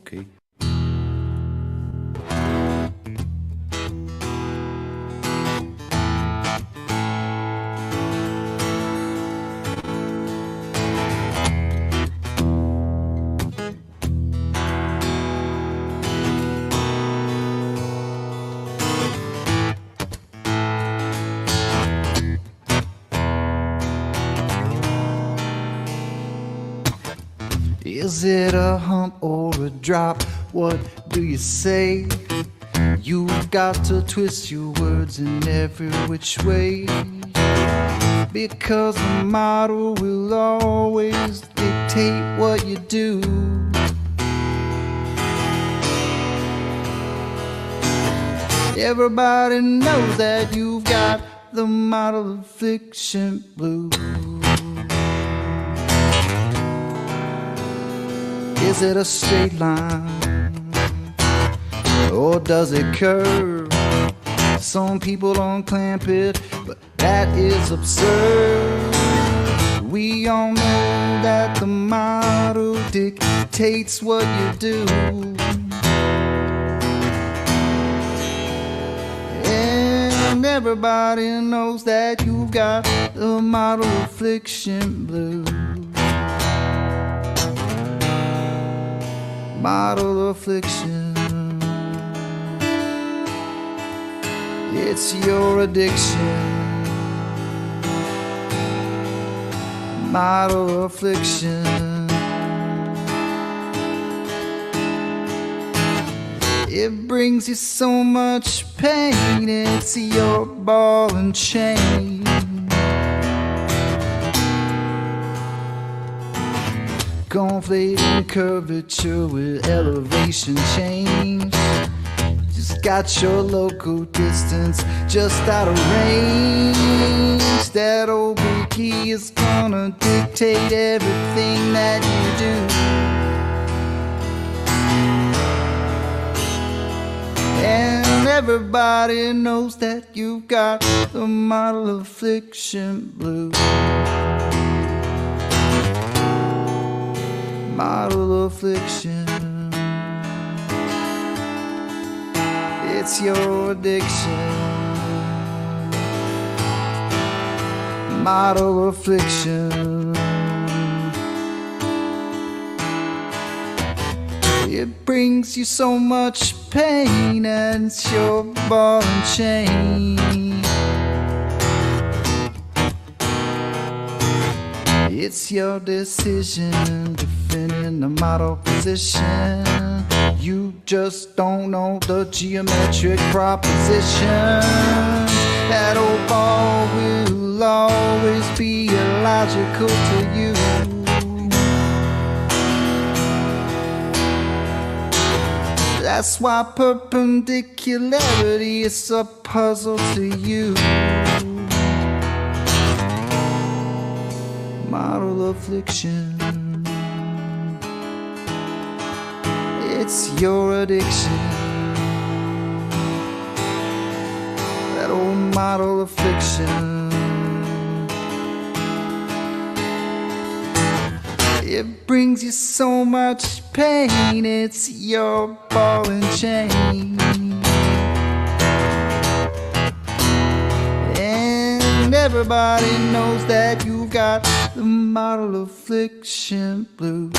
Okay. Is it a hump or a drop? What do you say? You've got to twist your words in every which way, because the model will always dictate what you do. Everybody knows that you've got the model affliction blues. Is it a straight line, or does it curve? Some people don't clamp it, but that is absurd. We all know that the model dictates what you do. And everybody knows that you've got the model affliction blues. Model affliction, it's your addiction. Model affliction, it brings you so much pain. It's your ball and chain. Conflating curvature with elevation change. Just got your local distance just out of range. That old big key is gonna dictate everything that you do. And everybody knows that you've got the model affliction blues. Model affliction, it's your addiction. Model affliction, it brings you so much pain, and it's your ball and chain. It's your decision defending the model position. You just don't know the geometric proposition. That old ball will always be illogical to you. That's why perpendicularity is a puzzle to you. Model affliction, it's your addiction. That old model affliction, it brings you so much pain. It's your ball and chain. And everybody knows that you've got the model affliction blues.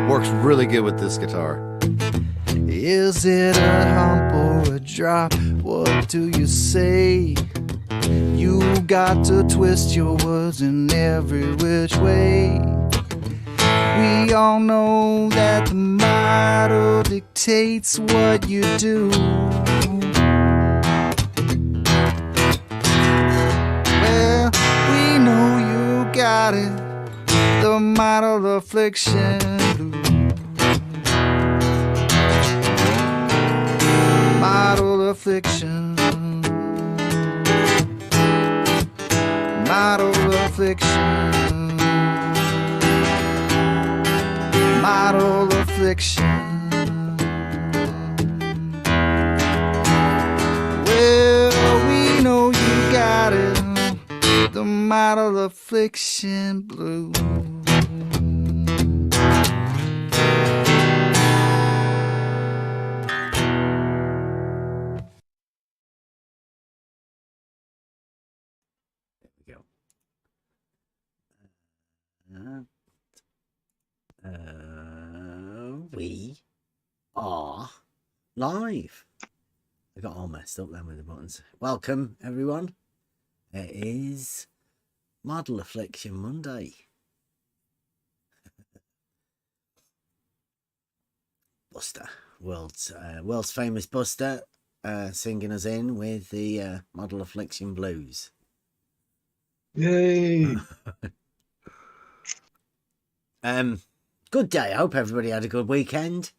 Works really good with this guitar. Is it a hump or a drop? What do you say? You got to twist your words in every which way. We all know that the model dictates what you do. Well, we know you got it, the model affliction blues. Model affliction, model affliction, model affliction, the model affliction blues. We are live. I got all messed up then with the buttons. Welcome, everyone. It is Model Affliction Monday. Buster, world's famous Buster, singing us in with the Model Affliction Blues. Yay! Good day. I hope everybody had a good weekend.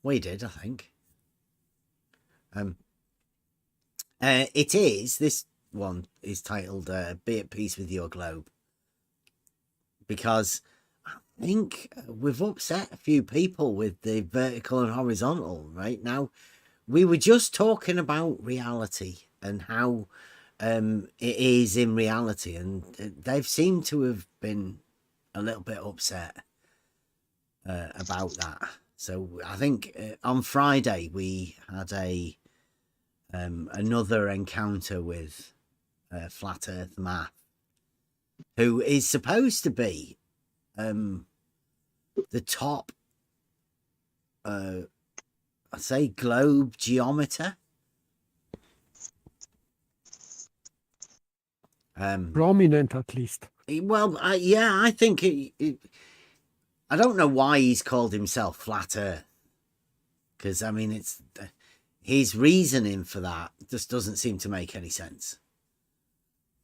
We did, I think. This one is titled Be at Peace with Your Globe, because I think we've upset a few people with the vertical and horizontal right now. We were just talking about reality and how it is in reality, and they've seemed to have been a little bit upset about that. So I think on Friday we had another encounter with Flat Earth Math, who is supposed to be the top, I'd say, globe geometer. Prominent, at least. Well, yeah, I think I don't know why he's called himself Flat Earth, because I mean, it's his reasoning for that just doesn't seem to make any sense.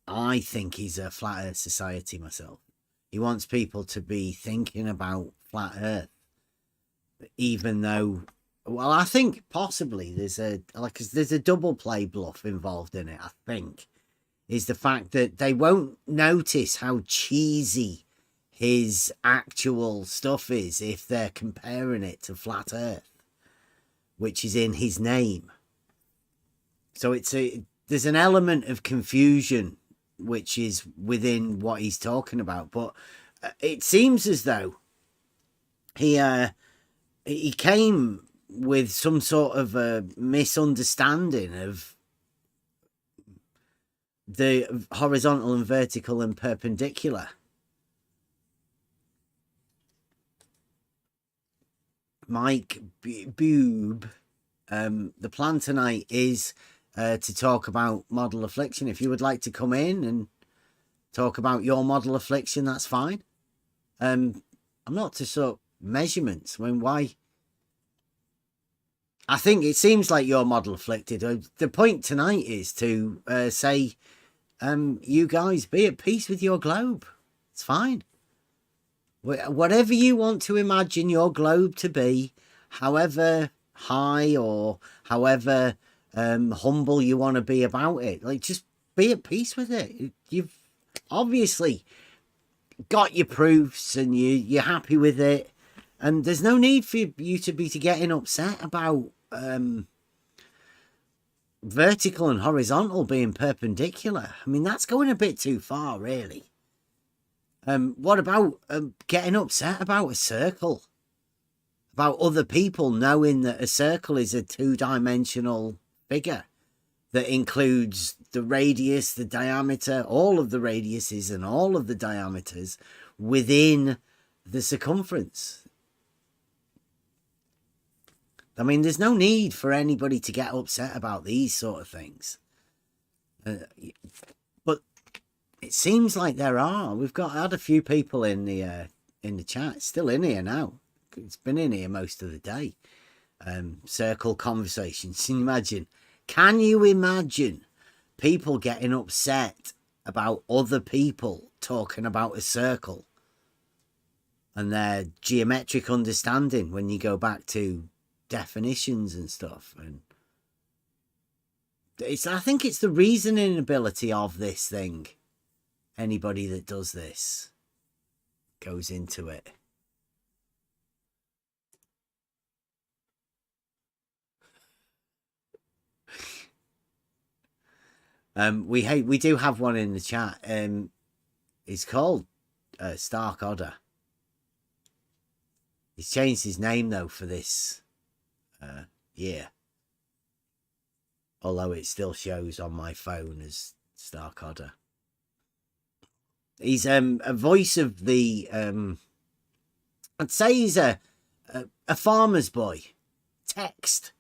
I think he's a Flat Earth Society myself. He wants people to be thinking about Flat Earth, even though, well, I think possibly there's a double play bluff involved in it. I think is the fact that they won't notice how cheesy his actual stuff is if they're comparing it to Flat Earth, which is in his name. So there's an element of confusion which is within what he's talking about, but it seems as though he came with some sort of a misunderstanding of the horizontal and vertical and perpendicular. Mike Boob, the plan tonight is to talk about model affliction. If you would like to come in and talk about your model affliction, that's fine. I'm not to sort measurements. I mean, why? I think it seems like you're model afflicted. The point tonight is to say, you guys be at peace with your globe. It's fine. Whatever you want to imagine your globe to be, however high or however humble you want to be about it, like, just be at peace with it. You've obviously got your proofs and you're happy with it, and there's no need for you to be getting upset about vertical and horizontal being perpendicular. I mean, that's going a bit too far, really. What about getting upset about a circle? About other people knowing that a circle is a two-dimensional figure that includes the radius, the diameter, all of the radiuses and all of the diameters within the circumference. I mean, there's no need for anybody to get upset about these sort of things. But it seems like there are. We've had a few people in the chat. It's still in here now. It's been in here most of the day. Circle conversations. Can you imagine people getting upset about other people talking about a circle and their geometric understanding when you go back to definitions and stuff? And I think it's the reasoning ability of this thing. Anybody that does this goes into it. We do have one in the chat. It's called Stark Otter. He's changed his name though for this year, although it still shows on my phone as Stark Otter. He's a voice of the I'd say he's a farmer's boy, text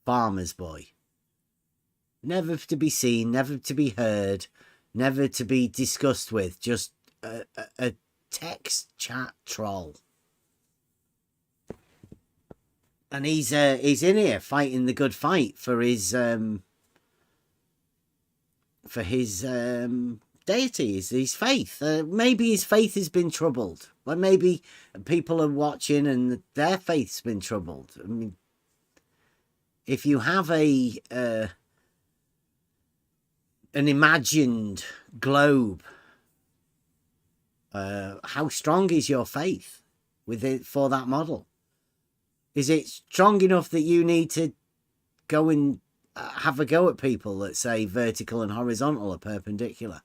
farmer's boy. Never to be seen, never to be heard, never to be discussed with, just a text chat troll. And he's in here fighting the good fight for his deity, his faith. Maybe his faith has been troubled. Like maybe people are watching and their faith's been troubled. I mean, if you have an imagined globe, how strong is your faith with it for that model? Is it strong enough that you need to go and have a go at people that say vertical and horizontal are perpendicular,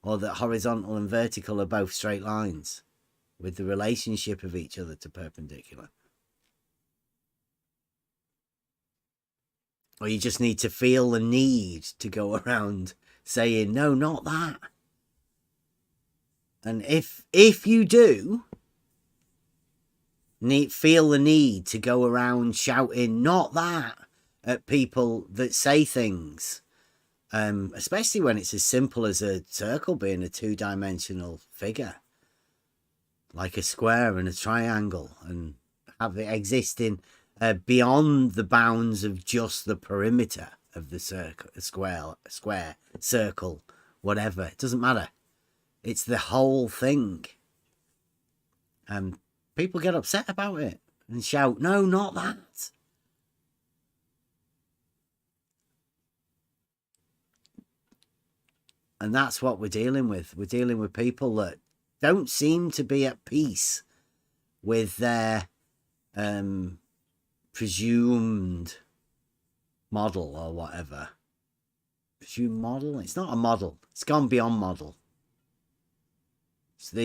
or that horizontal and vertical are both straight lines with the relationship of each other to perpendicular? Or you just need to feel the need to go around saying, no, not that. And if you do feel the need to go around shouting, not that, at people that say things, especially when it's as simple as a circle being a two-dimensional figure, like a square and a triangle, and have it existing beyond the bounds of just the perimeter of the circle, square, circle, whatever. It doesn't matter. It's the whole thing. People get upset about it and shout, no, not that. And that's what we're dealing with. We're dealing with people that don't seem to be at peace with their presumed model or whatever. Presumed model? It's not a model. It's gone beyond model. So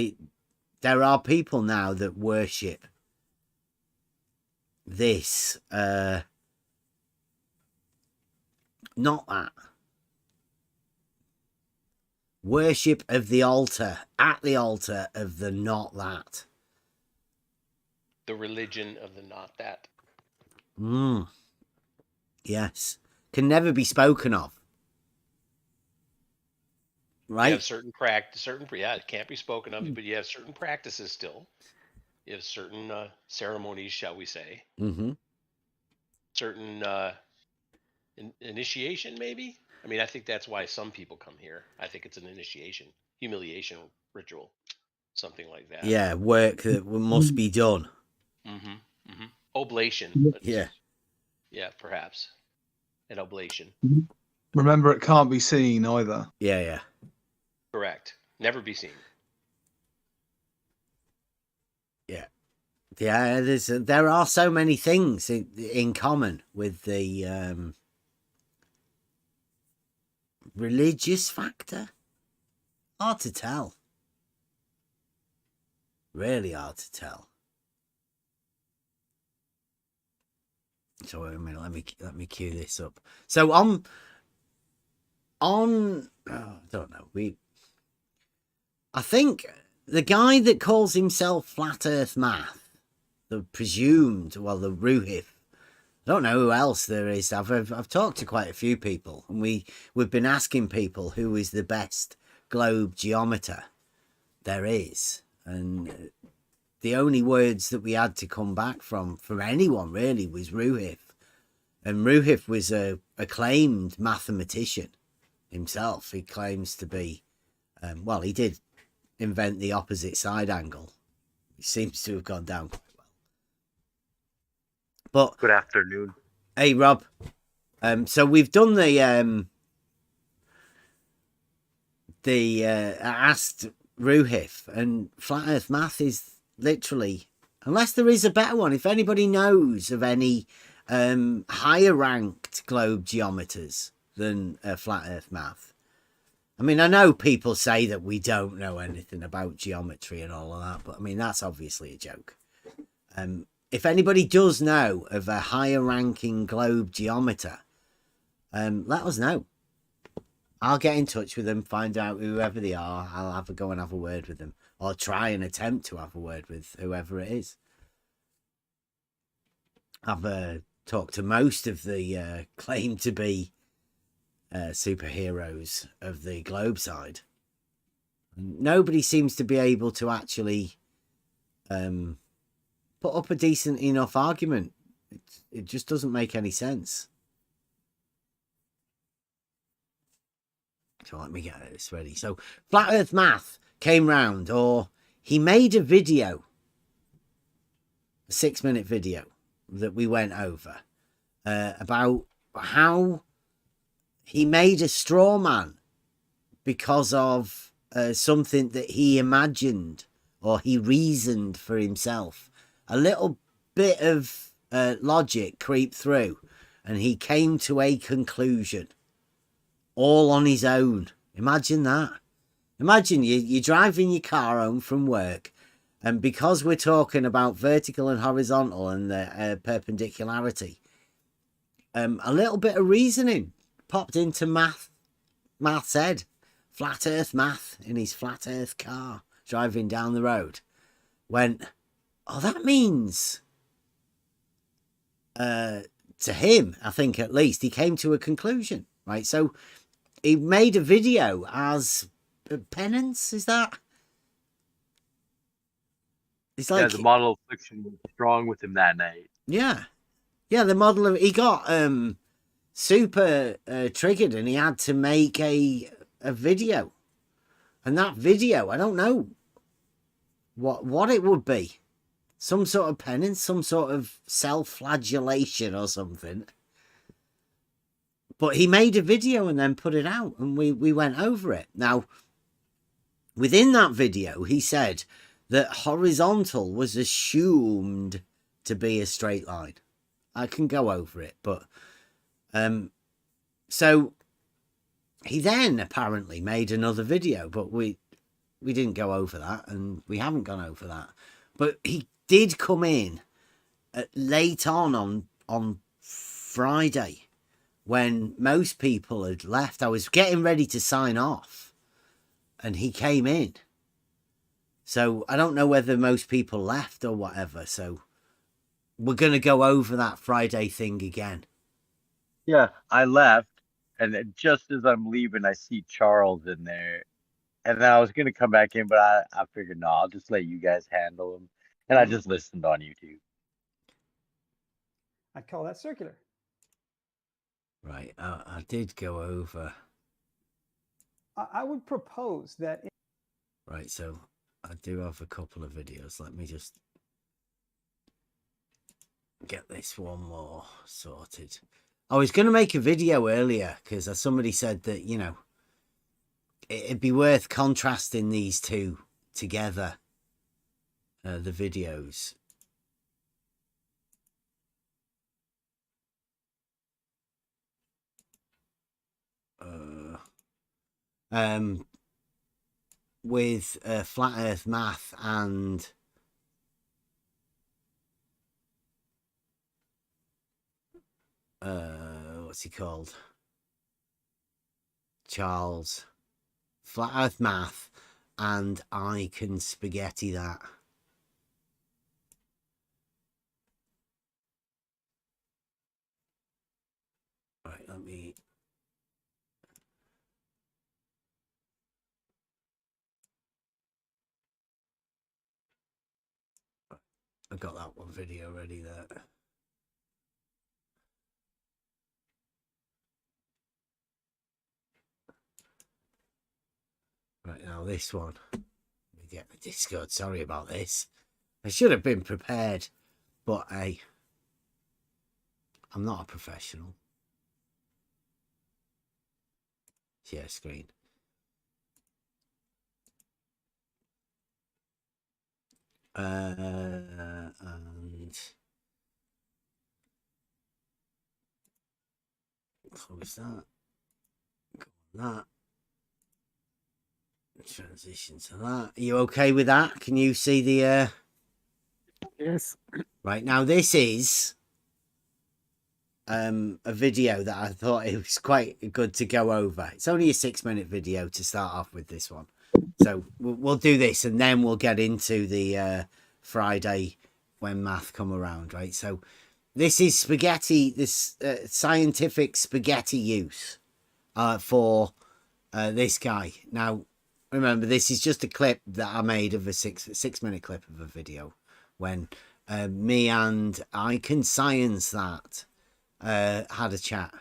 there are people now that worship this, not that. Worship of the altar, at the altar of the not that. The religion of the not that. Yes. Can never be spoken of. Right? You have certain it can't be spoken of, but you have certain practices still. You have certain ceremonies, shall we say. Mm-hmm. Certain initiation, maybe? I mean, I think that's why some people come here. I think it's an initiation, humiliation ritual, something like that. Yeah, work that must be done. Mm-hmm. Mm-hmm. Oblation. Yeah. Yeah, perhaps. An oblation. Remember, it can't be seen either. Yeah. Correct. Never be seen. Yeah, there are so many things in common with the religious factor. Hard to tell. Really hard to tell. So wait a minute, let me cue this up. So I don't know. I think the guy that calls himself Flat Earth Math, the Ruhif, I don't know who else there is. I've talked to quite a few people, and we've been asking people who is the best globe geometer there is, and the only words that we had to come back from anyone really was Ruhif, and Ruhif was a acclaimed mathematician himself. He claims to be, he did invent the opposite side angle. He seems to have gone down quite well. But good afternoon. Hey Rob, so we've done the asked Ruhif, and Flat Earth Math is literally, unless there is a better one, if anybody knows of any higher ranked globe geometers than Flat Earth Math, I mean, I know people say that we don't know anything about geometry and all of that, but I mean, that's obviously a joke. If anybody does know of a higher ranking globe geometer, let us know. I'll get in touch with them, find out whoever they are. I'll have a go and have a word with them, or try and attempt to have a word with whoever it is. I've talked to most of the claim to be superheroes of the globe side. Nobody seems to be able to actually put up a decent enough argument. It just doesn't make any sense. So let me get this ready. So Flat Earth Math came round, or he made a video, a 6-minute video that we went over about how he made a straw man because of something that he imagined or he reasoned for himself. A little bit of logic creeped through and he came to a conclusion all on his own. Imagine that. Imagine you're driving your car home from work, and because we're talking about vertical and horizontal and the perpendicularity, a little bit of reasoning popped into Math's head. Flat Earth Math in his flat Earth car driving down the road went, oh, that means to him, I think at least, he came to a conclusion, right? So he made a video as penance, is that? It's like, the model of Affliction was strong with him that night. Yeah, the model of, he got super triggered and he had to make a video, and that video, I don't know what it would be, some sort of penance, some sort of self-flagellation or something. But he made a video and then put it out, and we went over it. Now, within that video, he said that horizontal was assumed to be a straight line. I can go over it, but so he then apparently made another video, but we didn't go over that, and we haven't gone over that. But he did come in late on Friday, when most people had left. I was getting ready to sign off and he came in. So I don't know whether most people left or whatever. So we're going to go over that Friday thing again. Yeah, I left, and then just as I'm leaving, I see Charles in there. And then I was going to come back in, but I figured, no, I'll just let you guys handle him. And I just listened on YouTube. I'd call that circular. Right, I did go over. I would propose that. Right, so I do have a couple of videos. Let me just get this one more sorted. I was going to make a video earlier because somebody said that, you know, it'd be worth contrasting these two together, the videos. With Flat Earth Math and what's he called? Charles. Flat Earth Math and I Can Spaghetti That. Right, let me... I got that one video ready there. Right, now this one. Let me get the Discord. Sorry about this. I should have been prepared, but I'm not a professional. Share screen. And close that. Go on that. transition to that. Are you okay with that? Can you see the Yes. right now? This is a video that I thought it was quite good to go over. It's only a 6-minute video to start off with this one, so we'll do this and then we'll get into the Friday when math come around, right? So this is spaghetti, this scientific spaghetti use for this guy. Now remember, this is just a clip that I made of a 6-minute clip of a video when me and I Can Science That had a chat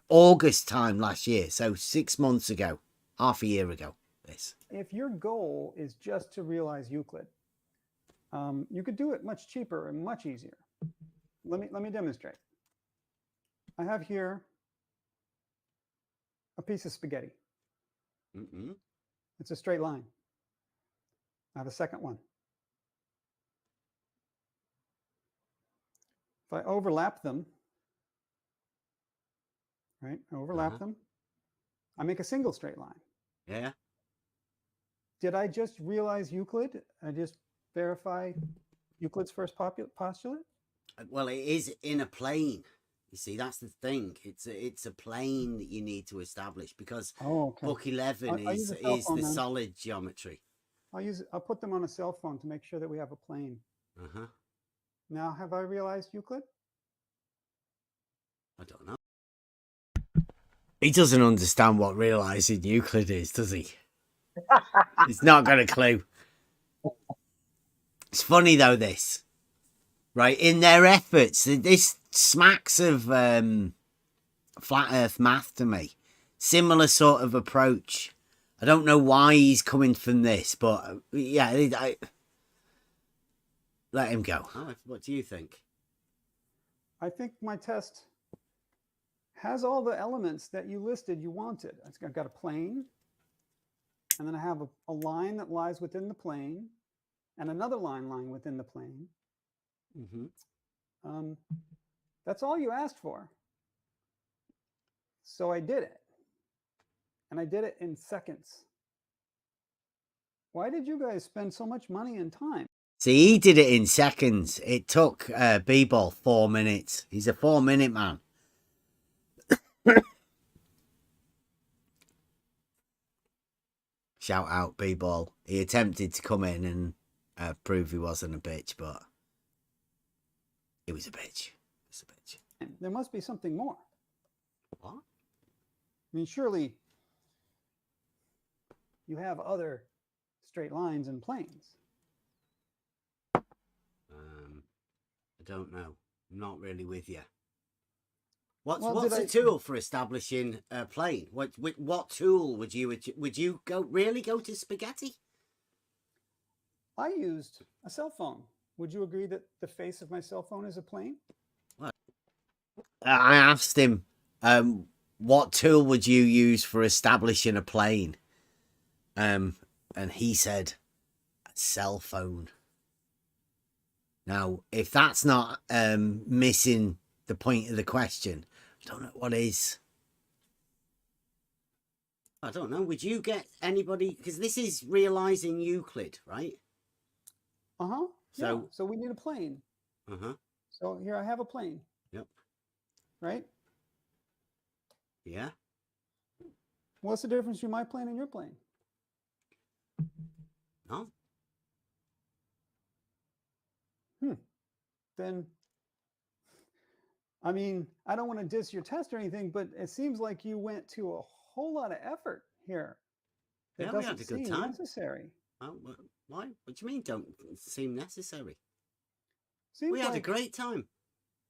August time last year, so 6 months ago, half a year ago. This, if your goal is just to realize Euclid, you could do it much cheaper and much easier. Let me demonstrate. I have here a piece of spaghetti. It's a straight line. I have a second one. If I overlap them, right? I overlap them. I make a single straight line. yeah. Did I just realize Euclid? I just verify Euclid's first postulate? Well, it is in a plane. You see, that's the thing. It's a plane that you need to establish because book 11 is the solid geometry. I'll put them on a cell phone to make sure that we have a plane. Now, have I realized Euclid? I don't know. He doesn't understand what realizing Euclid is, does he? He's not got a clue. It's funny though, this, right? In their efforts, this smacks of flat earth math to me. Similar sort of approach. I don't know why he's coming from this, but yeah, let him go. What do you think? I think my test has all the elements that you listed you wanted. I've got a plane, and then I have a line that lies within the plane, and another line lying within the plane. That's all you asked for. So I did it. And I did it in seconds. Why did you guys spend so much money and time? See, he did it in seconds. It took B-Ball 4 minutes. He's a 4-minute man. Shout out B-Ball. He attempted to come in and prove he wasn't a bitch, but he was a bitch. It's a bitch. There must be something more. What? I mean, surely you have other straight lines and planes. I don't know. I'm not really with you. What's a tool for establishing a plane? What tool would you go to spaghetti? I used a cell phone. Would you agree that the face of my cell phone is a plane? Well, I asked him, what tool would you use for establishing a plane? And he said, a cell phone. Now, if that's not missing the point of the question, I don't know what is. I don't know. Would you get anybody? Because this is realizing Euclid, right? So we need a plane. So here I have a plane. Yep. Right? Yeah. What's the difference between my plane and your plane? No. Then, I mean, I don't want to diss your test or anything, but it seems like you went to a whole lot of effort here. Yeah, we had a good time. Necessary. Oh, why? What do you mean? Don't seem necessary? Seems we had a great time.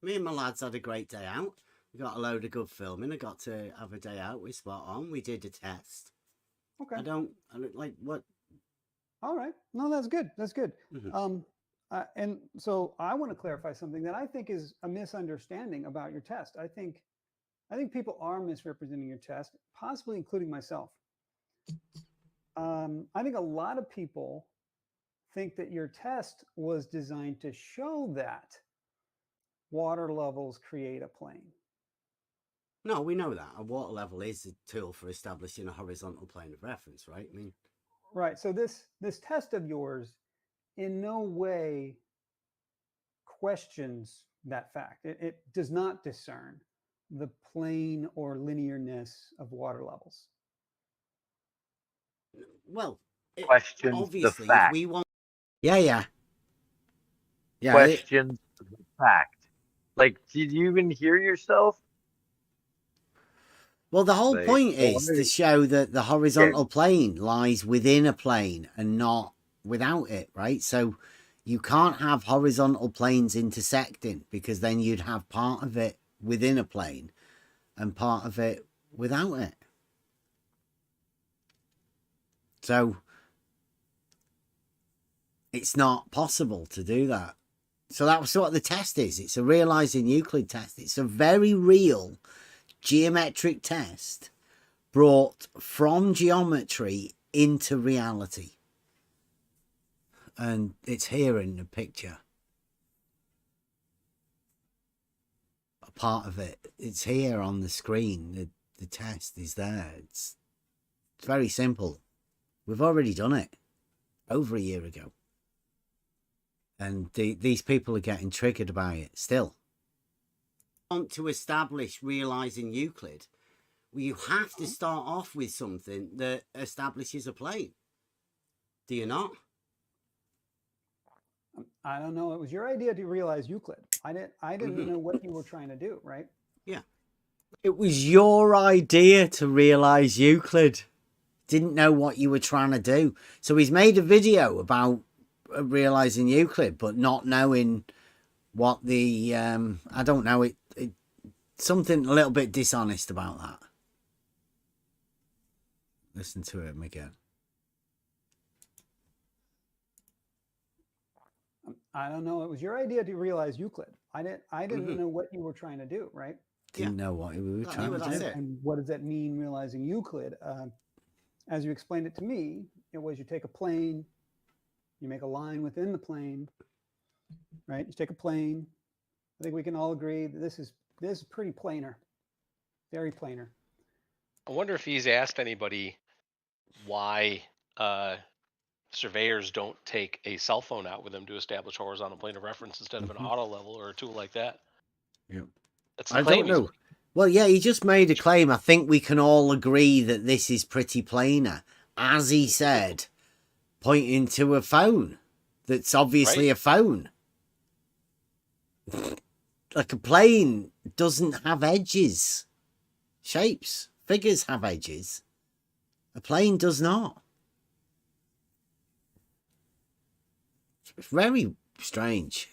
Me and my lads had a great day out. We got a load of good filming. I got to have a day out. We spot on. We did a test. Okay. I don't like what. All right. No, that's good. That's good. And so I want to clarify something that I think is a misunderstanding about your test. I think people are misrepresenting your test, possibly including myself. I think a lot of people think that your test was designed to show that water levels create a plane. No, we know that. A water level is a tool for establishing a horizontal plane of reference, right? I mean, Right. So this test of yours in no way questions that fact. It does not discern the plane or linearness of water levels. well, Questions the obviously, if fact. we want, yeah, Questions the fact. Like, did you even hear yourself? well, the whole Like, point I is wonder- to show that the Okay. horizontal plane lies within a plane and not without it, right? So you can't have horizontal planes intersecting, because then you'd have part of it within a plane and part of it without it. So it's not possible to do that. So that's what the test is. It's a realizing Euclid test. It's a very real geometric test brought from geometry into reality. And it's here in the picture. A part of it. It's here on the screen. The test is there. It's very simple. We've already done it over a year ago. And these people are getting triggered by it still. Want to establish realizing Euclid, well, you have to start off with something that establishes a plane. Do you not? I don't know. It was your idea to realize Euclid. I didn't know what you were trying to do, right? Yeah. It was your idea to realize Euclid. Didn't know what you were trying to do. So he's made a video about realizing Euclid, but not knowing what the I don't know, it something a little bit dishonest about that. Listen to him again. I don't know. It was your idea to realize Euclid. I didn't know what you were trying to do, right? Didn't know what we were trying to do. And what does that mean, realizing Euclid? As you explained it to me, it was you take a plane, you make a line within the plane, right? You take a plane. I think we can all agree that this is pretty planar, very planar. I wonder if he's asked anybody why surveyors don't take a cell phone out with them to establish horizontal plane of reference instead of an auto level or a tool like that. Yeah. That's the I claim don't he's know. Well, yeah, he just made a claim. I think we can all agree that this is pretty planar, as he said, pointing to a phone that's obviously Right. a phone. Like a plane doesn't have edges. Shapes, figures have edges. A plane does not. It's very strange.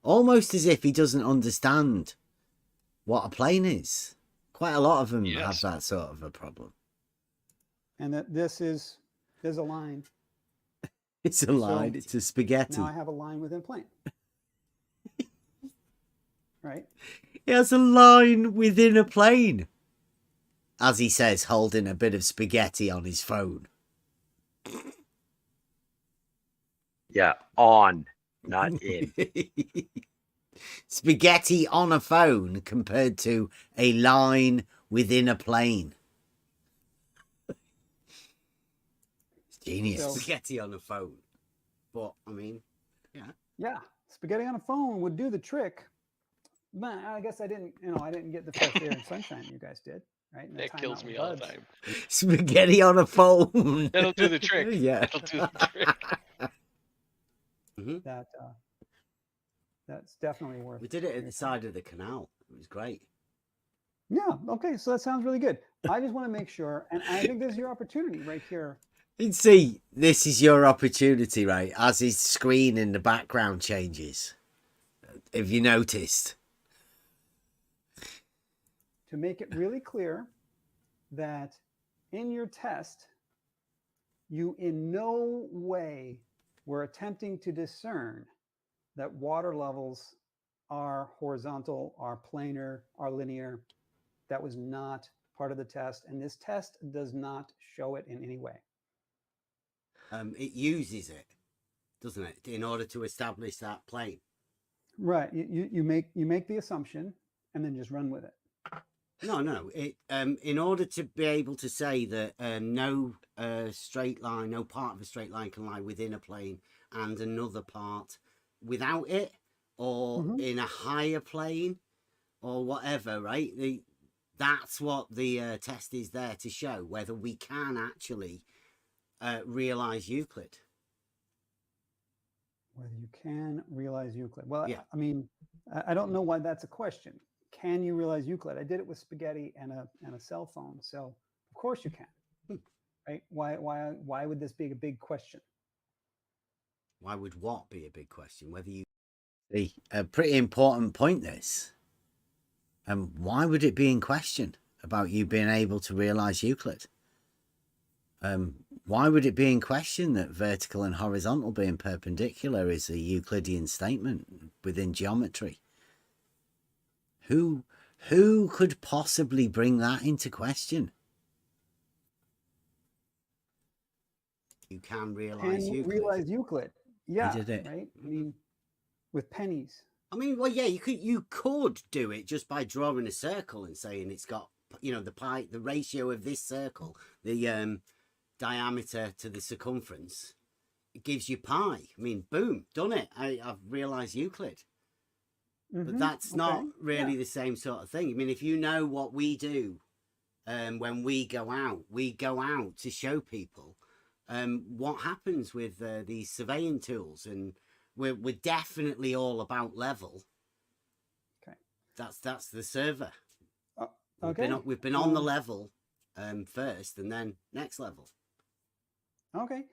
Almost as if he doesn't understand what a plane is. Quite a lot of them have Yes. that sort of a problem. And that there's a line. It's a line, So, it's a spaghetti. Now I have a line within plane. Right? He has a line within a plane. As he says, holding a bit of spaghetti on his phone. Yeah, on, not in. Spaghetti on a phone compared to a line within a plane. It's genius. So- Spaghetti on a phone. But, I mean, Yeah, spaghetti on a phone would do the trick. But I guess I didn't get the fresh air and sunshine you guys did, right? And the That time kills out me with all the buds. time. spaghetti on a phone. That'll do the trick. Yeah. That'll do the trick. That's definitely worth. We did it at your the time. side of the canal. It was great. Yeah. Okay. So that sounds really good. I just want to make sure, and I think this is your opportunity right here. You see, this is your opportunity, right? As his screen in the background changes. Have you noticed? To make it really clear that in your test, you in no way were attempting to discern that water levels are horizontal, are planar, are linear. That was not part of the test, and this test does not show it in any way. It uses it, doesn't it, in order to establish that plane. Right. You make the assumption, and then just run with it. No. It in order to be able to say that no straight line, no part of a straight line can lie within a plane and another part without it, or in a higher plane, or whatever, right? That's what the test is there to show, whether we can actually realize Euclid. Whether you can realize Euclid. Well, Yeah. I mean, I don't know why that's a question. Can you realize Euclid? I did it with spaghetti and a cell phone, so of course you can. Right? Why would this be a big question? Why would what be a big question? Whether you a pretty important point, this. Why would it be in question about you being able to realize Euclid? Why would it be in question that vertical and horizontal being perpendicular is a Euclidean statement within geometry? Who could possibly bring that into question? You can realize Euclid. Realize Euclid? Yeah, did it. right. I mean, with pennies. I mean, well, yeah, you could do it just by drawing a circle and saying it's got, the ratio of this circle, the diameter to the circumference, it gives you pi. I mean, boom, done it. I've realized Euclid. But that's not really the same sort of thing. I mean, if you know what we do when we go out to show people what happens with these surveying tools, and we're definitely all about level. Okay, that's the server. Okay, We've been on the level first, and then next level. Okay.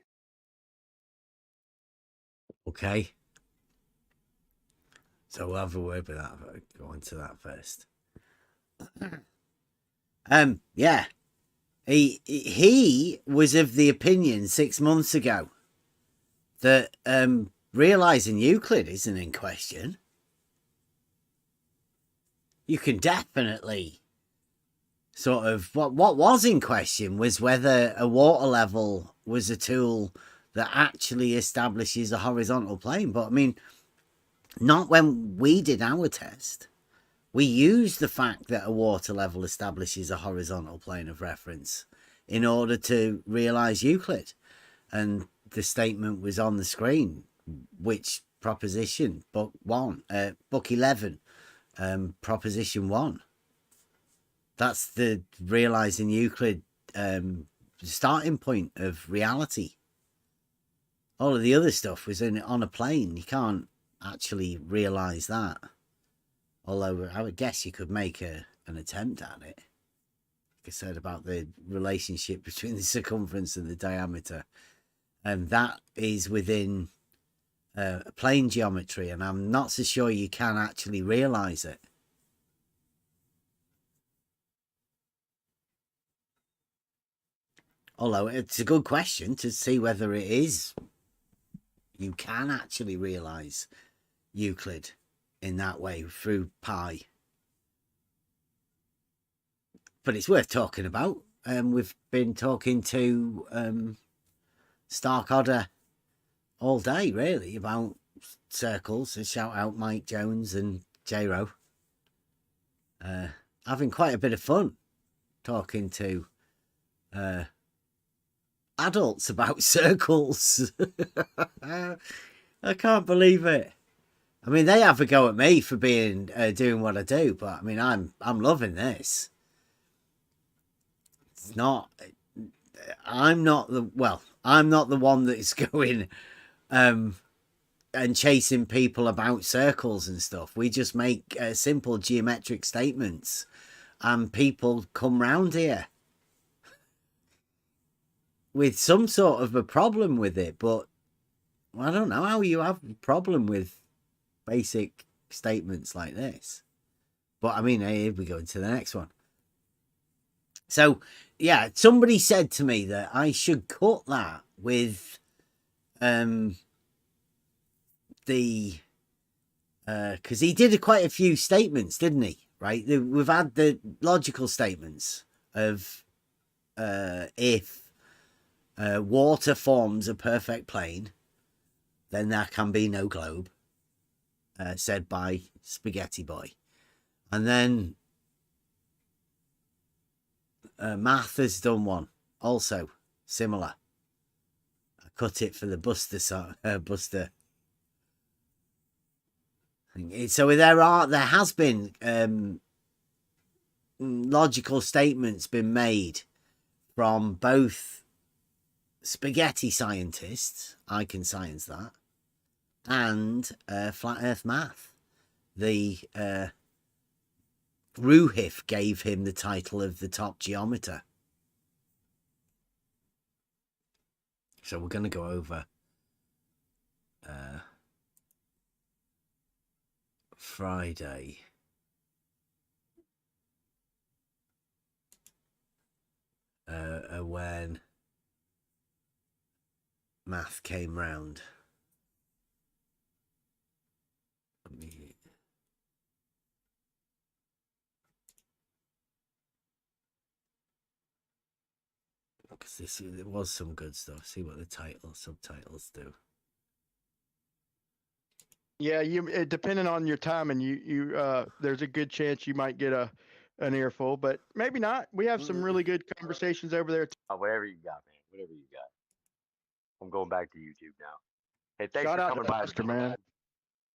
So we'll have a word with that. Go on to that first. Yeah. He was of the opinion 6 months ago that realizing Euclid isn't in question. You can definitely sort of what was in question was whether a water level was a tool that actually establishes a horizontal plane. But I mean, not when we did our test. We used the fact that a water level establishes a horizontal plane of reference in order to realize Euclid. And the statement was on the screen, which proposition, book 11, proposition 1. That's the realizing Euclid starting point of reality. All of the other stuff was on a plane. You can't actually realize that. Although I would guess you could make an attempt at it. Like I said about the relationship between the circumference and the diameter. And that is within plane geometry. And I'm not so sure you can actually realize it. Although it's a good question to see whether it is. You can actually realize Euclid in that way through pi. But it's worth talking about. We've been talking to Stark Odder all day, really, about circles. So shout out Mike Jones and J-Ro. Having quite a bit of fun talking to adults about circles. I can't believe it. I mean, they have a go at me for being doing what I do, but I mean, I'm loving this. It's not. I'm not the one that's going and chasing people about circles and stuff. We just make simple geometric statements, and people come round here with some sort of a problem with it. But I don't know how you have a problem with basic statements like this. But I mean, here we go into the next one. So yeah, somebody said to me that I should cut that with the because he did quite a few statements, didn't he? Right, we've had the logical statements of if water forms a perfect plane, then there can be no globe, said by Spaghetti Boy. And then Math has done one also similar. I cut it for the Buster song. Buster. So there has been logical statements been made from both spaghetti scientists, I can science that, and Flat Earth Math. The Ruhif gave him the title of the top geometer. So we're going to go over Friday. When Math came round. Because there was some good stuff. See what the subtitles do. Yeah, depending on your time, and you there's a good chance you might get an earful, but maybe not. We have some really good conversations over there. Whatever you got, man. Whatever you got. I'm going back to YouTube now. Hey, thanks Shout for out coming to by, Buster, man.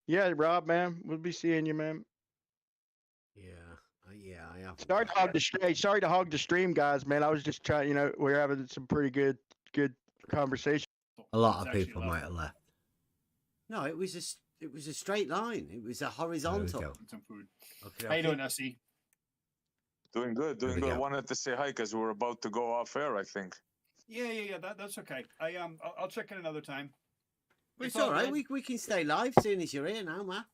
Yeah, Rob, man, we'll be seeing you, man. Yeah, I have. Sorry to hog the stream, guys, man. I was just trying. We're having some pretty good conversation. A lot of people might have left. No, it was a straight line. It was a horizontal. Some food. Okay. How you doing, Essie? Doing good, doing good. I wanted to say hi because we're about to go off air, I think. Yeah. That's okay. I'll check in another time. It's all right. We can stay live soon as you're here now, Matt.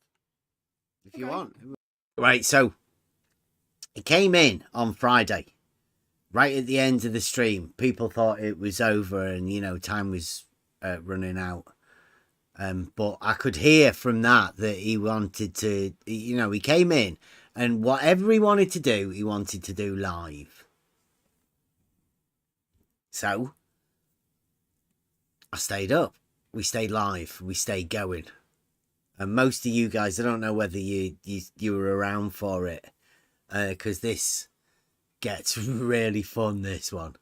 If you want. Right, so it came in on Friday, right at the end of the stream. People thought it was over and, time was running out. But I could hear from that he wanted to, he came in and whatever he wanted to do, he wanted to do live. So I stayed up. We stayed live. We stayed going. And most of you guys, I don't know whether you were around for it, because this gets really fun, this one.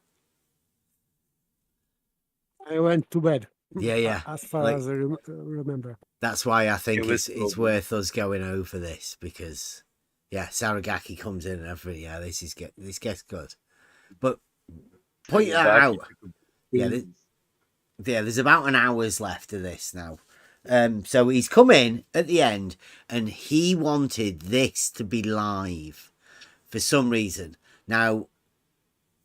I went to bed. Yeah. As far as I remember. That's why I think it's worth us going over this, because, Saragaki comes in and everything. Yeah, this gets good. But point that out. There's about an hour's left of this now. So he's come in at the end and he wanted this to be live for some reason. Now,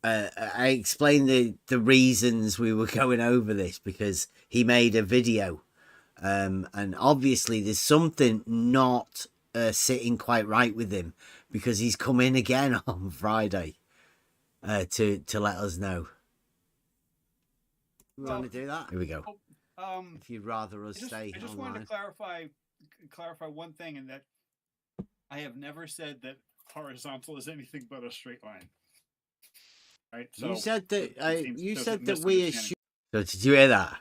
I explained the reasons we were going over this because he made a video. And obviously there's something not sitting quite right with him because he's come in again on Friday to let us know. We want to do that? Here we go. If you'd rather us stay I just online. wanted to clarify one thing, in that I have never said that horizontal is anything but a straight line. Right? So you said that you said that we assume. So did you hear that?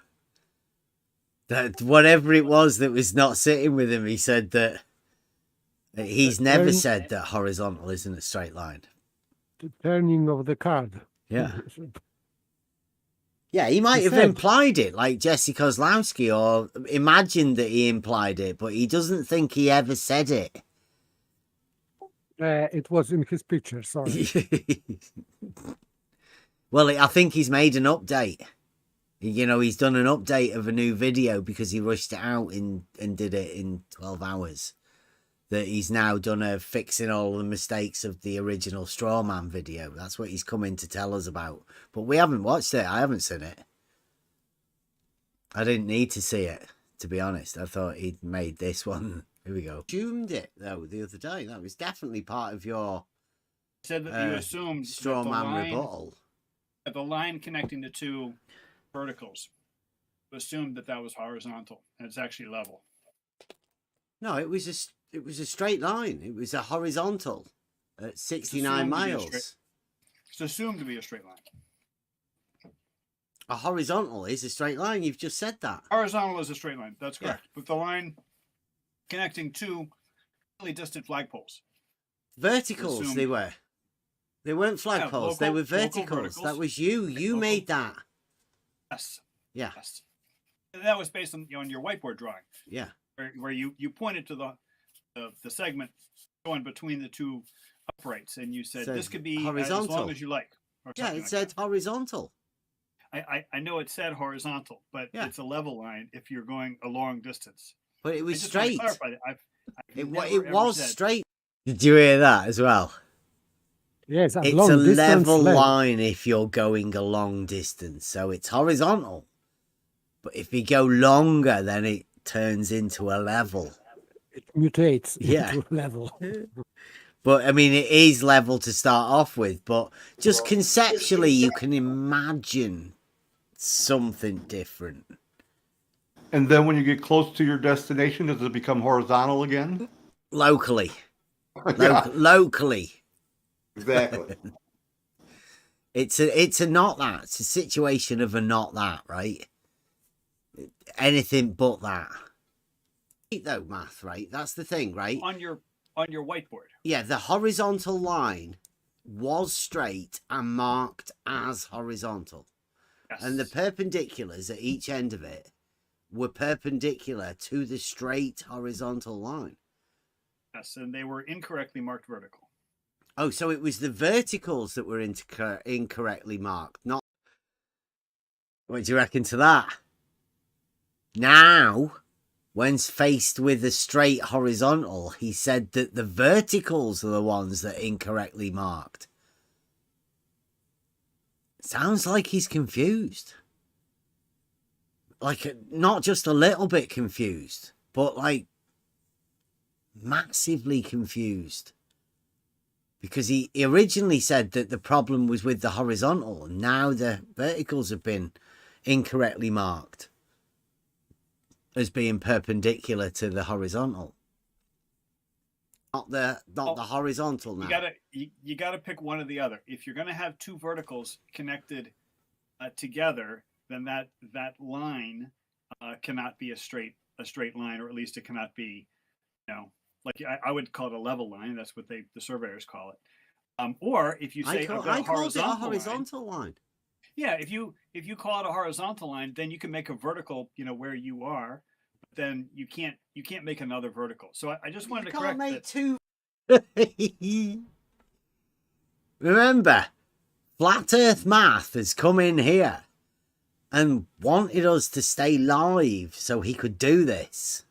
That whatever it was that was not sitting with him, he said that he's never said that horizontal isn't a straight line. The turning of the card. Yeah. Yeah, he might have implied it, like Jesse Kozlowski, or imagined that he implied it, but he doesn't think he ever said it. It was in his picture, sorry. Well, I think he's made an update. He's done an update of a new video because he rushed it out and did it in 12 hours. That he's now done a fixing all the mistakes of the original Strawman video. That's what he's come in to tell us about. But we haven't watched it. I haven't seen it. I didn't need to see it, to be honest. I thought he'd made this one. Here we go. Assumed it, though, the other day. That was definitely part of your said that you assumed Strawman rebuttal. The line connecting the two verticals, assumed that was horizontal, and it's actually level. No, it was a straight line. It was a horizontal at 69 miles. It's assumed to be a straight line. A horizontal is a straight line. You've just said that. Horizontal is a straight line. That's correct. Yeah. But the line connecting two really distant flagpoles. Verticals, assumed- they were. They weren't flagpoles. They local- were local verticals. That verticals. was you. You Local- made that. Yes. Yeah. Yes. And that was based on your whiteboard drawing, Yeah. where you pointed to the segment going between the two uprights, and you said Said this could be as horizontal. long as you like. Or Yeah, something it like said that. horizontal. I know it said horizontal, but Yeah. it's a level line if you're going a long distance. But it I was just want to straight. clarify that. I've It never, ever was said- straight. Did you hear that as well? Yes, It's long a distance level length. line if you're going a long distance. So it's horizontal. But if you go longer, then it turns into a level. It mutates Yeah. into level. But I mean, it is level to start off with. But just conceptually, you can imagine something different. And then when you get close to your destination, does it become horizontal again? Locally. Yeah, Locally. exactly. It's a not that. It's a situation of a not that, right? Anything but that. Though math, right? That's the thing, right? on your whiteboard. Yeah, the horizontal line was straight and marked as horizontal. Yes. And the perpendiculars at each end of it were perpendicular to the straight horizontal line. Yes, and they were incorrectly marked vertical. Oh, so it was the verticals that were incorrectly marked, not... What do you reckon to that? Now, when faced with a straight horizontal, he said that the verticals are the ones that are incorrectly marked. Sounds like he's confused. Like, not just a little bit confused, but like massively confused. Because he originally said that the problem was with the horizontal, and now the verticals have been incorrectly marked as being perpendicular to the horizontal. Not the horizontal now. You gotta pick one or the other. If you're gonna have two verticals connected together, then that line cannot be a straight line, or at least it cannot be, like I would call it a level line. That's what the surveyors call it. Or if you say I called it a horizontal line. Yeah, if you call it a horizontal line, then you can make a vertical, where you are, but then you can't make another vertical. So I just wanted to correct make that. two. Remember, Flat Earth Math has come in here and wanted us to stay live so he could do this.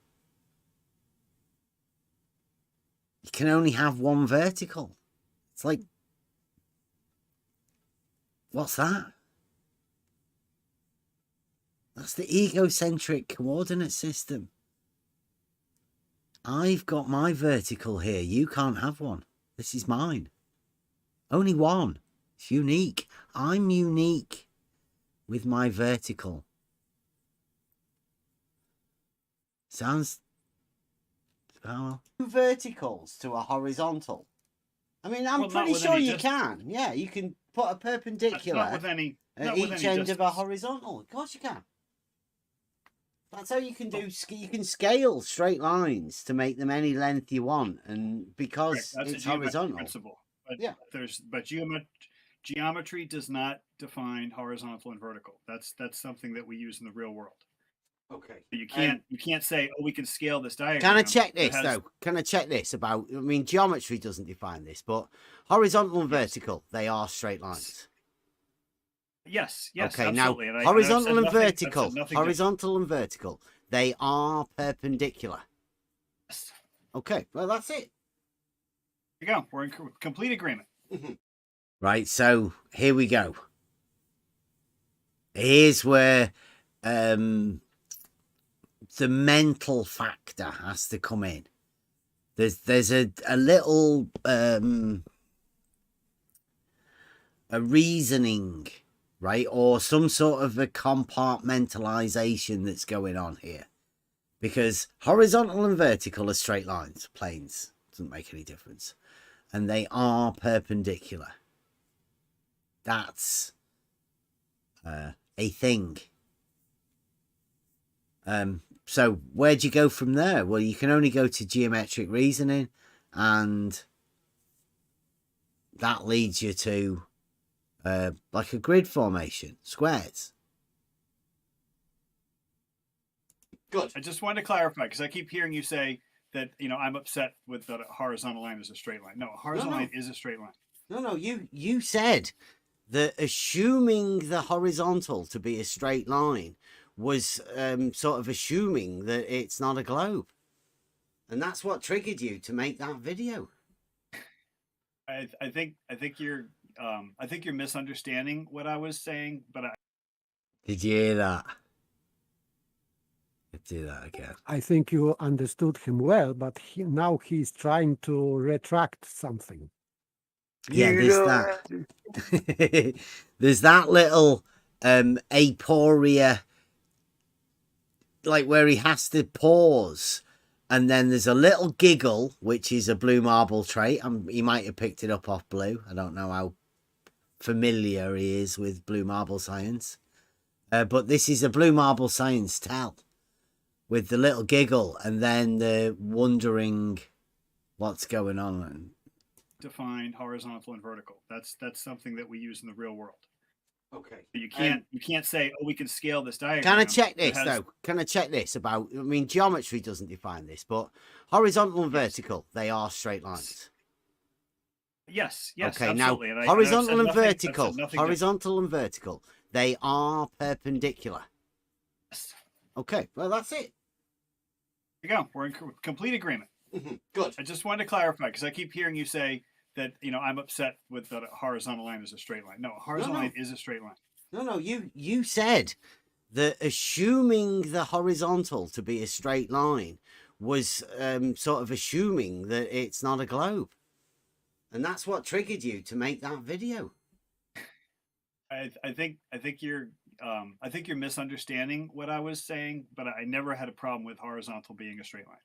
You can only have one vertical. It's like, what's that? That's the egocentric coordinate system. I've got my vertical here. You can't have one. This is mine. Only one. It's unique. I'm unique with my vertical. Sounds... Well, two verticals to a horizontal. I mean, I'm pretty sure you can. Yeah, you can put a perpendicular Not with any, at not with each any end of a distance. horizontal. Of course you can. That's how you can do. You can scale straight lines to make them any length you want, and because That's it's a geometric horizontal. principle. But Yeah. Geometry does not define horizontal and vertical. That's something that we use in the real world. Okay. You can't say, oh, we can scale this diagram. Can I check that this has- though? Can I check this about? I mean, geometry doesn't define this, but horizontal and vertical, they are straight lines. Yes. Okay, absolutely. now And I've horizontal said and nothing- I've said vertical, nothing horizontal and vertical, they are perpendicular. different. Okay, well that's it. There you go. We're in complete agreement. Right, so here we go. Here's where the mental factor has to come in. There's a little a reasoning, right, or some sort of a compartmentalization that's going on here, because horizontal and vertical are straight lines, planes, doesn't make any difference, and they are perpendicular. That's a thing. So where'd you go from there? Well, you can only go to geometric reasoning, and that leads you to like a grid formation, squares. Good. I just wanted to clarify because I keep hearing you say that I'm upset with that a horizontal line is a straight line. No, a horizontal line is a straight line. No, you said that assuming the horizontal to be a straight line was sort of assuming that it's not a globe, and that's what triggered you to make that video. I think you're misunderstanding what I was saying, but Did you hear that? Do that again. I think you understood him well, but now he's trying to retract something. Yeah, there's that little aporia, like where he has to pause, and then there's a little giggle, which is a Blue Marble trait. He might have picked it up off Blue. I don't know how familiar he is with Blue Marble science, but this is a Blue Marble science tell, with the little giggle and then the wondering what's going on. Defined horizontal and vertical. That's something that we use in the real world. Okay. You can't say, oh, we can scale this diagram. Can I check this though? Can I check this about? I mean, geometry doesn't define this, but horizontal and vertical, they are straight lines. Yes. Okay. Absolutely. Now, horizontal and vertical, they are perpendicular. Yes. Okay. Well, that's it. There you go. We're in complete agreement. Good. I just wanted to clarify because I keep hearing you say that I'm upset with that a horizontal line is a straight line. No, a horizontal line is a straight line. No. You said that assuming the horizontal to be a straight line was sort of assuming that it's not a globe, and that's what triggered you to make that video. I think you're misunderstanding what I was saying, but I never had a problem with horizontal being a straight line.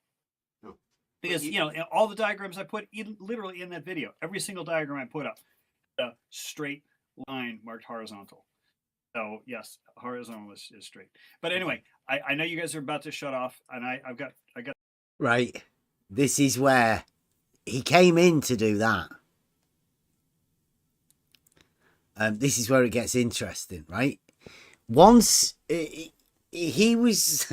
No. Because all the diagrams I put literally in that video, every single diagram I put up, a straight line marked horizontal. So yes, horizontal is straight. But anyway, I know you guys are about to shut off, and I've got right. This is where he came in to do that. This is where it gets interesting, right? Once he was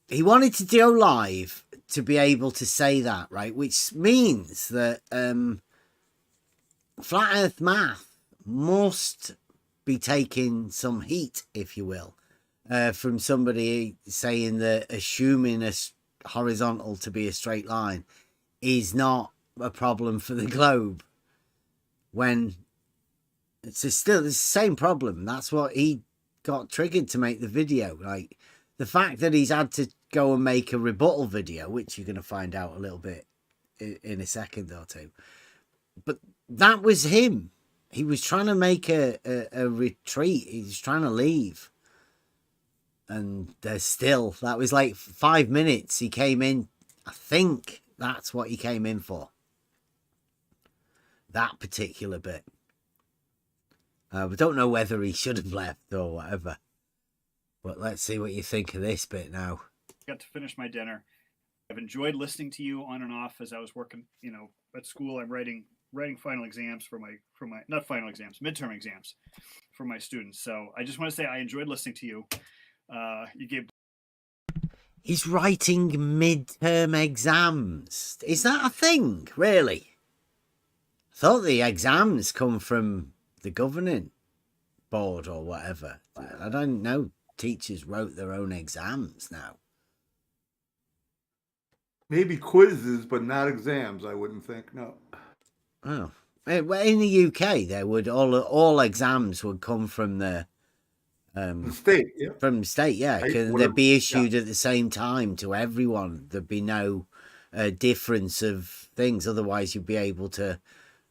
he wanted to go live to be able to say that, right? Which means that flat earth math must be taking some heat, if you will, from somebody saying that assuming a horizontal to be a straight line is not a problem for the globe, when it's still the same problem. That's what he got triggered to make the video. Like, the fact that he's had to go and make a rebuttal video, which you're going to find out a little bit in a second or two. But that was him. He was trying to make a retreat. He was trying to leave. And there's still, that was like 5 minutes he came in. I think that's what he came in for. That particular bit. We don't know whether he should have left or whatever. But let's see what you think of this bit now. Got to finish my dinner. I've enjoyed listening to you on and off as I was working, at school. I'm writing final exams for my not final exams, midterm exams for my students. So I just want to say I enjoyed listening to you. You gave. He's writing midterm exams. Is that a thing, really? I thought the exams come from the governing board or whatever. I don't know. Teachers wrote their own exams now. Maybe quizzes, but not exams, I wouldn't think. No. Oh. Well, in the UK, there would all exams would come from the state, yeah. From the state, yeah. They'd be issued at the same time to everyone. There'd be no difference of things. Otherwise, you'd be able to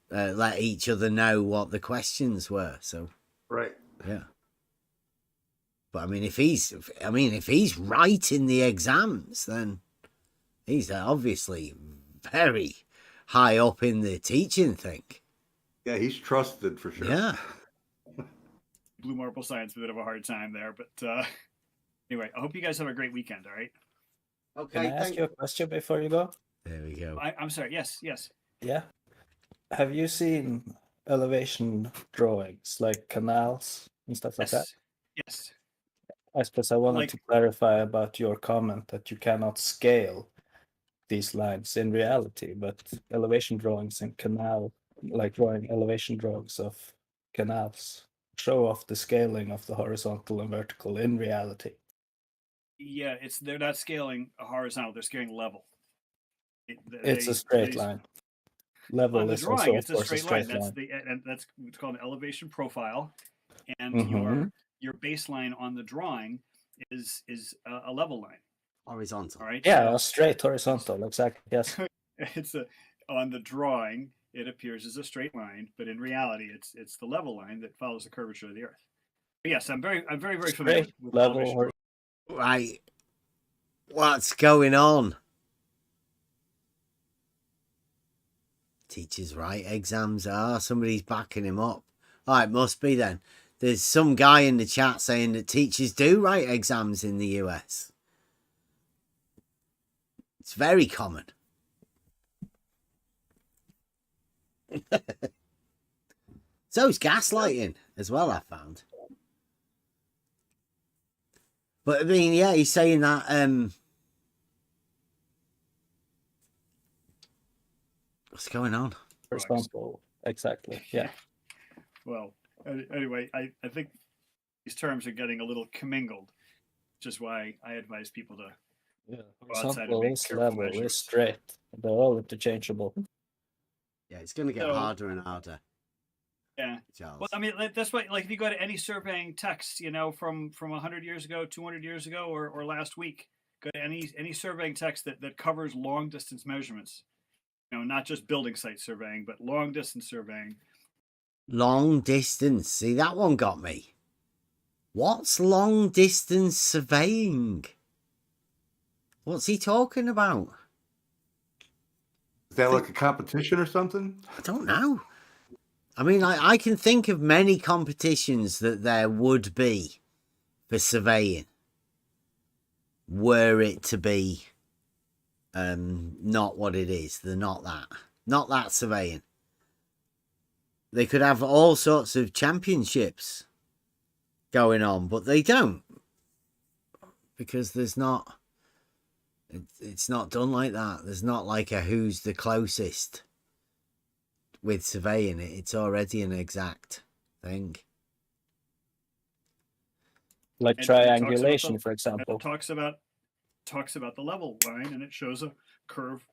let each other know what the questions were. So, right, yeah. But I mean, if he's writing the exams, then he's obviously very high up in the teaching thing. Yeah, he's trusted for sure. Yeah. Blue Marble Science, a bit of a hard time there, but anyway, I hope you guys have a great weekend. All right. Okay. Can I ask you a question before you go? There we go. I'm sorry. Yes. Yeah. have you seen elevation drawings like canals and stuff like that? Yes. I suppose I wanted to clarify about your comment that you cannot scale these lines in reality, but elevation drawings and canal, like drawing elevation drawings of canals, show off the scaling of the horizontal and vertical in reality. Yeah, they're not scaling a horizontal; they're scaling level. It's a straight line. Level on the is drawing, also, it's of a course, straight line. That's what's called an elevation profile, and your baseline on the drawing is a level line. Horizontal. All right. Yeah, a straight horizontal. Exactly. Yes. It's on the drawing. It appears as a straight line, but in reality, it's the level line that follows the curvature of the Earth. But yes, I'm very familiar with level. Right. What's going on? Teachers write exams are. Somebody's backing him up. Oh, it must be then. There's some guy in the chat saying that teachers do write exams in the US. It's very common. So is gaslighting as well, I found. But I mean, yeah, he's saying that what's going on? Horizontal. Exactly. Yeah. Well, anyway, I think these terms are getting a little commingled, which is why I advise people to go outside and make careful level measures. is straight. They're all interchangeable. Yeah, it's going to get harder and harder. Yeah. Charles. Well, I mean, that's why, like, if you go to any surveying text, you know, from 100 years ago, 200 years ago, or last week, go to any surveying text that covers long distance measurements. You know, not just building site surveying, but long distance surveying. Long distance. See, that one got me. What's long distance surveying? What's he talking about? Is that like a competition or something? I don't know. I mean, I can think of many competitions that there would be for surveying, were it to be not what it is. They're not that surveying. They could have all sorts of championships going on, but they don't, because there's not. It's not done like that. There's not like a who's the closest with surveying. It's already an exact thing. Like triangulation, for example. It talks about the level line, and it shows a curved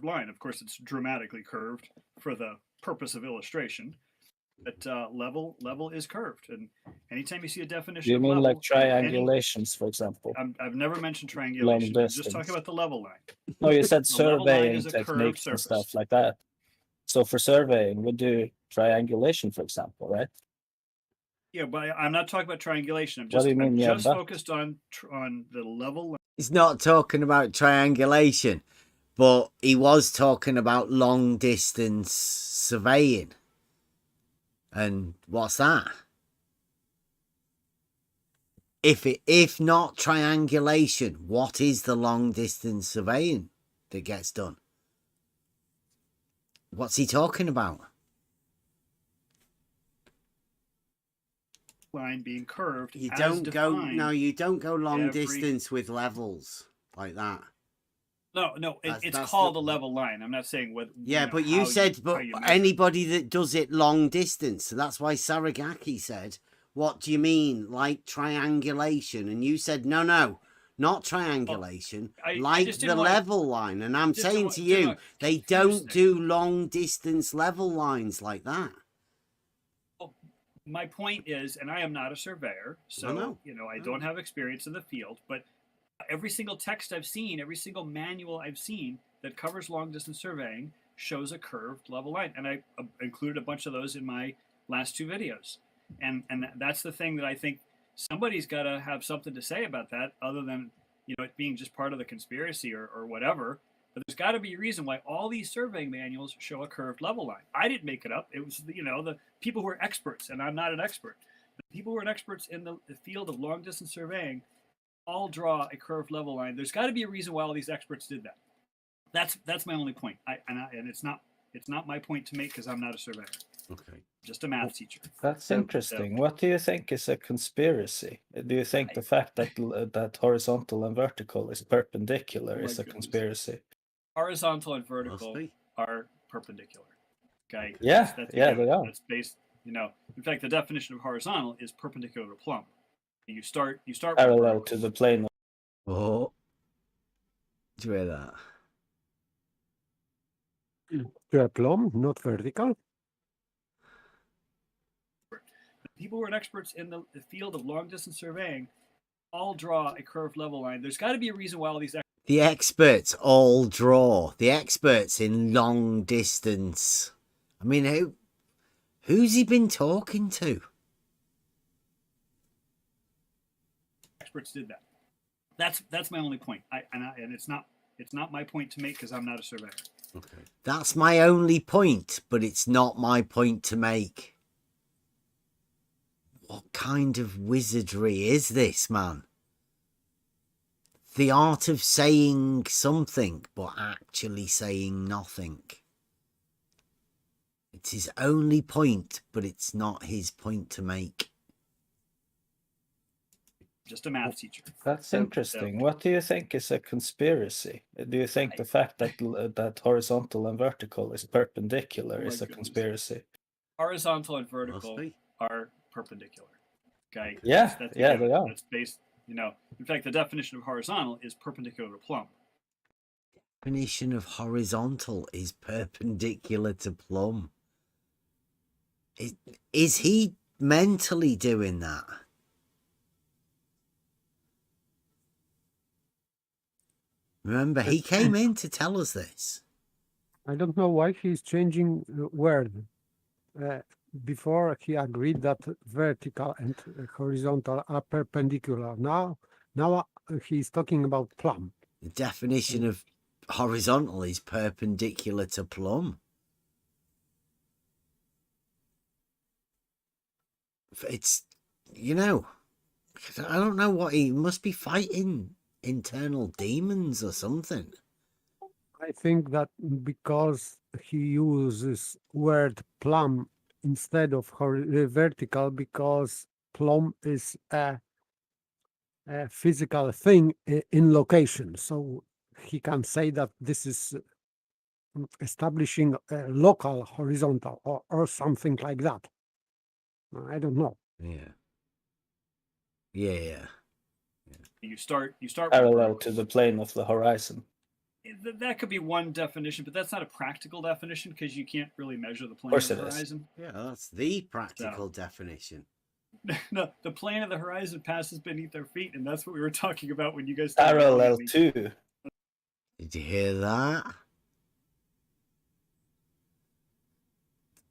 line. Of course, it's dramatically curved for the purpose of illustration. But level is curved, and anytime you see a definition, You mean level, like triangulations, for example? I've never mentioned triangulation. I'm just talking about the level line. No, you said surveying techniques and stuff like that. So for surveying, we do triangulation, for example, right? Yeah, but I'm not talking about triangulation. I'm What do you mean, just focused on the level line. He's not talking about triangulation, but he was talking about long distance surveying. And what's that? If not triangulation, what is the long distance surveying that gets done? What's he talking about? Line being curved. You don't go long distance with levels like that. No, it's called a level line. I'm not saying what. Yeah, but you said, but anybody that does it long distance. So that's why Saragaki said, "What do you mean, like triangulation?" And you said, "No, not triangulation, like the level line." And I'm saying to you, they don't do long distance level lines like that. Well, my point is, and I am not a surveyor, so I don't have experience in the field, but every single text I've seen, every single manual I've seen that covers long distance surveying shows a curved level line. And I included a bunch of those in my last two videos. And that's the thing that I think somebody's got to have something to say about that, other than, it being just part of the conspiracy or whatever. But there's got to be a reason why all these surveying manuals show a curved level line. I didn't make it up. It was, the people who are experts, and I'm not an expert. The people who are experts in the field of long distance surveying all draw a curved level line. There's got to be a reason why all these experts did that. That's my only point. And it's not It's not my point to make because I'm not a surveyor. Okay. Just a math teacher. That's interesting. What do you think is a conspiracy? Do you think the fact that that horizontal and vertical is perpendicular is a conspiracy? Horizontal and vertical are perpendicular. Okay. Yeah, yeah, again, they are. That's based. In fact, the definition of horizontal is perpendicular to plumb. You start Parallel to the plane. Oh, did you hear that? To a plumb, not vertical. People who are experts in the field of long distance surveying all draw a curved level line. There's got to be a reason why all these The experts all draw. The experts in long distance. I mean, who's he been talking to? experts did that. That's my only point. And it's not my point to make because I'm not a surveyor. Okay. That's my only point, but it's not my point to make. What kind of wizardry is this, man? The art of saying something, but actually saying nothing. It's his only point, but it's not his point to make. Just a math teacher. That's interesting. What do you think is a conspiracy? Do you think the fact that that horizontal and vertical is perpendicular is a conspiracy? Horizontal and vertical are perpendicular. Okay. Yeah, yeah, they are. That's based. In fact, the definition of horizontal is perpendicular to plumb. Definition of horizontal is perpendicular to plumb. Is he mentally doing that? Remember, he came in to tell us this. I don't know why he's changing the word. Before he agreed that vertical and horizontal are perpendicular. Now he's talking about plumb. The definition of horizontal is perpendicular to plumb. It's, I don't know what he must be fighting. Internal demons or something. I think that because he uses word plumb instead of vertical, because plumb is a physical thing in location, so he can say that this is establishing a local horizontal or something like that. I don't know. Yeah. You start parallel to the plane of the horizon. That could be one definition, but that's not a practical definition because you can't really measure the plane of the it is. horizon. Yeah, that's the practical definition. No, the plane of the horizon passes beneath their feet, and that's what we were talking about when you guys parallel to. Did you hear that?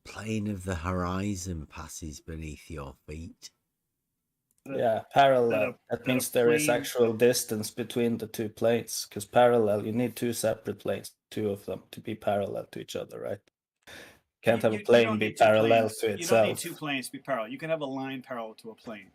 The plane of the horizon passes beneath your feet. Yeah, parallel. That means there is actual distance between the two planes, because parallel, you need two separate planes, two of them, to be parallel to each other, right? Can't have a plane be parallel to itself. You don't need two planes to be parallel. You can have a line parallel to a plane.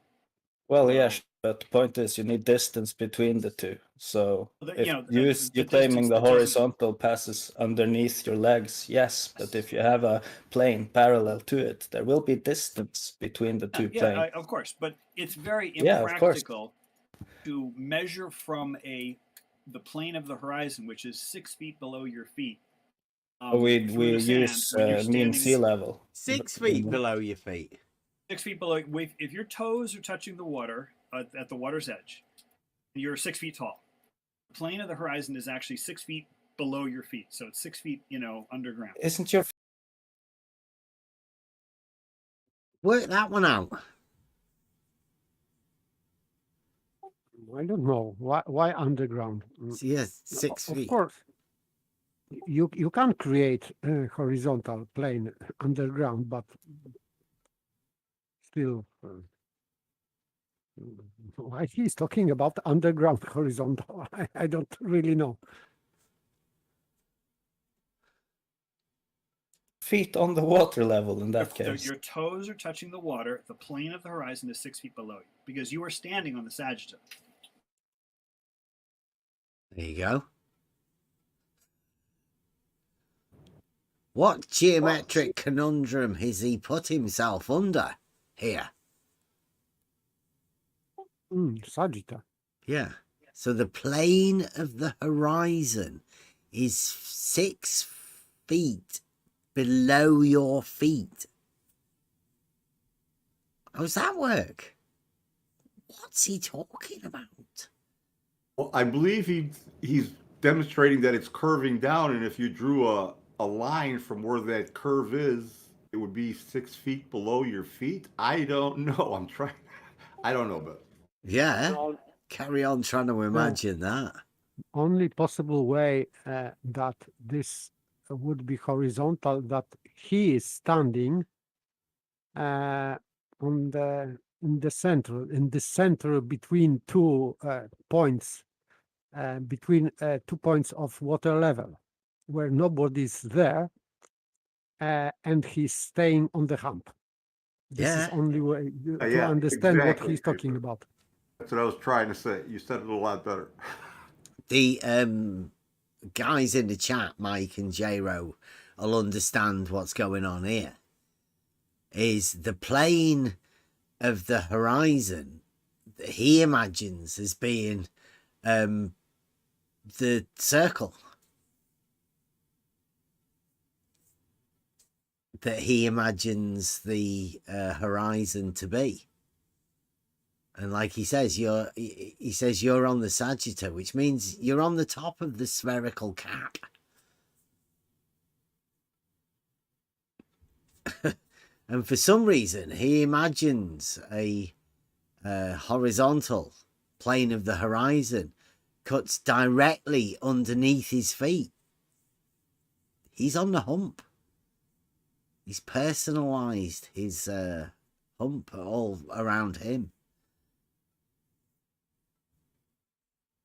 Well, yeah, but the point is you need distance between the two. So if you're claiming the horizontal passes underneath your legs, yes, but if you have a plane parallel to it, there will be distance between the two planes. Yeah, of course, but it's very impractical to measure from the plane of the horizon, which is 6 feet below your feet. We use mean sea level. 6 feet below your feet. 6 feet below. If your toes are touching the water at the water's edge, you're 6 feet tall. The plane of the horizon is actually 6 feet below your feet, so it's 6 feet, underground. Isn't your work that one out? I don't know why underground. Yes, 6 feet. Of course, you can create a horizontal plane underground, but still, why he's talking about underground horizontal, I don't really know. Feet on the water level in that case. Your toes are touching the water. The plane of the horizon is 6 feet below you because you are standing on the sagittal. There you go. What geometric conundrum has he put himself under here? Sagitta. Yeah. So the plane of the horizon is 6 feet below your feet. How does that work? What's he talking about? Well, I believe he's demonstrating that it's curving down, and if you drew a line from where that curve is, it would be 6 feet below your feet. I don't know. I don't know, but Yeah. Carry on trying to imagine that. Only possible way that this would be horizontal, that he is standing in the center between 2 points, between 2 points of water level, where nobody's there, and he's staying on the hump. This is only way to understand what he's talking about. That's what I was trying to say. You said it a lot better. The guys in the chat, Mike and J-Ro, will understand what's going on here. Is the plane of the horizon that he imagines as being the circle that he imagines the horizon to be. And like he says, you're on the Sagitta, which means you're on the top of the spherical cap. And for some reason, he imagines a horizontal plane of the horizon cuts directly underneath his feet. He's on the hump. He's personalized his hump all around him.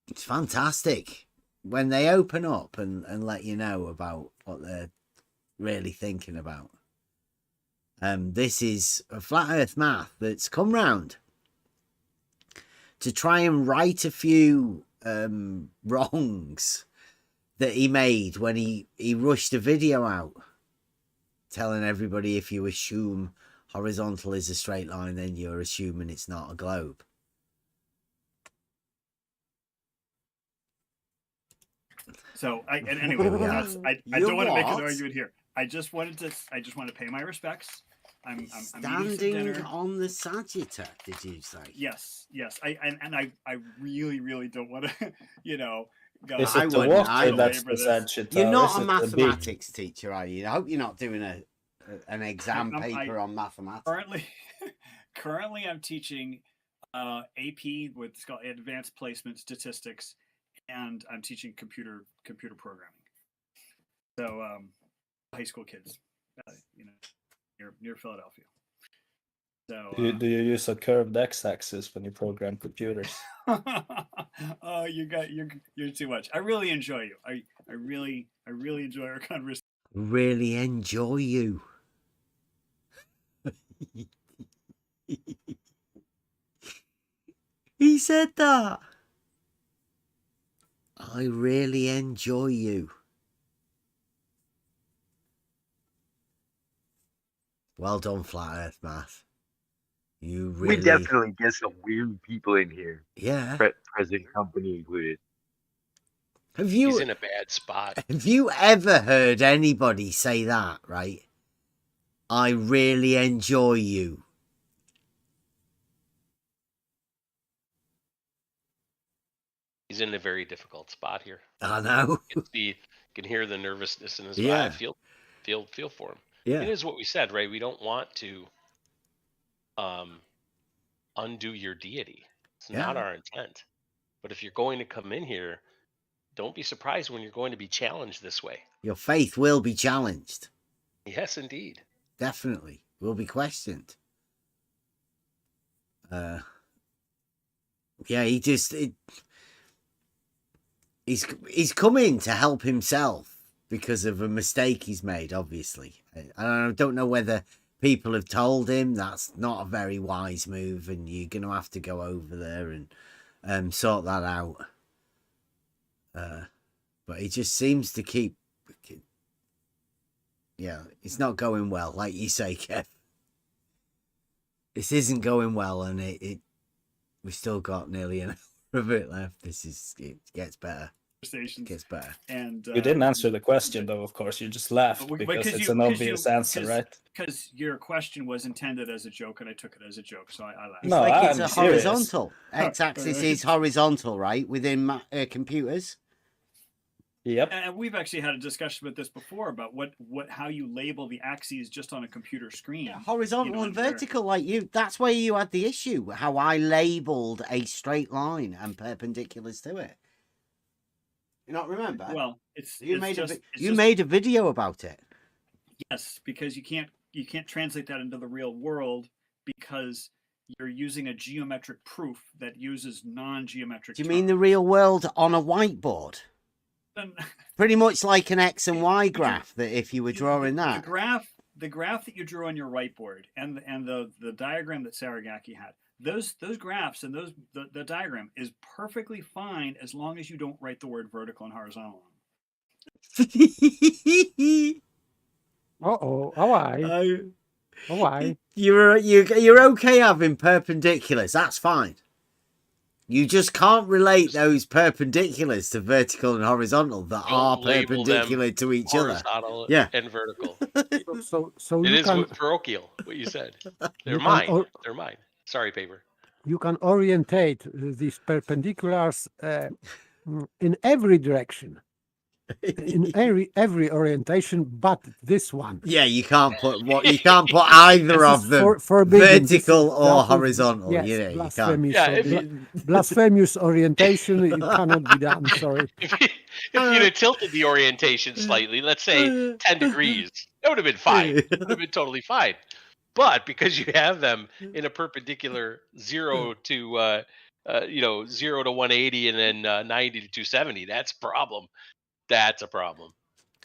It's fantastic when they open up and let you know about what they're really thinking about. This is a flat earth math that's come round to try and right a few wrongs that he made when he rushed a video out telling everybody if you assume horizontal is a straight line, then you're assuming it's not a globe. So anyway, I don't want to make an argument here. I just wanted to pay my respects. I'm standing on the Sagitta, did you say? Yes. I really don't want to, go. Is it the water that's the Sagitta? You're not a mathematics teacher, are you? I hope you're not doing an exam paper on mathematics. Currently, I'm teaching AP with advanced placement statistics, and I'm teaching computer programming. So high school kids, near Philadelphia. So do you use a curved x-axis when you program computers? Oh, you're too much. I really enjoy you. I really enjoy our conversation. Really enjoy you. He said that. I really enjoy you. Well done, Flat Earth Math. You really... We definitely get some weird people in here. Yeah. Present company included. He's in a bad spot. Have you ever heard anybody say that, right? I really enjoy you. He's in a very difficult spot here. I know. You can hear the nervousness in his Yeah. eye. Feel for him. Yeah. It is what we said, right? We don't want to undo your deity. It's not our intent. But if you're going to come in here, don't be surprised when you're going to be challenged this way. Your faith will be challenged. Yes, indeed. Definitely. Will be questioned. Yeah, he's come in to help himself because of a mistake he's made, obviously. I don't know whether people have told him that's not a very wise move and you're going to have to go over there and sort that out. But he just seems to keep... Yeah, it's not going well, like you say, Kev. This isn't going well, and we've still got nearly an hour of it left. It gets better. It gets better. And you didn't answer the question, though. Of course, you just laughed because it's an obvious answer, right? Because your question was intended as a joke, and I took it as a joke, so I laughed. It's it's a horizontal. X-axis is horizontal, right? Within computers. Yep. And we've actually had a discussion about this before about how you label the axes just on a computer screen. Yeah, horizontal and vertical, like you. That's where you had the issue. How I labeled a straight line and perpendiculars to it. You not remember? Well, you made a video about it. Yes, because you can't translate that into the real world because you're using a geometric proof that uses non-geometric. Do you mean the real world on a whiteboard? Pretty much like an X and Y graph. That if you were drawing that the graph that you drew on your whiteboard and the diagram that Saragaki had. Those graphs and the diagram is perfectly fine as long as you don't write the word vertical and horizontal. Why? You're okay having perpendiculars. That's fine. You just can't relate those perpendiculars to vertical and horizontal that are perpendicular to each other. Yeah, and vertical. so it is parochial. What you said. They're mine. They're mine. Sorry, paper. You can orientate these perpendiculars in every direction, in every orientation, but this one. Yeah, you can't put either of them vertical or horizontal. Yes, you can't. Blasphemous orientation, it cannot be done. Sorry. If you'd have tilted the orientation slightly, let's say 10 degrees, that would have been fine. It would have been totally fine. But because you have them in a perpendicular 0 to 0 to 180 and then 90 to 270, that's a problem. That's a problem.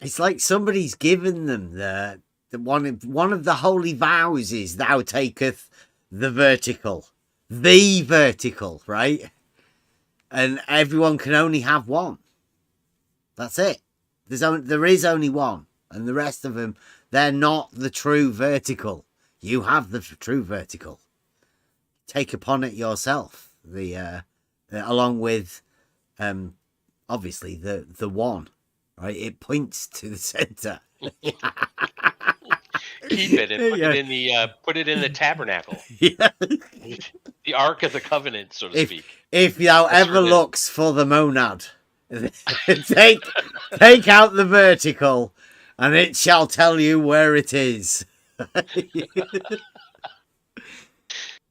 It's like somebody's given them the one of the holy vows is thou taketh the vertical, right? And everyone can only have one. That's it. There is only one, and the rest of them, they're not the true vertical. You have the true vertical. Take upon it yourself. Along with, obviously the one, right? It points to the center. Keep it and put it in the tabernacle. Yeah. The Ark of the Covenant, so to speak. If thou ever looks for the monad, take out the vertical, and it shall tell you where it is.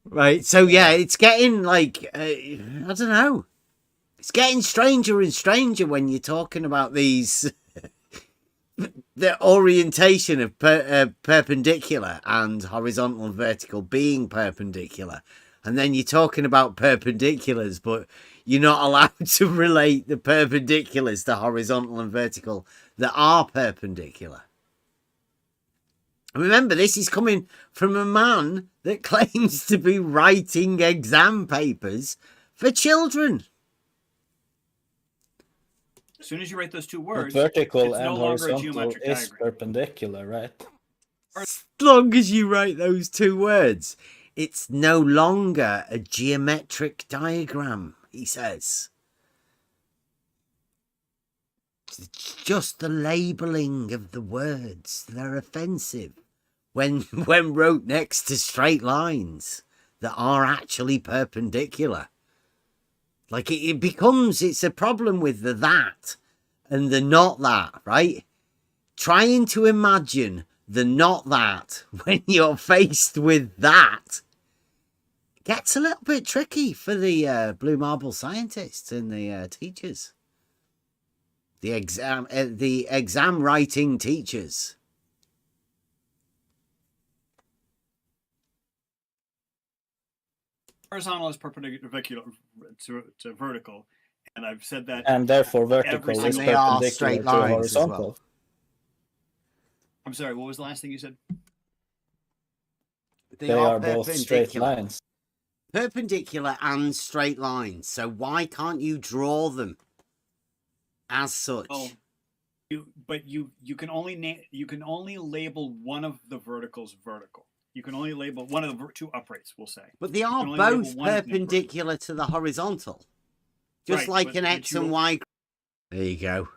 Right, so yeah, it's getting like I don't know. It's getting stranger and stranger when you're talking about these the orientation of perpendicular and horizontal and vertical being perpendicular, and then you're talking about perpendiculars, but you're not allowed to relate the perpendiculars to horizontal and vertical that are perpendicular. Remember, this is coming from a man that claims to be writing exam papers for children. As soon as you write those two words, vertical it's and no longer a horizontal geometric is diagram. perpendicular, right? As long as you write those two words, it's no longer a geometric diagram, he says. It's just the labelling of the words. They're offensive when wrote next to straight lines that are actually perpendicular. Like it's a problem with the that and the not that, right? Trying to imagine the not that when you're faced with that gets a little bit tricky for the Blue Marble scientists and the teachers. The exam writing teachers. Horizontal is perpendicular to vertical, and I've said that. And therefore, vertical is perpendicular to horizontal. Well. I'm sorry. What was the last thing you said? They are both straight lines. Perpendicular and straight lines. So why can't you draw them as such? Well, But you can only label one of the verticals vertical. You can only label one of the two uprights, we'll say. But they are both perpendicular to the horizontal. Just like an X and Y. There you go.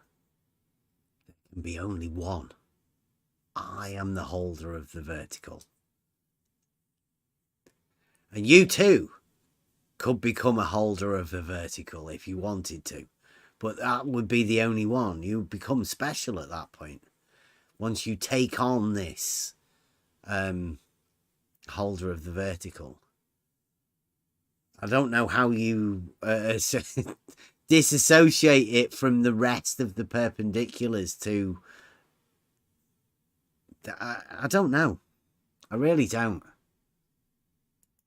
There can be only one. I am the holder of the vertical. And you too could become a holder of the vertical if you wanted to. But that would be the only one. You become special at that point. Once you take on this holder of the vertical. I don't know how you disassociate it from the rest of the perpendiculars to... I don't know. I really don't.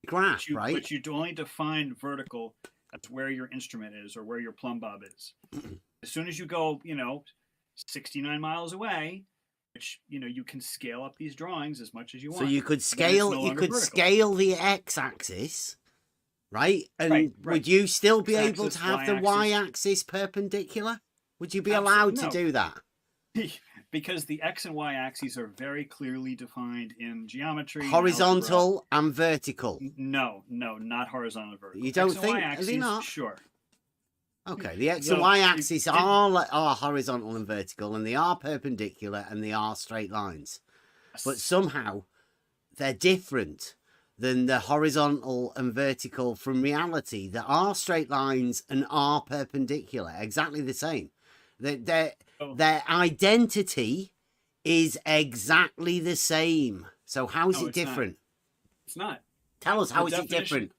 Graph, right? But you only define vertical as where your instrument is or where your plumb bob is. As soon as you go, 69 miles away, which, you can scale up these drawings as much as you want. So you could scale the x-axis, right? And right. would you still be able to have the y-axis perpendicular? Would you be allowed to do that? Because the x and y axes are very clearly defined in geometry. Horizontal and vertical. No, not horizontal and vertical. You don't X think? and y axes, Are they not? Sure. Okay, the x and y axes are horizontal and vertical, and they are perpendicular, and they are straight lines. But somehow they're different than the horizontal and vertical from reality. There are straight lines and are perpendicular, exactly the same. Their identity is exactly the same. So how is it different? It's not. Tell us, how is it different?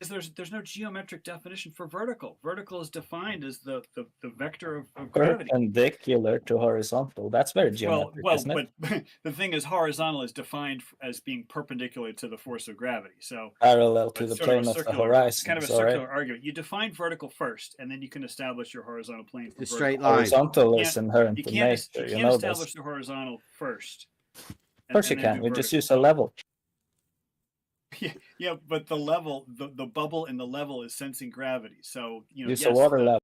There's no geometric definition for vertical. Vertical is defined as the vector of gravity. Perpendicular to horizontal. That's very geometric, isn't it? But the thing is, horizontal is defined as being perpendicular to the force of gravity. So parallel to the plane of the horizon. It's kind of a circular argument. You define vertical first, and then you can establish your horizontal plane. The straight line. Horizontal is inherent in nature. You can't establish the horizontal first. Of course you can. We just use a level. Yeah, but the level, the bubble in the level is sensing gravity. So, use a water level.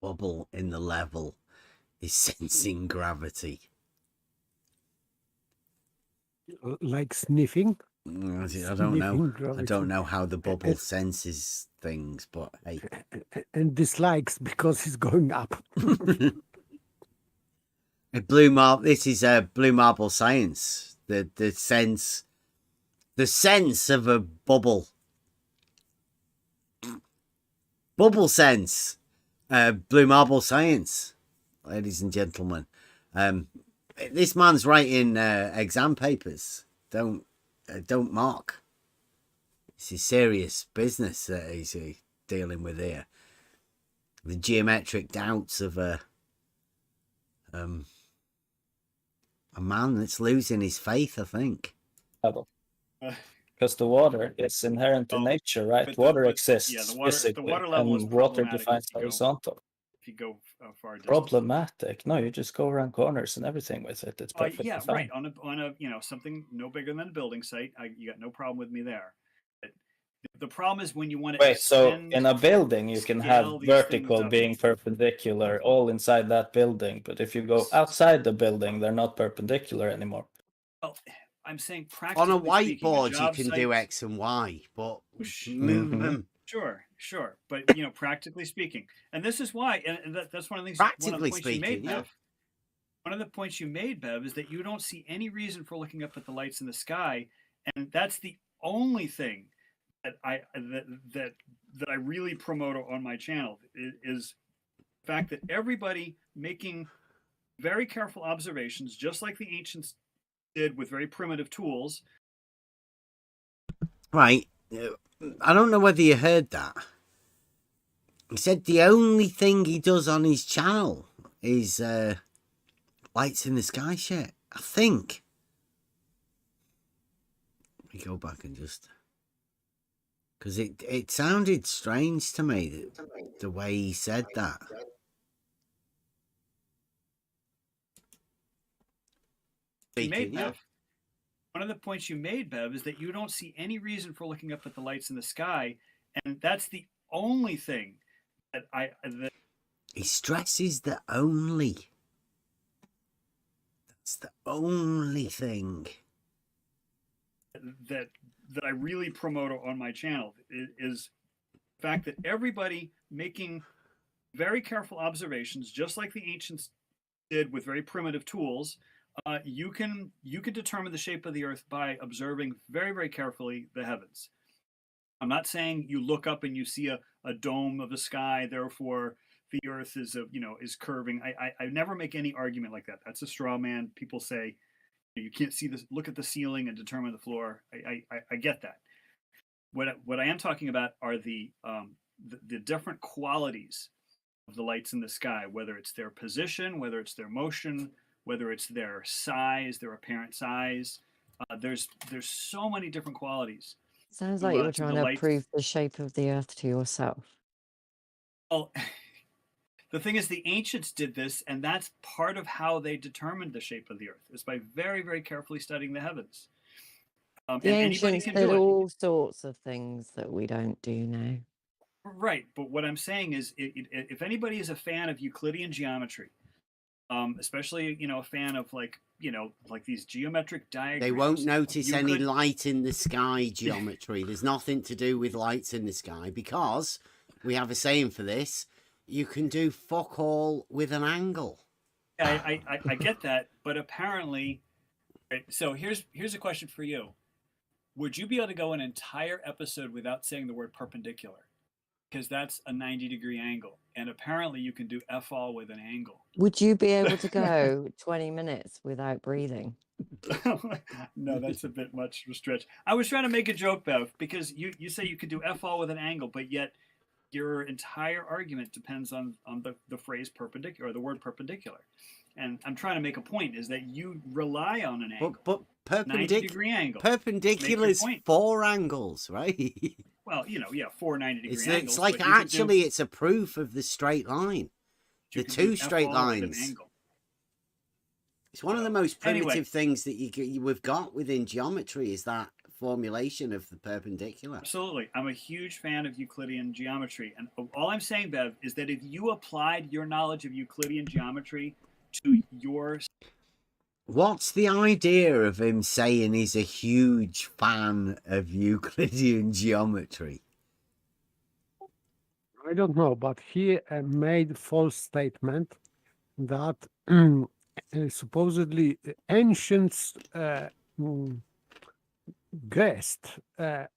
Bubble in the level is sensing gravity. Like sniffing? I don't know. I don't know how the bubble senses things, but hey. And dislikes because it's going up. This is blue marble science. The sense of a bubble. Bubble sense. Blue marble science, ladies and gentlemen. This man's writing exam papers. Don't mock. This is serious business that he's dealing with here. The geometric doubts of a man that's losing his faith, I think. Because the water is inherent in nature, right? Water exists physically, and water defines horizontal. If you go far distance. Problematic? No, you just go around corners and everything with it. It's perfectly fine. Right. On a something no bigger than a building site, you got no problem with me there. The problem is when you want to. Wait, so in a building you can have vertical being perpendicular all inside that building, but if you go outside the building, they're not perpendicular anymore. Well, I'm saying practically on a whiteboard speaking, you can do X and Y, but move them. Sure, but practically speaking, and this is why, and that's one of the things. Practically speaking, One of the points you made, Bev, is that you don't see any reason for looking up at the lights in the sky, and that's the only thing that I really promote on my channel is the fact that everybody making very careful observations, just like the ancients did with very primitive tools. Right. I don't know whether you heard that. He said the only thing he does on his channel is lights in the sky shit. I think. Let me go back and just... Because it sounded strange to me, the way he said that. One of the points you made, Bev, is that you don't see any reason for looking up at the lights in the sky, and that's the only thing that He stresses the only. That's the only thing that I really promote on my channel is the fact that everybody making very careful observations, just like the ancients did with very primitive tools, you can determine the shape of the Earth by observing very, very carefully the heavens. I'm not saying you look up and you see a dome of the sky, therefore the Earth is is curving. I never make any argument like that. That's a straw man. People say you can't see this. Look at the ceiling and determine the floor. I get that. What I am talking about are the different qualities of the lights in the sky, whether it's their position, whether it's their motion, whether it's their size, their apparent size. There's so many different qualities. Sounds like you were trying to prove the shape of the Earth to yourself. Well, the thing is, the ancients did this, and that's part of how they determined the shape of the Earth, is by very, very carefully studying the heavens. The ancients did all sorts of things that we don't do now. Right, but what I'm saying is, if anybody is a fan of Euclidean geometry, especially a fan of like these geometric diagrams, they won't notice any light in the sky geometry. There's nothing to do with lights in the sky, because we have a saying for this: you can do fuck all with an angle. I get that, but apparently, so here's a question for you: would you be able to go an entire episode without saying the word perpendicular? Because that's a 90-degree angle, and apparently you can do f all with an angle. Would you be able to go 20 minutes without breathing? No, that's a bit much of a stretch. I was trying to make a joke, Bev, because you say you could do f all with an angle, but yet your entire argument depends on the phrase perpendicular, or the word perpendicular. And I'm trying to make a point is that you rely on an angle. But 90-degree angle. Perpendicular is 4 angles, right? Well, 4 90-degree angles. It's like actually it's a proof of the straight line. The 2 straight lines. It's one of the most primitive things that we've got within geometry, is that formulation of the perpendicular. Absolutely. I'm a huge fan of Euclidean geometry. And all I'm saying, Bev, is that if you applied your knowledge of Euclidean geometry to your... What's the idea of him saying he's a huge fan of Euclidean geometry? I don't know, but he made false statement that supposedly ancients guessed the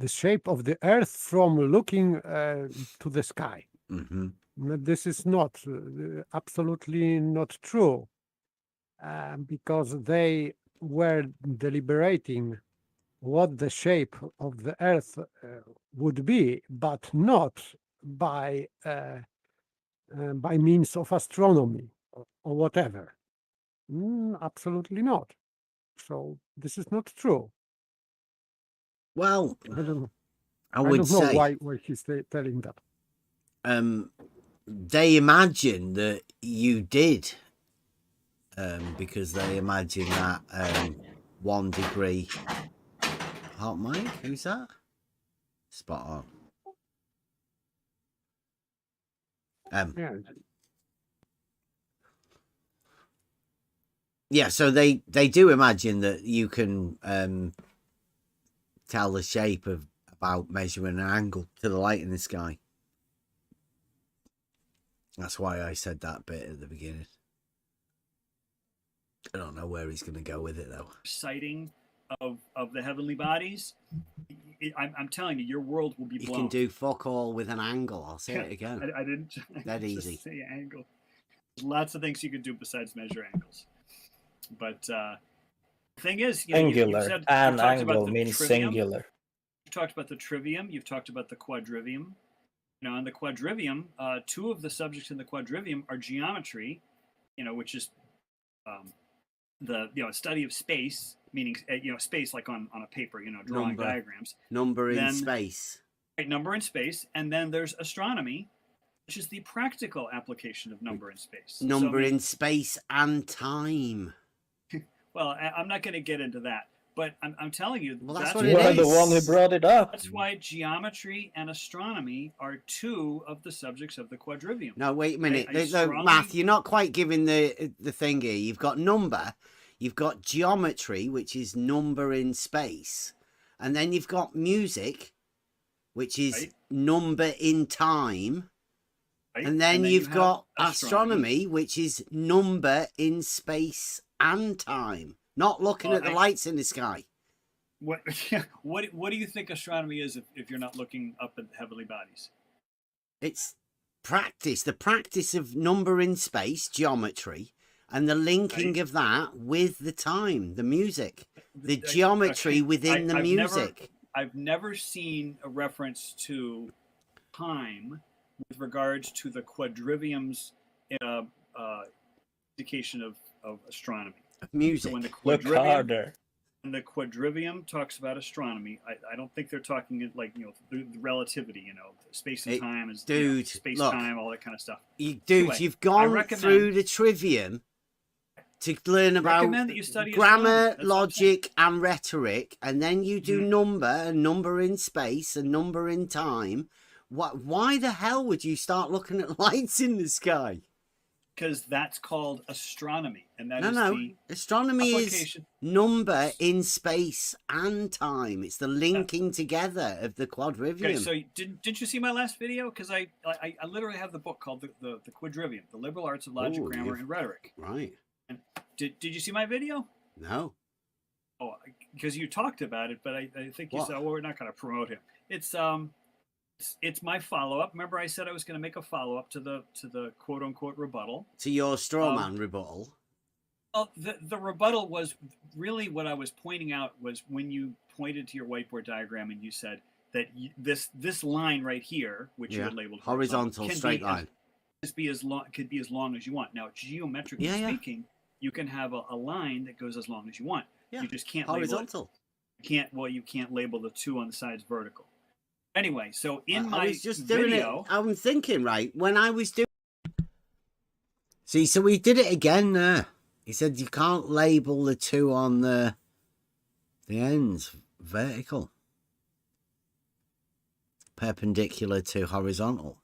shape of the Earth from looking to the sky. Mm-hmm. This is not absolutely not true, because they were deliberating what the shape of the Earth would be, but not by means of astronomy or whatever. Absolutely not. So this is not true. Well, I don't know. I don't know why he's telling that. They imagine that you did, because they imagine that 1 degree. Hot Mike, who's that? Spot on. Yeah, so they do imagine that you can tell the shape of about measuring an angle to the light in the sky. That's why I said that bit at the beginning. I don't know where he's going to go with it, though. Sighting of the heavenly bodies, I'm telling you, your world will be blown. You can do fuck all with an angle. I'll say it again. I didn't. That easy. Say angle. There's lots of things you can do besides measure angles. But the thing is, singular. An angle means singular. You've talked about the trivium. You've talked about the quadrivium. Now, in the quadrivium, 2 of the subjects in the quadrivium are geometry, which is the study of space, meaning space like on a paper, drawing diagrams. Number in space. Right, number in space, and then there's astronomy, which is the practical application of number in space. Number in space and time. Well, I'm not going to get into that, But I'm telling you, Well, that's that's what You it are the is. one who brought it up. That's why geometry and astronomy are two of the subjects of the quadrivium. No, wait a minute. I No, strongly- Math, you're not quite giving the thing here. You've got number, you've got geometry, which is number in space, and then you've got music, which is Right. number in time, Right? and then you you've have got astronomy, which is number in space and time. Not looking at the lights in the sky. What what do you think astronomy is if you're not looking up at heavenly bodies? It's practice, the practice of number in space, geometry, and the linking of that with the time, the music, the geometry within the music. I've never seen a reference to time with regards to the quadrivium's indication of astronomy. Music. So when the Look harder. when the quadrivium talks about astronomy, I don't think they're talking like, you know, the relativity, you know, space and time is, dude, space look, time, all that kind of stuff. Dude, Anyway, you've I gone recommend- through the trivium to learn about recommend that you study grammar, astronomy. That's all I'm logic, and rhetoric, and then you do number and number in space and number in time. Why the hell would you start looking at lights in the sky? Because that's called astronomy, and that No, is no. the Astronomy is application. number in space and time. It's the linking together of the quadrivium. Okay, so did you see my last video? Because I literally have the book called the Quadrivium, the Liberal Arts of Logic, Ooh, Grammar, and Rhetoric. Right. And did you see my video? No. Oh, because you talked about it, but I think you What? said, well, we're not going to promote him. It's my follow-up. Remember, I said I was going to make a follow-up to the quote-unquote rebuttal. To your straw man rebuttal. Well, the rebuttal was really what I was pointing out was when you pointed to your whiteboard diagram and you said that this line right here, which you had labeled horizontal straight line, could be as long as you want. Now, geometrically speaking, you can have a line that goes as long as you want. Yeah, you just can't horizontal. You can't label the two on the sides vertical. Anyway, so in my I was just doing video, it. I'm thinking, right, when I was doing. See, so we did it again there. He said you can't label the two on the ends vertical, perpendicular to horizontal.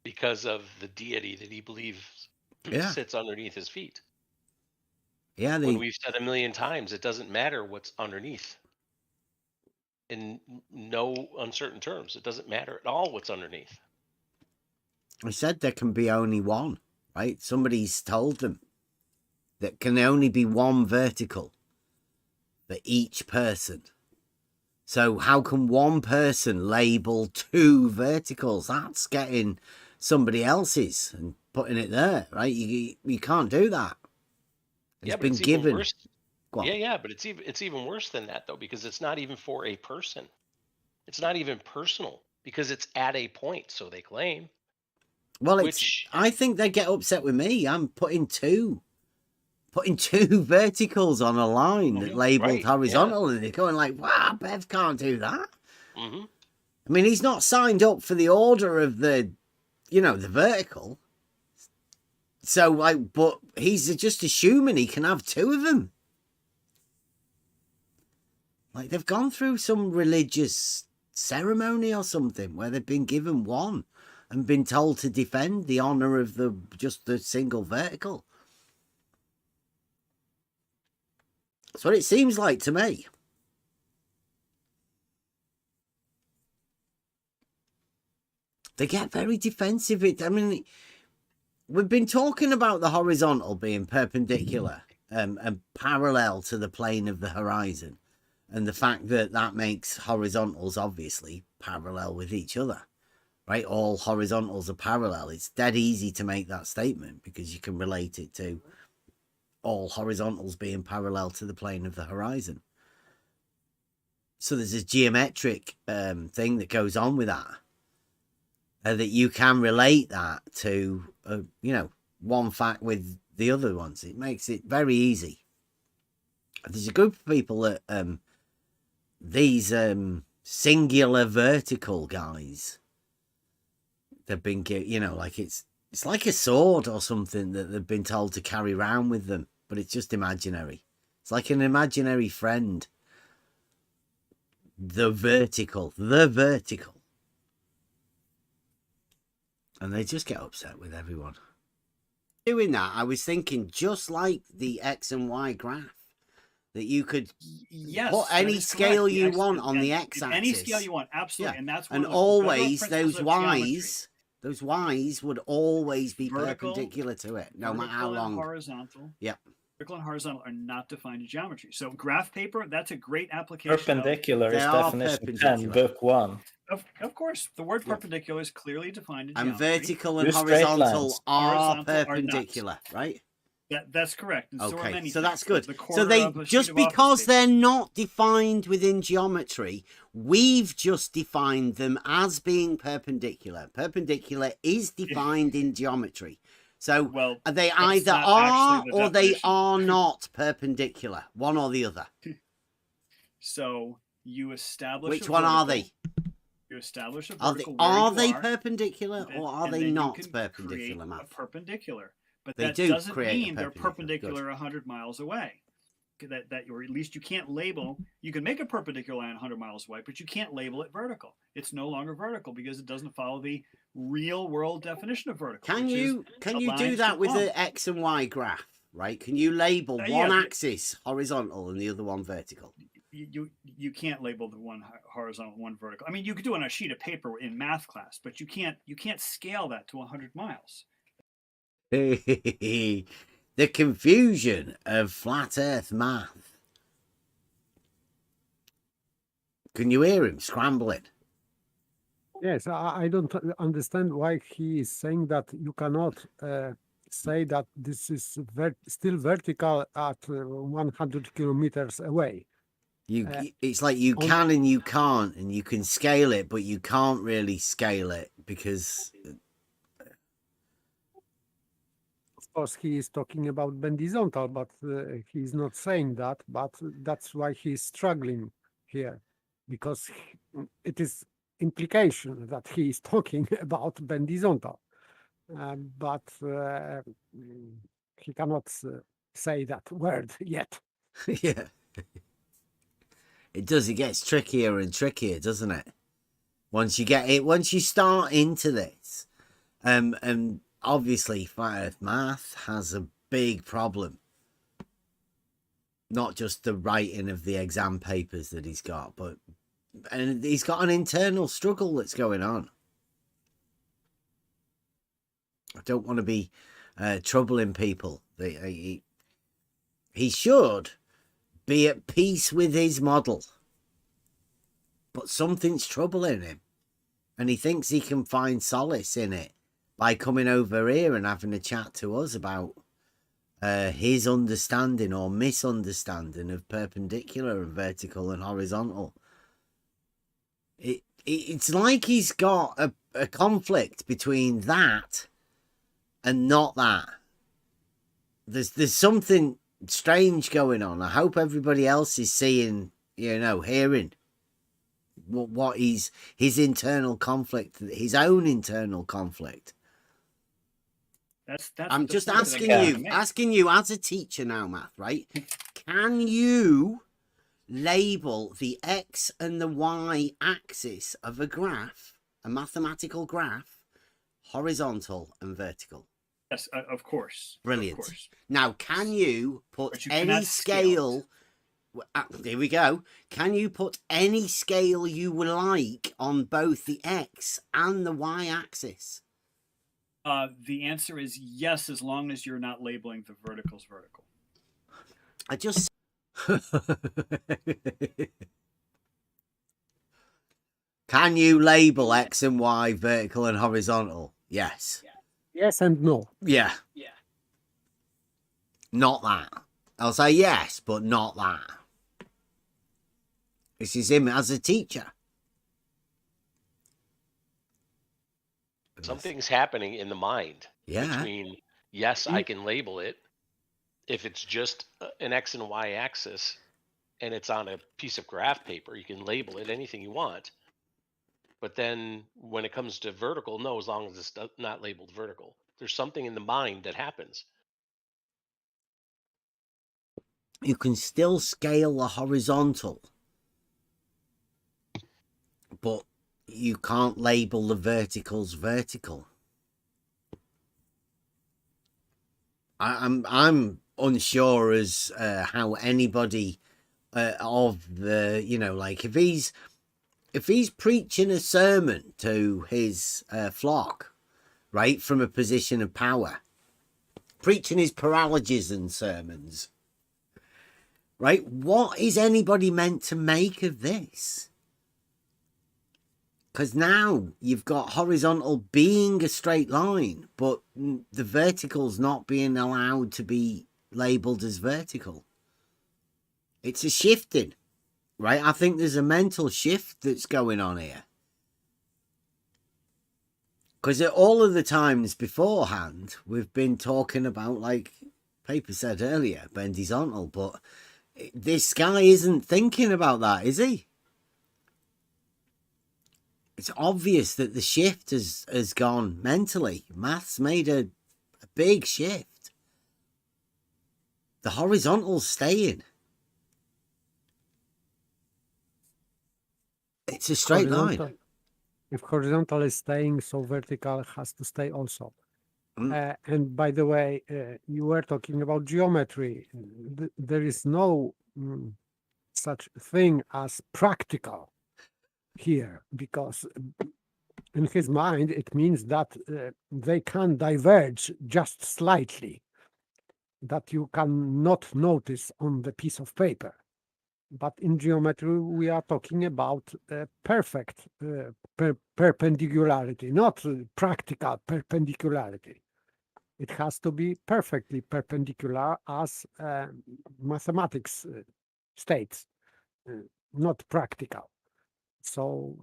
Because of the deity that he believes sits underneath his feet. Yeah, when we've said a million times, it doesn't matter what's underneath. In no uncertain terms, it doesn't matter at all what's underneath. I said there can be only one, right? Somebody's told them that can only be one vertical for each person. So how can one person label two verticals? That's getting somebody else's and putting it there, right? You can't do that. It's been given. Worse. But it's even worse than that though, because it's not even for a person. It's not even personal because it's at a point, so they claim. Well, I think they get upset with me. I'm putting two verticals on a line that labeled horizontal, and they're going like, "Wow, Bev can't do that." Mm-hmm. I mean, he's not signed up for the order of the vertical. So, but he's just assuming he can have two of them. Like they've gone through some religious ceremony or something where they've been given one and been told to defend the honor of the single vertical. That's what it seems like to me. They get very defensive. I mean, we've been talking about the horizontal being perpendicular and parallel to the plane of the horizon. And the fact that makes horizontals obviously parallel with each other, right? All horizontals are parallel. It's dead easy to make that statement because you can relate it to all horizontals being parallel to the plane of the horizon. So there's a geometric thing that goes on with that. That you can relate that to, one fact with the other ones. It makes it very easy. There's a group of people that these singular vertical guys, they've been, like it's like a sword or something that they've been told to carry around with them, but it's just imaginary. It's like an imaginary friend the vertical, the vertical. And they just get upset with everyone. Doing that, I was thinking just like the X and Y graph, that you could put any scale you want on the X-axis. Any scale you want, absolutely. Yeah. And that's and one of the always principles those of geometry. Y's, would always be Vertical, perpendicular to it, no matter how vertical and long. horizontal. Yep. Vertical and horizontal are not defined in geometry. So graph paper, that's a great application. Perpendicular is They are definition 10, perpendicular. book 1. Of course, the word perpendicular is clearly defined in And geometry. vertical and Do straight horizontal lines. are Horizontal are not. perpendicular, right? That's correct. And so are Okay, many so things. that's good. The So corner they of a sheet just of office because paper. they're not defined within geometry, we've just defined them as being perpendicular. Perpendicular is defined in geometry. So they that's either not are actually the or they definition. are not perpendicular, one or the other. So you establish Which a one are vertical. they? You establish a Are vertical. are where you they perpendicular and then- or are and they then you not can perpendicular, create Matt? a perpendicular. But They that do doesn't create a mean they're perpendicular. perpendicular 100 miles away. Or at least you can't label. You can make a perpendicular line 100 miles away, but you can't label it vertical. It's no longer vertical because it doesn't follow the real world definition of vertical. Can which you is can a you line do that with along. the X and Y graph, right? Can you label Yeah, one yeah. axis horizontal and the other one vertical? You can't label the one horizontal, one vertical. I mean, you could do it on a sheet of paper in math class, but you can't scale that to 100 miles. The confusion of flat earth math. Can you hear him scrambling? Yes, I don't understand why he is saying that you cannot say that this is still vertical at 100 kilometers away. It's like you can and you can't, and you can scale it, but you can't really scale it because. Of course, he is talking about bendizontal, but he is not saying that. But that's why he is struggling here, because it is implication that he is talking about bendizontal, but he cannot say that word yet. Yeah. It does. It gets trickier and trickier, doesn't it? Once you start into this, and obviously flat earth math has a big problem. Not just the writing of the exam papers that he's got, and he's got an internal struggle that's going on. I don't want to be troubling people. He should be at peace with his model, but something's troubling him, and he thinks he can find solace in it by coming over here and having a chat to us about his understanding or misunderstanding of perpendicular and vertical and horizontal. It's like he's got a conflict between that and not that. There's something strange going on. I hope everybody else is seeing, hearing what his internal conflict, his own internal conflict. I'm just asking you as a teacher now, Matt, right? Can you label the X and the Y axis of a graph, a mathematical graph, horizontal and vertical? Yes, of course. Brilliant. Of course. Now, can you put you any cannot scale scale? Here we go. Can you put any scale you would like on both the X and the Y axis? The answer is yes, as long as you're not labeling the verticals vertical. I just. Can you label X and Y vertical and horizontal? Yes. Yes and no. Yeah. Not that. I'll say yes, but not that. This is him as a teacher. Something's happening in the mind. Yeah. Between, yes, I can label it if it's just an X and Y axis and it's on a piece of graph paper, you can label it anything you want. But then when it comes to vertical, no, as long as it's not labeled vertical. There's something in the mind that happens. You can still scale the horizontal. but you can't label the verticals vertical. I'm unsure as how anybody of the, you know, like if he's preaching a sermon to his flock, right, from a position of power, preaching his paralogism sermons, right, what is anybody meant to make of this? Because now you've got horizontal being a straight line, but the vertical's not being allowed to be labeled as vertical. It's a shifting, right? I think there's a mental shift that's going on here. Because at all of the times beforehand, we've been talking about, like Paper said earlier, bendizontal, but this guy isn't thinking about that, is he? It's obvious that the shift has gone mentally. Maths made a big shift. The horizontal's staying. It's a straight line. If horizontal is staying, so vertical has to stay also. And by the way, you were talking about geometry. There is no such thing as practical here, because in his mind, it means that they can diverge just slightly, that you cannot notice on the piece of paper. But in geometry, we are talking about perfect perpendicularity, not practical perpendicularity. It has to be perfectly perpendicular as mathematics states, not practical. So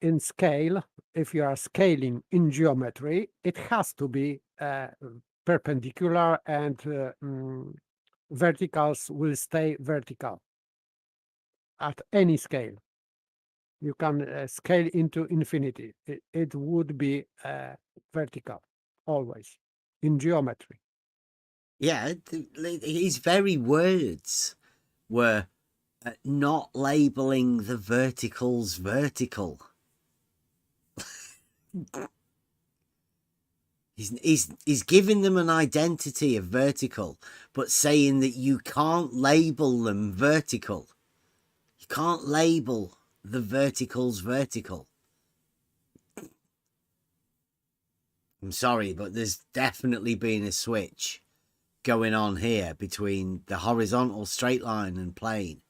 in scale, if you are scaling in geometry, it has to be perpendicular, and verticals will stay vertical at any scale. You can scale into infinity. It would be vertical always in geometry. Yeah, his very words were not labeling the verticals vertical. He's giving them an identity of vertical, but saying that you can't label them vertical. You can't label the verticals vertical. I'm sorry, but there's definitely been a switch going on here between the horizontal straight line and plane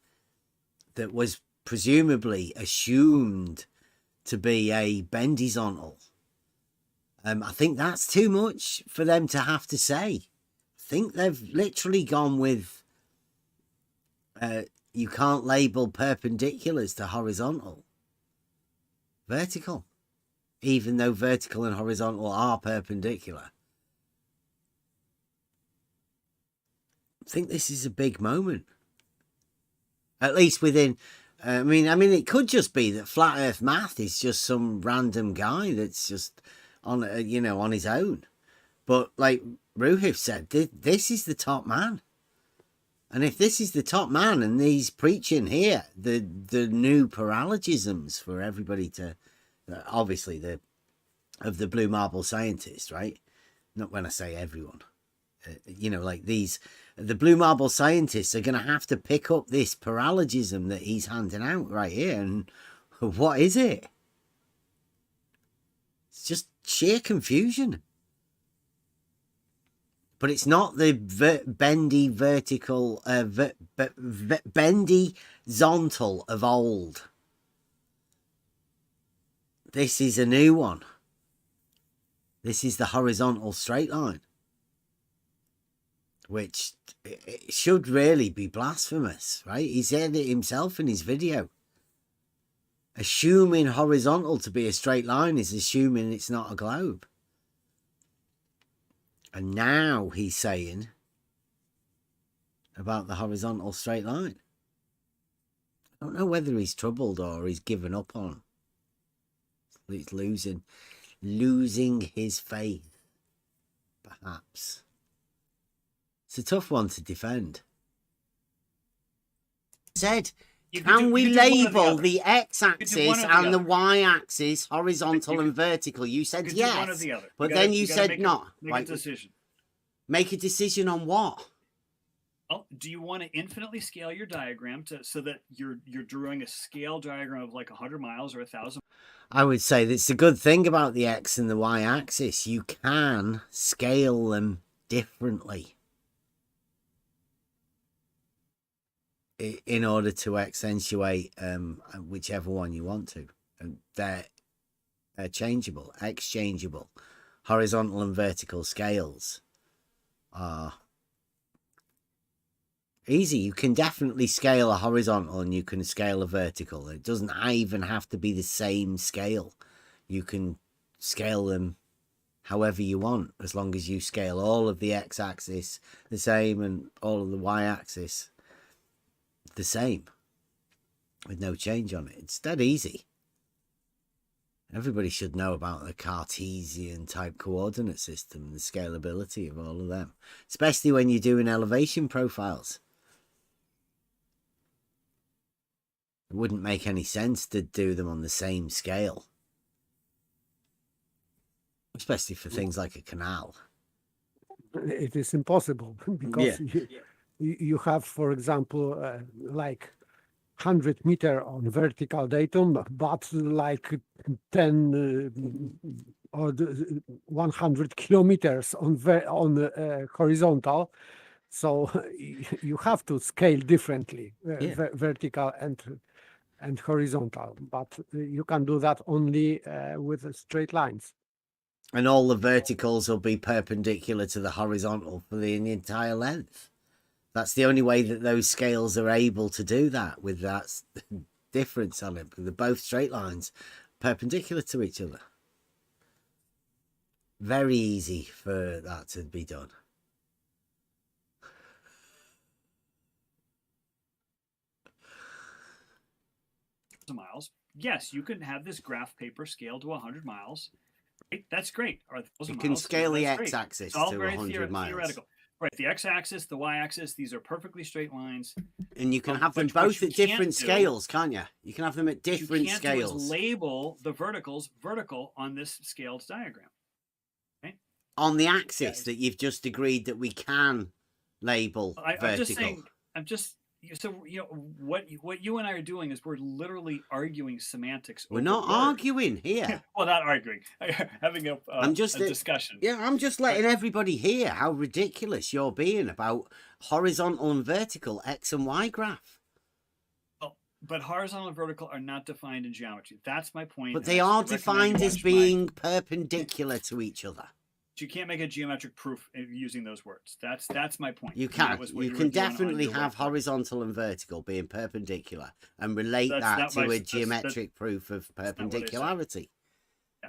that was presumably assumed to be a bendizontal. I think that's too much for them to have to say. I think they've literally gone with you can't label perpendiculars to horizontal vertical, even though vertical and horizontal are perpendicular. I think this is a big moment, at least within. I mean, it could just be that flat Earth math is just some random guy that's just on, on his own. But like Ruhif said, this is the top man. And if this is the top man and he's preaching here the new paralogisms for everybody to, obviously of the blue marble scientist, right? Not when I say everyone, like the blue marble scientists are going to have to pick up this paralogism that he's handing out right here. And what is it? It's just sheer confusion. But it's not the bendy vertical, bendy zontal of old. This is a new one. This is the horizontal straight line, which it should really be blasphemous, right? He said it himself in his video. Assuming horizontal to be a straight line is assuming it's not a globe. And now he's saying about the horizontal straight line. I don't know whether he's troubled or he's given up on. He's losing his faith, perhaps. It's a tough one to defend. Said Can we label the x-axis and the other. y-axis horizontal and vertical? You said You could do one or yes, the other. but You then gotta- you you gotta said make not. Make a decision. Make a decision on what? Well, do you want to infinitely scale your diagram so that you're drawing a scale diagram of like 100 miles or 1,000? I would say that's the good thing about the x and the y-axis. You can scale them differently in order to accentuate whichever one you want to. And they're changeable, exchangeable. Horizontal and vertical scales are easy. You can definitely scale a horizontal and you can scale a vertical. It doesn't even have to be the same scale. You can scale them however you want, as long as you scale all of the x-axis the same and all of the y-axis the same with no change on it. It's dead easy. Everybody should know about the Cartesian type coordinate system and the scalability of all of them, especially when you're doing elevation profiles. It wouldn't make any sense to do them on the same scale, especially for things like a canal. It is impossible because you have, for example, like 100 meter on vertical datum, but like 10 or 100 kilometers on horizontal. So you have to scale differently, vertical and horizontal, but you can do that only with straight lines. And all the verticals will be perpendicular to the horizontal for the entire length. That's the only way that those scales are able to do that, with that difference on it. They're both straight lines perpendicular to each other. Very easy for that to be done. Miles. Yes, you can have this graph paper scaled to 100 miles. Right? That's great. Or you can scale the x-axis to 100 miles. Theoretical. Right, the x-axis, the y-axis, these are perfectly straight lines. And you can have them both at different scales, can't you? You can have them at different scales. Do is label the verticals vertical on this scaled diagram. Right? On the axis that you've just agreed that we can label vertical. So you know what you and I are doing is we're literally arguing semantics. We're not arguing here. Well, not arguing, having a discussion. Yeah, I'm just letting everybody hear how ridiculous you're being about horizontal and vertical x and y graph. Oh, but horizontal and vertical are not defined in geometry. That's my point. But they are defined as being perpendicular to each other. You can't make a geometric proof using those words. That's my point. You can. You can definitely have horizontal and vertical being perpendicular and relate that to a geometric proof of perpendicularity.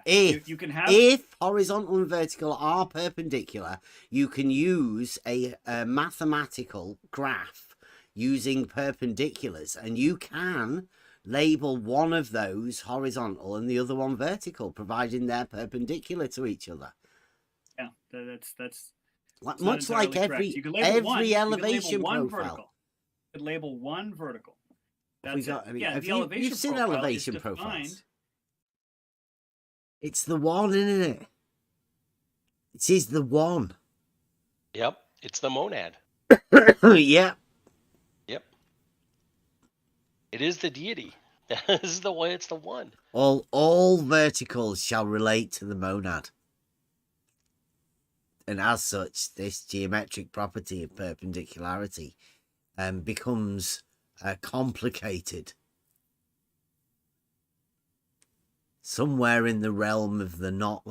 If horizontal and vertical are perpendicular, you can use a mathematical graph using perpendiculars, and you can label one of those horizontal and the other one vertical, providing they're perpendicular to each other. Yeah, that's much like every elevation profile. You could label one vertical. That's you've seen elevation profiles. It's the one, isn't it? It is the one. Yep, it's the monad. Yep. Yep. It is the deity. This is the way. It's the one. All verticals shall relate to the monad. And as such, this geometric property of perpendicularity becomes complicated. Somewhere in the realm of the not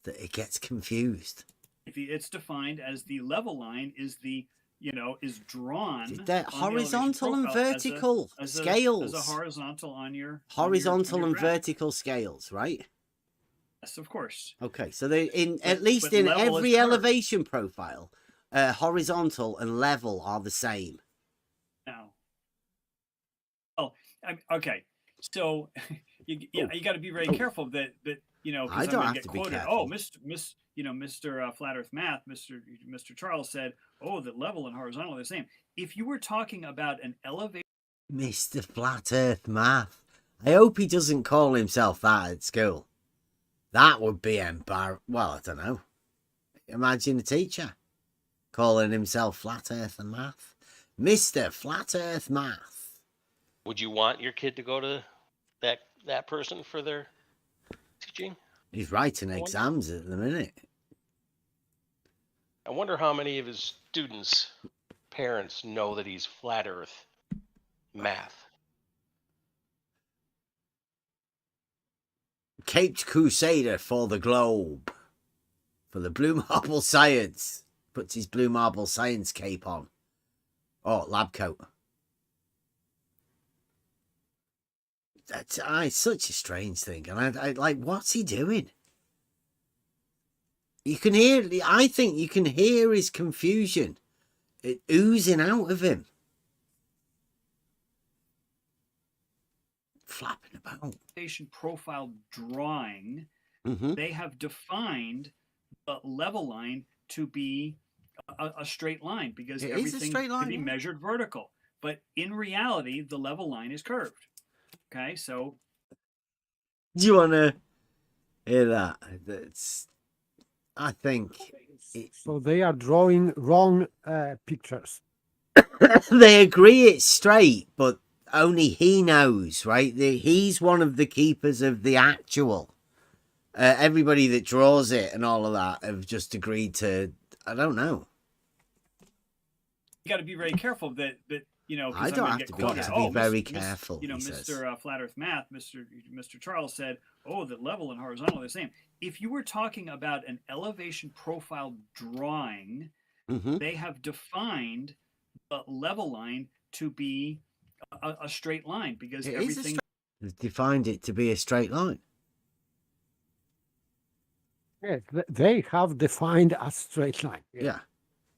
that it gets confused. It's defined as the level line is is drawn. They're horizontal and vertical scales. As a horizontal on your horizontal and graph. Vertical scales, right? Yes, of course. Okay, so they at least in every elevation profile, horizontal and level are the same. Now, okay, so you got to be very careful that you know, I because I'm don't going have to get to be quoted. careful. Oh, Mr. Flat Earth Math, Mr. Charles said, oh, that level and horizontal are the same. If you were talking about an elevation, Mr. Flat Earth Math. I hope he doesn't call himself that at school. That would be embarrassing. Well, I don't know. Imagine a teacher calling himself Flat Earth and Math. Mr. Flat Earth Math. Would you want your kid to go to that person for their teaching? He's writing exams at the minute. I wonder how many of his students' parents know that he's Flat Earth Math. Caped Crusader for the globe. For the Blue Marble Science. Puts his Blue Marble Science cape on. Oh, lab coat. That's such a strange thing. And I like, what's he doing? You can hear, I think you can hear his confusion. It oozing out of him. Flapping about. profile drawing, they have defined the level line to be a straight line because It is a everything straight line, can be yeah. measured vertical. But in reality, the level line is curved. Okay, so Do you want to hear that? That's, I think. So they are drawing wrong pictures. They agree it's straight, but only he knows, right? He's one of the keepers of the actual. Everybody that draws it and all of that have just agreed to, I don't know. you got to be very careful that you know. 'Cause I I'm don't gonna have get to be quoted, careful. "Oh, Be very Mr. careful," You know, he says. Mr. Flat Earth Math, Mr. Charles said, "Oh, the level and horizontal are the same." If you were talking about an elevation profile drawing, they have defined the level line to be a straight line because It is a everything. They've defined it to be a straight line. Yes, they have defined a straight line. Yeah.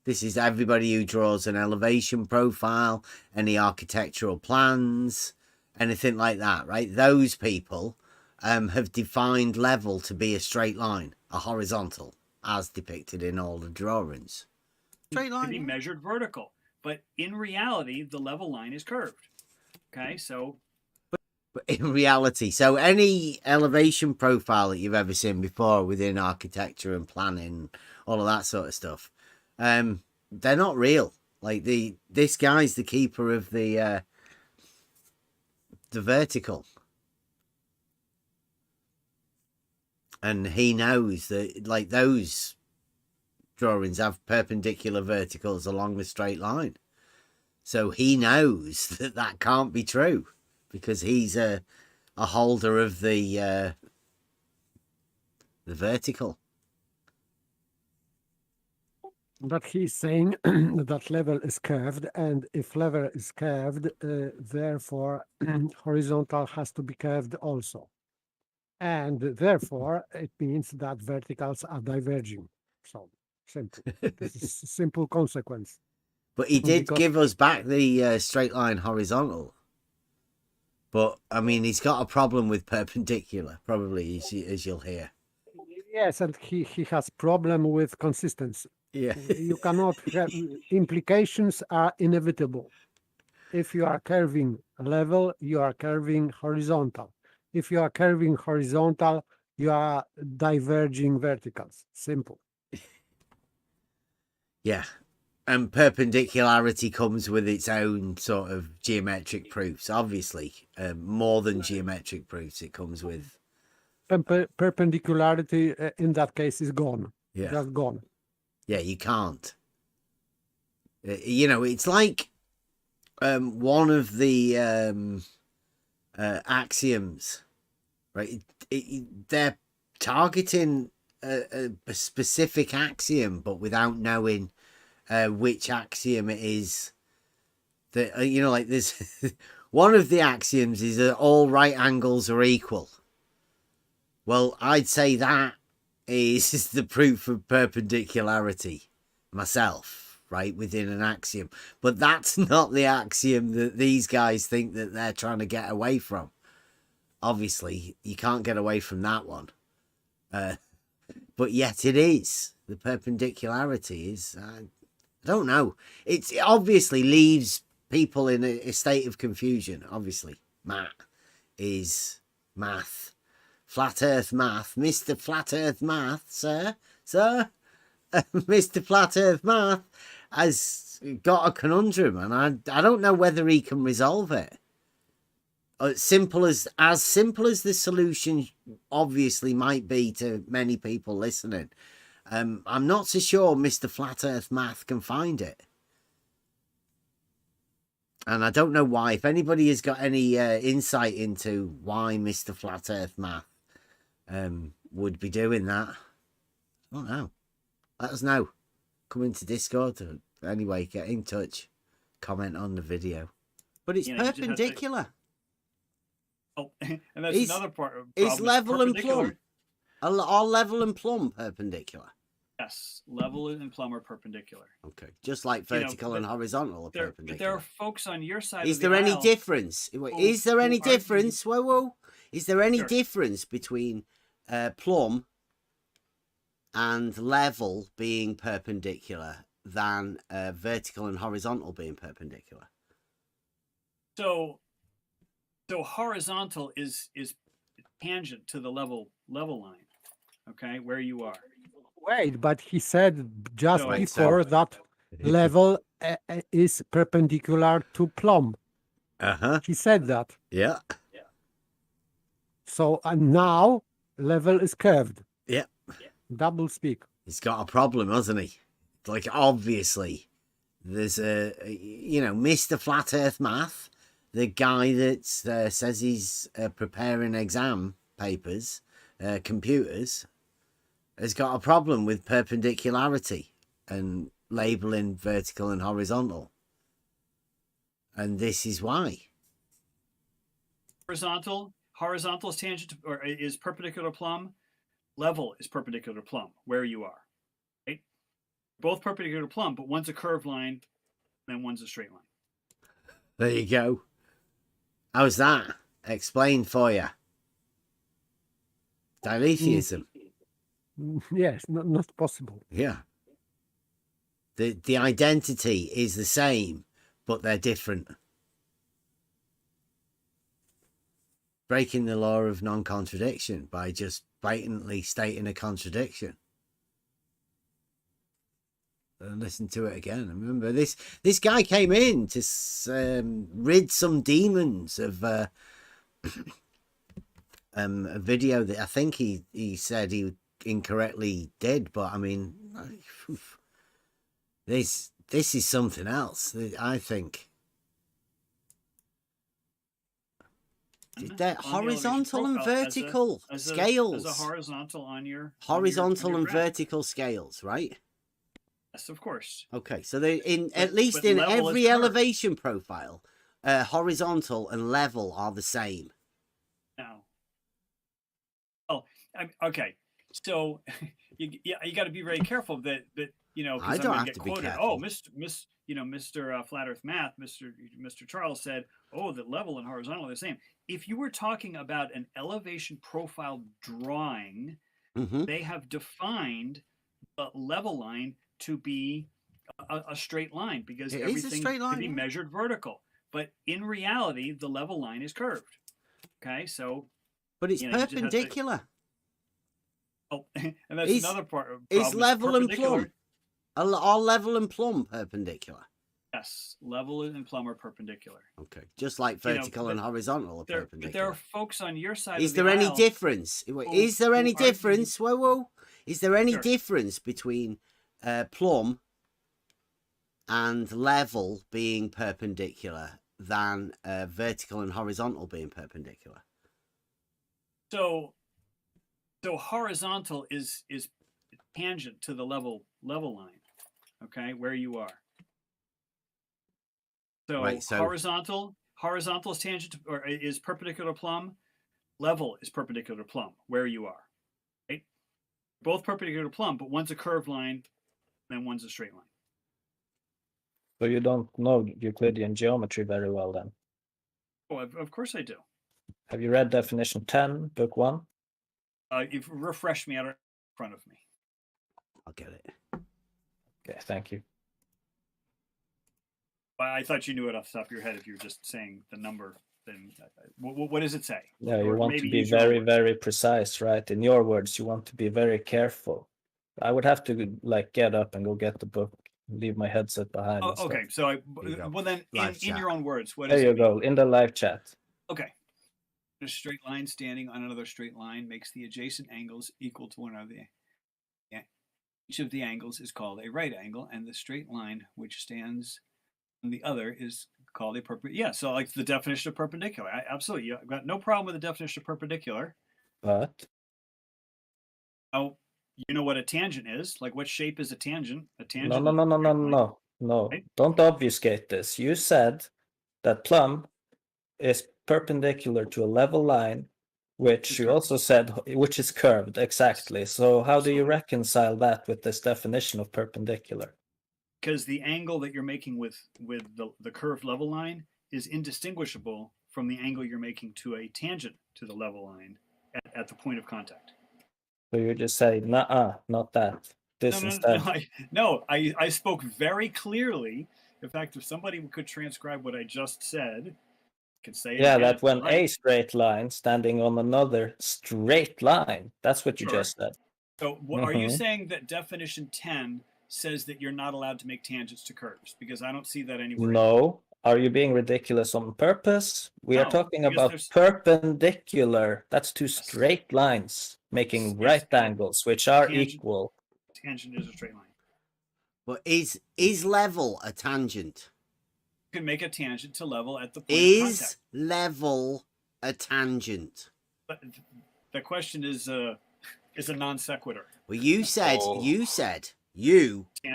This is everybody who draws an elevation profile, any architectural plans, anything like that, right? Those people have defined level to be a straight line, a horizontal, as depicted in all the drawings. Straight line. Can be measured vertical, but in reality, the level line is curved. Okay, so. But in reality, so any elevation profile that you've ever seen before within architecture and planning, all of that sort of stuff, they're not real. Like this guy's the keeper of the vertical, and he knows that like those drawings have perpendicular verticals along the straight line, so he knows that that can't be true because he's a holder of the vertical. But he's saying that level is curved, and if level is curved, therefore horizontal has to be curved also. And therefore, it means that verticals are diverging. So simple. This is a simple consequence. But he did Because- give us back the straight line horizontal. But, I mean, he's got a problem with perpendicular, probably, as you'll hear. Yes, and he has problem with consistency. Yeah. You cannot have, implications are inevitable. If you are curving level, you are curving horizontal. If you are curving horizontal, you are diverging verticals. Simple. Yeah. And perpendicularity comes with its own sort of geometric proofs, obviously. More than geometric proofs it comes with. Perpendicularity in that case is gone. Yeah. Just gone. Yeah, you can't. You know, it's like one of the axioms, right? They're targeting a specific axiom, but without knowing which axiom it is. That you know, like this. One of the axioms is that all right angles are equal. Well, I'd say that is the proof of perpendicularity myself, right, within an axiom. But that's not the axiom that these guys think that they're trying to get away from. Obviously, you can't get away from that one. But yet it is. The perpendicularity is, I don't know. It obviously leaves people in a state of confusion. Obviously, Matt is math, flat earth math, Mr. Flat Earth Math, sir, Mr. Flat Earth Math has got a conundrum, and I don't know whether he can resolve it. As simple as the solution obviously might be to many people listening, I'm not so sure Mr. Flat Earth Math can find it. And I don't know why. If anybody has got any insight into why Mr. Flat Earth Math would be doing that, I don't know. Let us know. Come into Discord. Anyway, get in touch. Comment on the video. But it's perpendicular. Oh, and that's another part. Is level and plumb. Are level and plumb perpendicular? Yes, level and plumb are perpendicular. Okay, just like vertical and horizontal are perpendicular. But there are folks on your side. Is there any difference? Is there any difference? Whoa! Is there any difference between plumb and level being perpendicular than vertical and horizontal being perpendicular? So horizontal is tangent to the level line. Okay, where you are. Wait, but he said just before that level is perpendicular to plumb. He said that. Yeah. So now level is curved. Yeah. Double speak. He's got a problem, hasn't he? Like, obviously, there's Mr. Flat Earth Math, the guy that says he's preparing exam papers, computers, has got a problem with perpendicularity and labeling vertical and horizontal. And this is why. Horizontal is tangent or is perpendicular to plumb. Level is perpendicular to plumb, where you are. Right? Both perpendicular to plumb, but one's a curved line, then one's a straight line. There you go. How's that? Explained for you. Dilithianism. Yes, not possible. Yeah. The identity is the same, but they're different. Breaking the law of non-contradiction by just blatantly stating a contradiction. And listen to it again. Remember, this guy came in to rid some demons of a video that I think he said he incorrectly did, but I mean, this is something else, I think. They're horizontal and vertical scales. As a horizontal on your horizontal and graph. Vertical scales, right? Yes, of course. Okay, so they at least in every elevation profile, horizontal and level are the same. No. Oh, okay. So you got to be very careful that because I don't have to be quoted. careful. Oh, Mr. Flat Earth Math, Mr. Charles said, oh, that level and horizontal are the same. If you were talking about an elevation profile drawing, they have defined the level line to be a straight line because everything can be measured vertical. But in reality, the level line is curved. Okay, so but it's perpendicular. Oh, and that's another part. Is level and plumb? Are level and plumb perpendicular? Yes, level and plumb are perpendicular. Okay, just like vertical and horizontal are perpendicular. But there are folks on your side. Is there any difference? Is there any difference? Whoa! Is there any difference between plumb and level being perpendicular than vertical and horizontal being perpendicular? So horizontal is tangent to the level line. Okay, where you are. So, horizontal is tangent to, or is perpendicular to plumb. Level is perpendicular to plumb, where you are. Right? Both perpendicular to plumb, but one's a curved line, then one's a straight line. So you don't know Euclidean geometry very well then? Oh, of course I do. Have you read definition 10, book 1? If refresh me out in front of me. I'll get it. Okay, thank you. I thought you knew it off the top of your head. If you were just saying the number, then what does it say? Yeah, you Or want to maybe be use your own very, words. very precise, right? In your words, you want to be very careful. I would have to like get up and go get the book, leave my headset behind. Oh, and stuff. okay, so you go. well then, Live in your chat. own words, what There does you it mean? go, in the live chat. Okay. A straight line standing on another straight line makes the adjacent angles equal to one another. Each of the angles is called a right angle, and the straight line which stands on the other is called a perpendicular. Yeah, so like the definition of perpendicular. Absolutely. I've got no problem with the definition of perpendicular. But Oh, you know what a tangent is? Like what shape is a tangent? A tangent. No. Right? Don't obfuscate this. You said that plumb is perpendicular to a level line, which you also said which is curved. Exactly. So how do you reconcile that with this definition of perpendicular? Because the angle that you're making with the curved level line is indistinguishable from the angle you're making to a tangent to the level line at the point of contact. So you just say, nah, not that. This instead. I spoke very clearly. In fact, if somebody could transcribe what I just said, could say it again, that when right. a straight line standing on another straight line, that's what you just said. So are you saying that definition 10 says that you're not allowed to make tangents to curves? Because I don't see that anywhere. No. Are you being ridiculous on purpose? We are talking about perpendicular. That's two straight lines making right angles, which are equal. Tangent is a straight line. But is level a tangent? You can make a tangent to level at the point of contact. Is level a tangent? But the question is a non sequitur. Well, you said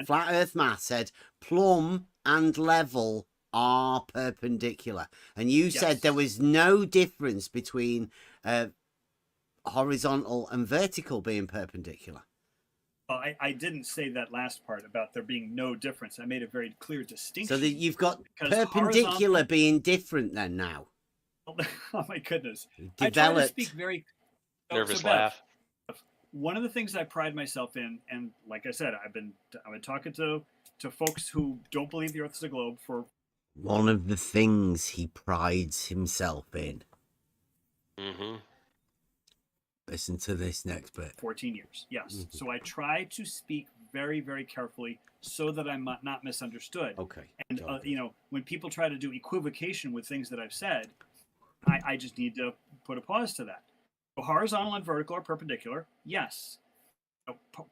Flat Earth Math said plumb and level are perpendicular, and you said there was no difference between horizontal and vertical being perpendicular. Well, I didn't say that last part about there being no difference. I made a very clear distinction. So that you've got perpendicular being different then now. Oh my goodness! Developed. I try to speak very nervous laugh. One of the things I pride myself in, and like I said, I've been talking to folks who don't believe the Earth is a globe for. One of the things he prides himself in. Mm-hmm. Listen to this next bit. 14 years, yes. So I try to speak very, very carefully so that I'm not misunderstood. Okay. And, when people try to do equivocation with things that I've said, I just need to put a pause to that. So horizontal and vertical are perpendicular, yes.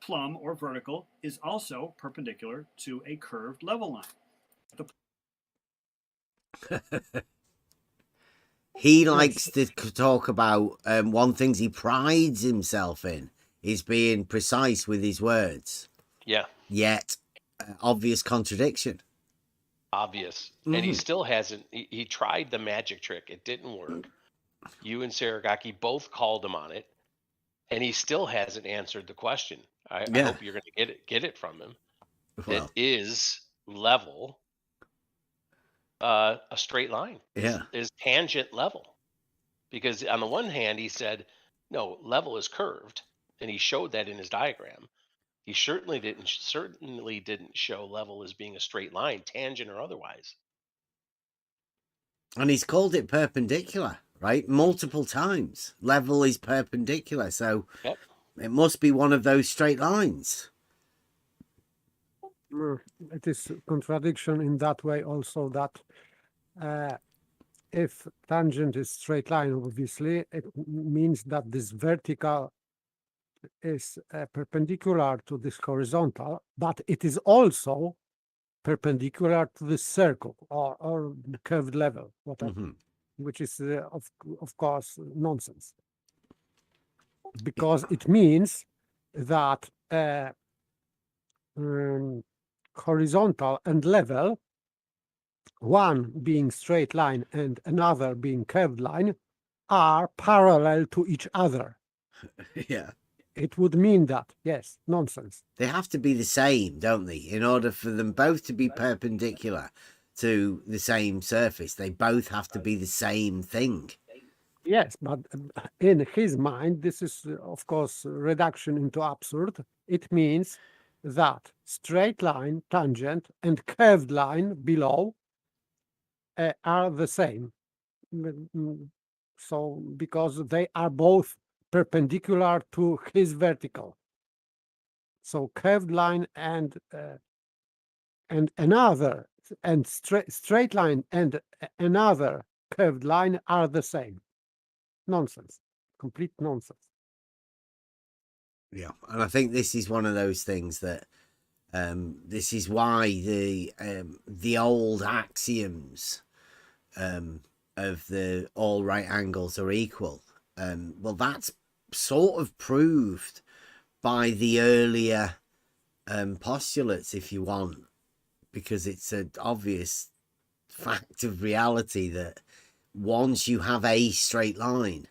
Plumb or vertical is also perpendicular to a curved level line. He likes to talk about one thing he prides himself in is being precise with his words. Yeah. Yet, obvious contradiction. Obvious. And he still hasn't. He tried the magic trick. It didn't work. You and Saragaki both called him on it, and he still hasn't answered the question. I hope you're going to get it from him. Well, it is level. A straight line is tangent level, because on the one hand he said no, level is curved, and he showed that in his diagram. He certainly didn't show level as being a straight line, tangent or otherwise. And he's called it perpendicular, right? Multiple times. Level is perpendicular, so it must be one of those straight lines. It is contradiction in that way also that if tangent is straight line, obviously, it means that this vertical is perpendicular to this horizontal, but it is also perpendicular to this circle or curved level, whatever, which is, of course, nonsense. Because it means that horizontal and level, one being straight line and another being curved line, are parallel to each other. Yeah. It would mean that, yes, nonsense. They have to be the same, don't they? In order for them both to be perpendicular to the same surface, they both have to be the same thing. Yes, but in his mind, this is, of course, reduction into absurd. It means that straight line, tangent, and curved line below are the same. So, because they are both perpendicular to his vertical. So, curved line and another, and straight line and another curved line are the same. Nonsense, complete nonsense. Yeah, and I think this is one of those things that this is why the old axioms of the all right angles are equal. Well, that's sort of proved by the earlier postulates, if you want, because it's an obvious fact of reality that once you have a straight line,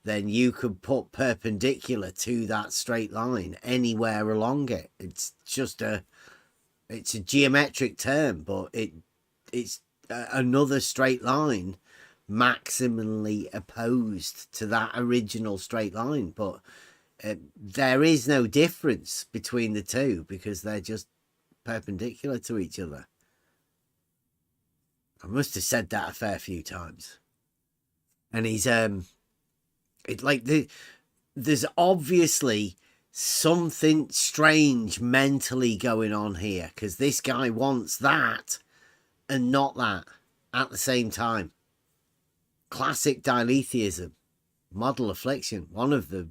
then you could put perpendicular to that straight line anywhere along it. It's just it's a geometric term, but it's another straight line maximally opposed to that original straight line. But there is no difference between the two because they're just perpendicular to each other. I must have said that a fair few times. And he's there's obviously something strange mentally going on here, because this guy wants that and not that at the same time. Classic diletheism, model affliction, one of the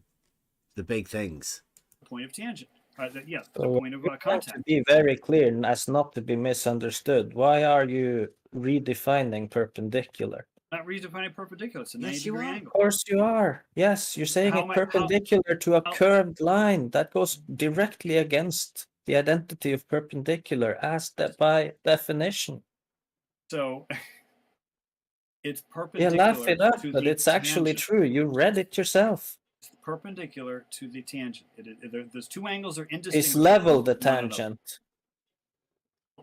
big things. Point of tangent. The So point of you have contact. to be very clear as not to be misunderstood. Why are you redefining perpendicular? Not redefining perpendicular. It's a Yes, you 90-degree are. angle. Of course you are. Yes, you're saying How it am I- perpendicular to a how- curved line. That goes directly against the identity of perpendicular as by definition. So it's Yeah, perpendicular laugh it up, to but the it's actually tangent. true. You read it yourself. It's perpendicular to the tangent. Those two angles are Is indistinguishable. level the from one another. tangent?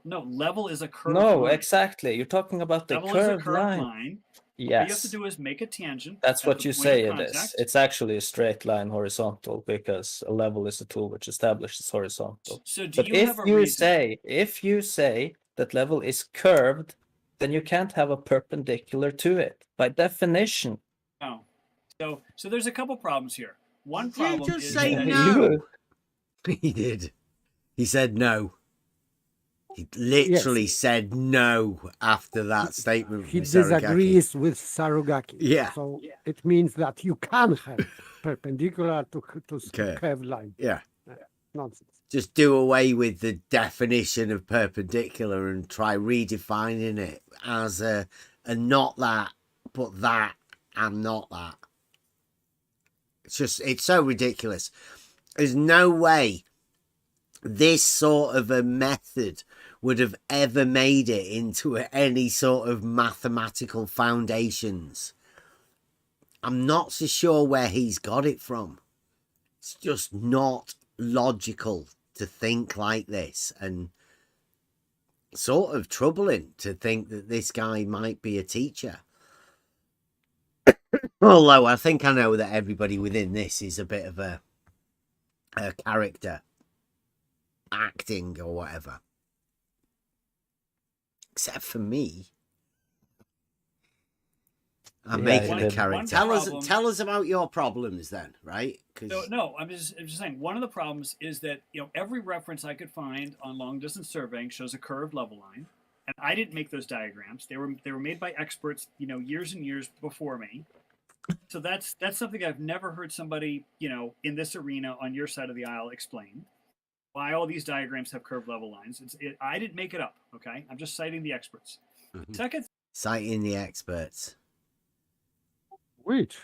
No, level is a curved No, line. exactly. You're talking about the Level is a curved curved line. line. What you have to Yes, do is make a tangent. that's at what the you point say of it is. contact. It's actually a straight line horizontal because a level is a tool which establishes horizontal. So do But you if have a you reason? say that level is curved, then you can't have a perpendicular to it by definition. No. So there's a couple problems here. One Did you problem just is say that no? He did. He said no. He literally said no after that statement. He from Sarugaki. disagrees with Sarugaki. Yeah. So it means that you can have perpendicular to Okay. curved line. Yeah. Nonsense. Just do away with the definition of perpendicular and try redefining it as a not that, but that and not that. It's so ridiculous. There's no way this sort of a method would have ever made it into any sort of mathematical foundations. I'm not so sure where he's got it from. It's just not logical to think like this, and sort of troubling to think that this guy might be a teacher. Although I think I know that everybody within this is a bit of a character acting or whatever. Except for me. I'm making a character. Tell us about your problems then, right? No, I'm just saying one of the problems is that every reference I could find on long distance surveying shows a curved level line, and I didn't make those diagrams. They were made by experts, years and years before me. So that's something I've never heard somebody in this arena on your side of the aisle explain. Why all these diagrams have curved level lines. I didn't make it up, okay? I'm just citing the experts. Mm-hmm. Second, citing the experts. Which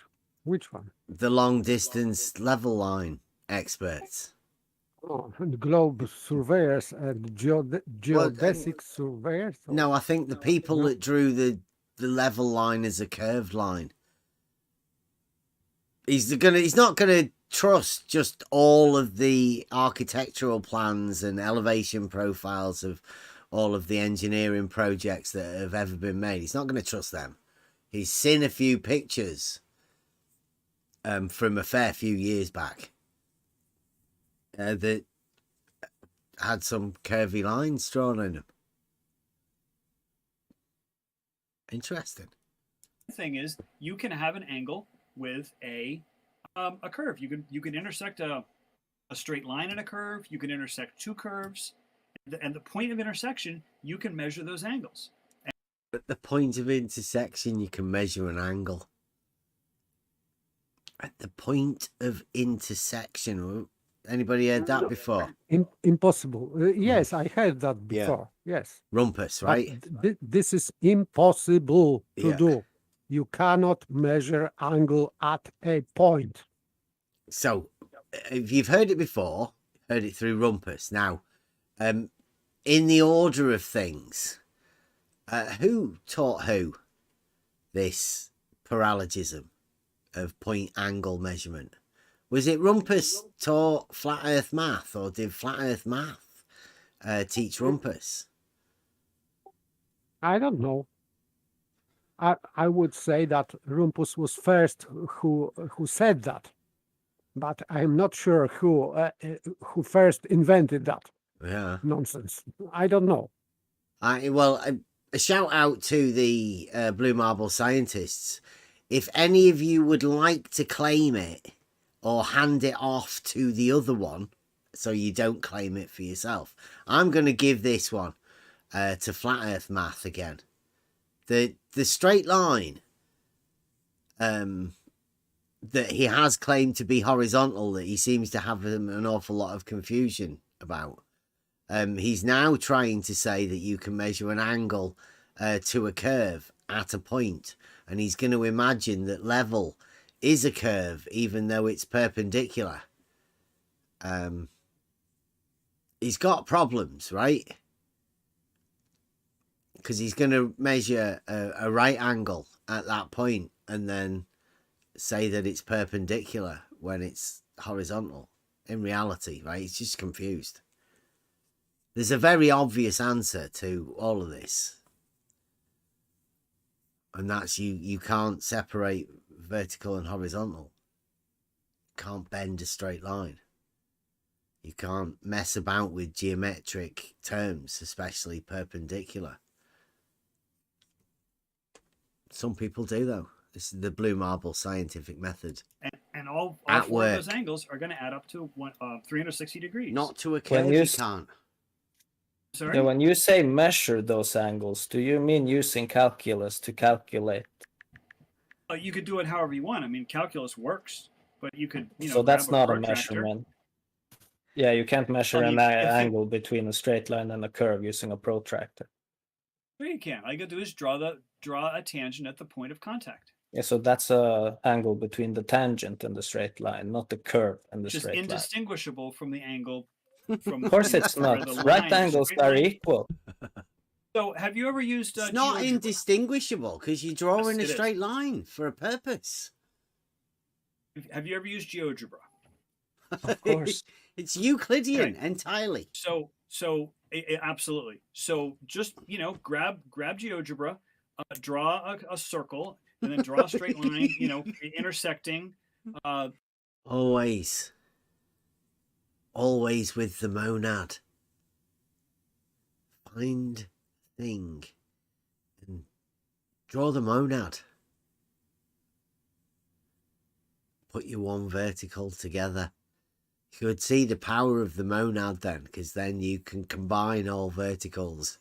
one? The long distance level line experts. Oh, and globe surveyors and geodesic surveyors. No, I think the people that drew the level line as a curved line. He's not gonna trust just all of the architectural plans and elevation profiles of all of the engineering projects that have ever been made. He's not going to trust them. He's seen a few pictures from a fair few years back that had some curvy lines drawn in them. Interesting. The thing is, you can have an angle with a curve. You can intersect a straight line and a curve. You can intersect two curves, and the point of intersection, you can measure those angles. At the point of intersection, you can measure an angle. At the point of intersection, anybody heard that before? Impossible. Yes, I heard that before. Yes. Rumpus, right? This is impossible to do. You cannot measure angle at a point. So, if you've heard it before, heard it through Rumpus. Now, in the order of things, who taught who this paralogism of point angle measurement? Was it Rumpus taught flat earth math, or did flat earth math teach Rumpus? I don't know. I would say that Rumpus was first who said that, but I'm not sure who first invented that. Yeah, nonsense. I don't know. A shout out to the Blue Marble scientists. If any of you would like to claim it or hand it off to the other one, so you don't claim it for yourself, I'm going to give this one to flat earth math again. The straight line that he has claimed to be horizontal, that he seems to have an awful lot of confusion about. He's now trying to say that you can measure an angle to a curve at a point, and he's going to imagine that level is a curve even though it's perpendicular. He's got problems, right? Because he's going to measure a right angle at that point and then say that it's perpendicular when it's horizontal. In reality, right? He's just confused. There's a very obvious answer to all of this. And that's you can't separate vertical and horizontal. You can't bend a straight line. You can't mess about with geometric terms, especially perpendicular. Some people do, though. This is the Blue Marble scientific method. And all four of those angles are going to add up to 360 degrees. Not to a curve, you can't. Sorry? Yeah, when you say measure those angles, do you mean using calculus to calculate? You could do it however you want. I mean, calculus works, but you could, so that's not a protractor. measurement. Yeah, you can't measure an angle between a straight line and a curve using a protractor. Sure you can. All you got to do is draw a tangent at the point of contact. Yeah, so that's a angle between the tangent and the straight line, not the curve and the Just straight line. indistinguishable from the angle. From of course it's not. Right angles are equal. So have you ever used... it's not indistinguishable because you're drawing a straight line for a purpose. Have you ever used GeoGebra? Of course. It's Euclidean entirely. So absolutely. So just, grab GeoGebra, draw a circle, and then draw a straight line, intersecting. Always with the monad. Find thing and draw the monad. Put your one vertical together. You could see the power of the monad then, because then you can combine all verticals.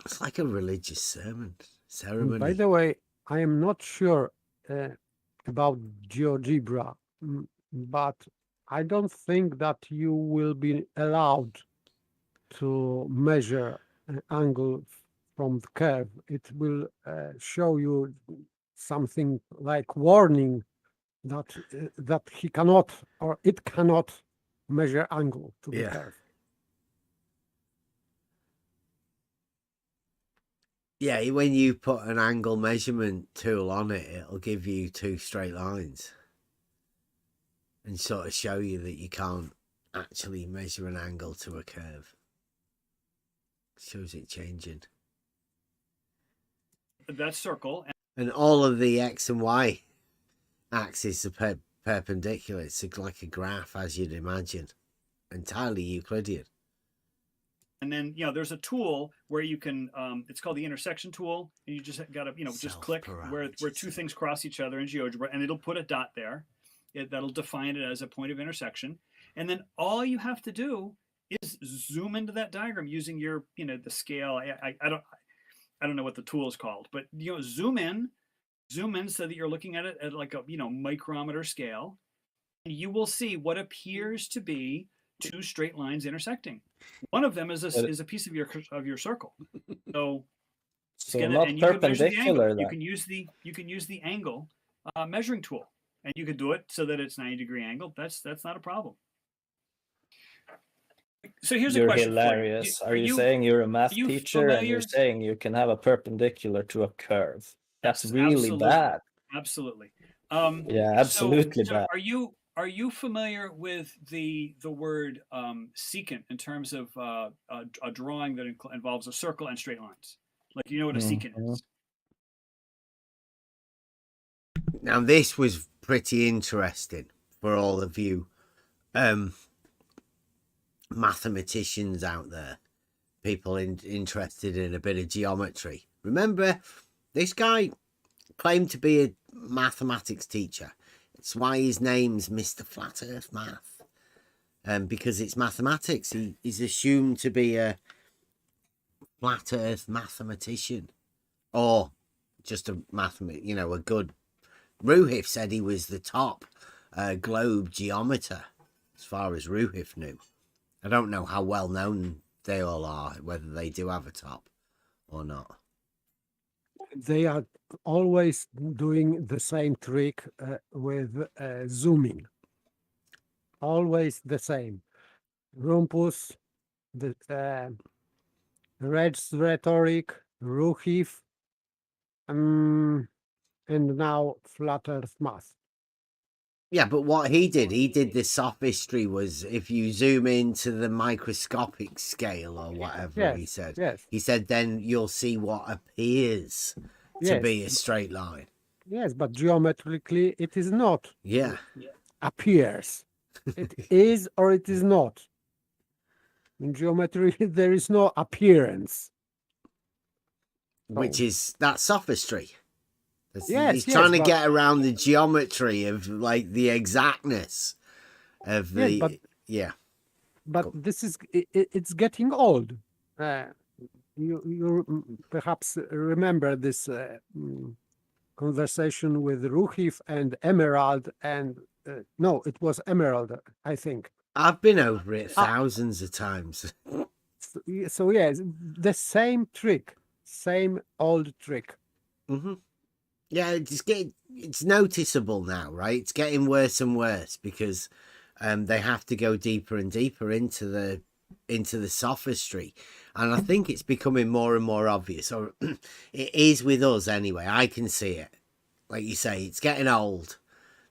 It's like a religious ceremony. By the way, I am not sure about GeoGebra, but I don't think that you will be allowed to measure an angle from the curve. It will show you something like warning that he cannot or it cannot measure angle to the curve. Yeah, when you put an angle measurement tool on it, it'll give you two straight lines and sort of show you that you can't actually measure an angle to a curve. It shows it changing. that circle. And all of the X and Y axes are perpendicular. It's like a graph, as you'd imagine. Entirely Euclidean. And then, there's a tool where you can, it's called the intersection tool. And you just got to, just click where two things cross each other in GeoGebra, and it'll put a dot there. That'll define it as a point of intersection. And then all you have to do is zoom into that diagram using your, the scale. I don't know what the tool is called, but, zoom in so that you're looking at it at like a, micrometer scale. And you will see what appears to be two straight lines intersecting. One of them is a piece of your circle. So not perpendicular. You can use the angle measuring tool, and you can do it so that it's 90-degree angle. That's not a problem. So here's a question. You're hilarious. Are you saying you're a math teacher and you're saying you can have a perpendicular to a curve? That's really bad. Absolutely. Yeah, absolutely so bad. Are you familiar with the word secant in terms of a drawing that involves a circle and straight lines? Like, you know what a secant is? Now, this was pretty interesting for all of you mathematicians out there, people interested in a bit of geometry. Remember, this guy claimed to be a mathematics teacher. It's why his name's Mr. Flat Earth Math. Because it's mathematics. He's assumed to be a flat Earth mathematician. Or just a a good... Ruhif said he was the top globe geometer, as far as Ruhif knew. I don't know how well known they all are, whether they do have a top or not. They are always doing the same trick with zooming. Always the same. Rumpus, the Red's rhetoric, Ruhif, and now Flat Earth Math. Yeah, but what he did the sophistry was if you zoom into the microscopic scale or whatever he said. Yes. He said then you'll see what appears to be a straight line. Yes, but geometrically it is not. Yeah. Appears. It is or it is not. In geometry there is no appearance. Which is that sophistry. Yes, he's trying to get around the geometry of like the exactness of the But this is it's getting old. You perhaps remember this conversation with Ruhif and Emerald, and no, it was Emerald, I think. I've been over it thousands of times. So yes, the same trick, same old trick. Mm-hmm. Yeah, it's noticeable now, right? It's getting worse and worse because they have to go deeper and deeper into the sophistry, and I think it's becoming more and more obvious. Or it is with us anyway. I can see it. Like you say, it's getting old.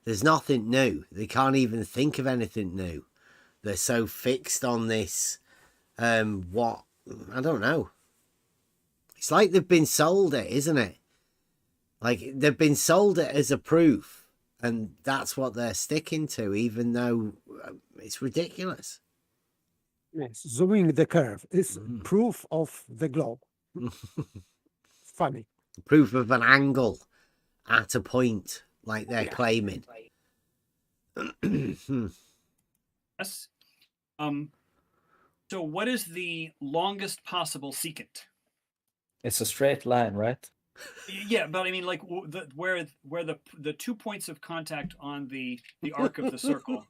There's nothing new. They can't even think of anything new. They're so fixed on this. I don't know. It's like they've been sold it, isn't it? Like they've been sold it as a proof, and that's what they're sticking to, even though it's ridiculous. Yes, zooming the curve is proof of the globe. Funny. Proof of an angle at a point, like they're claiming. Yes. So what is the longest possible secant? It's a straight line, right? Yeah, but I mean, like where the 2 points of contact on the arc of the circle,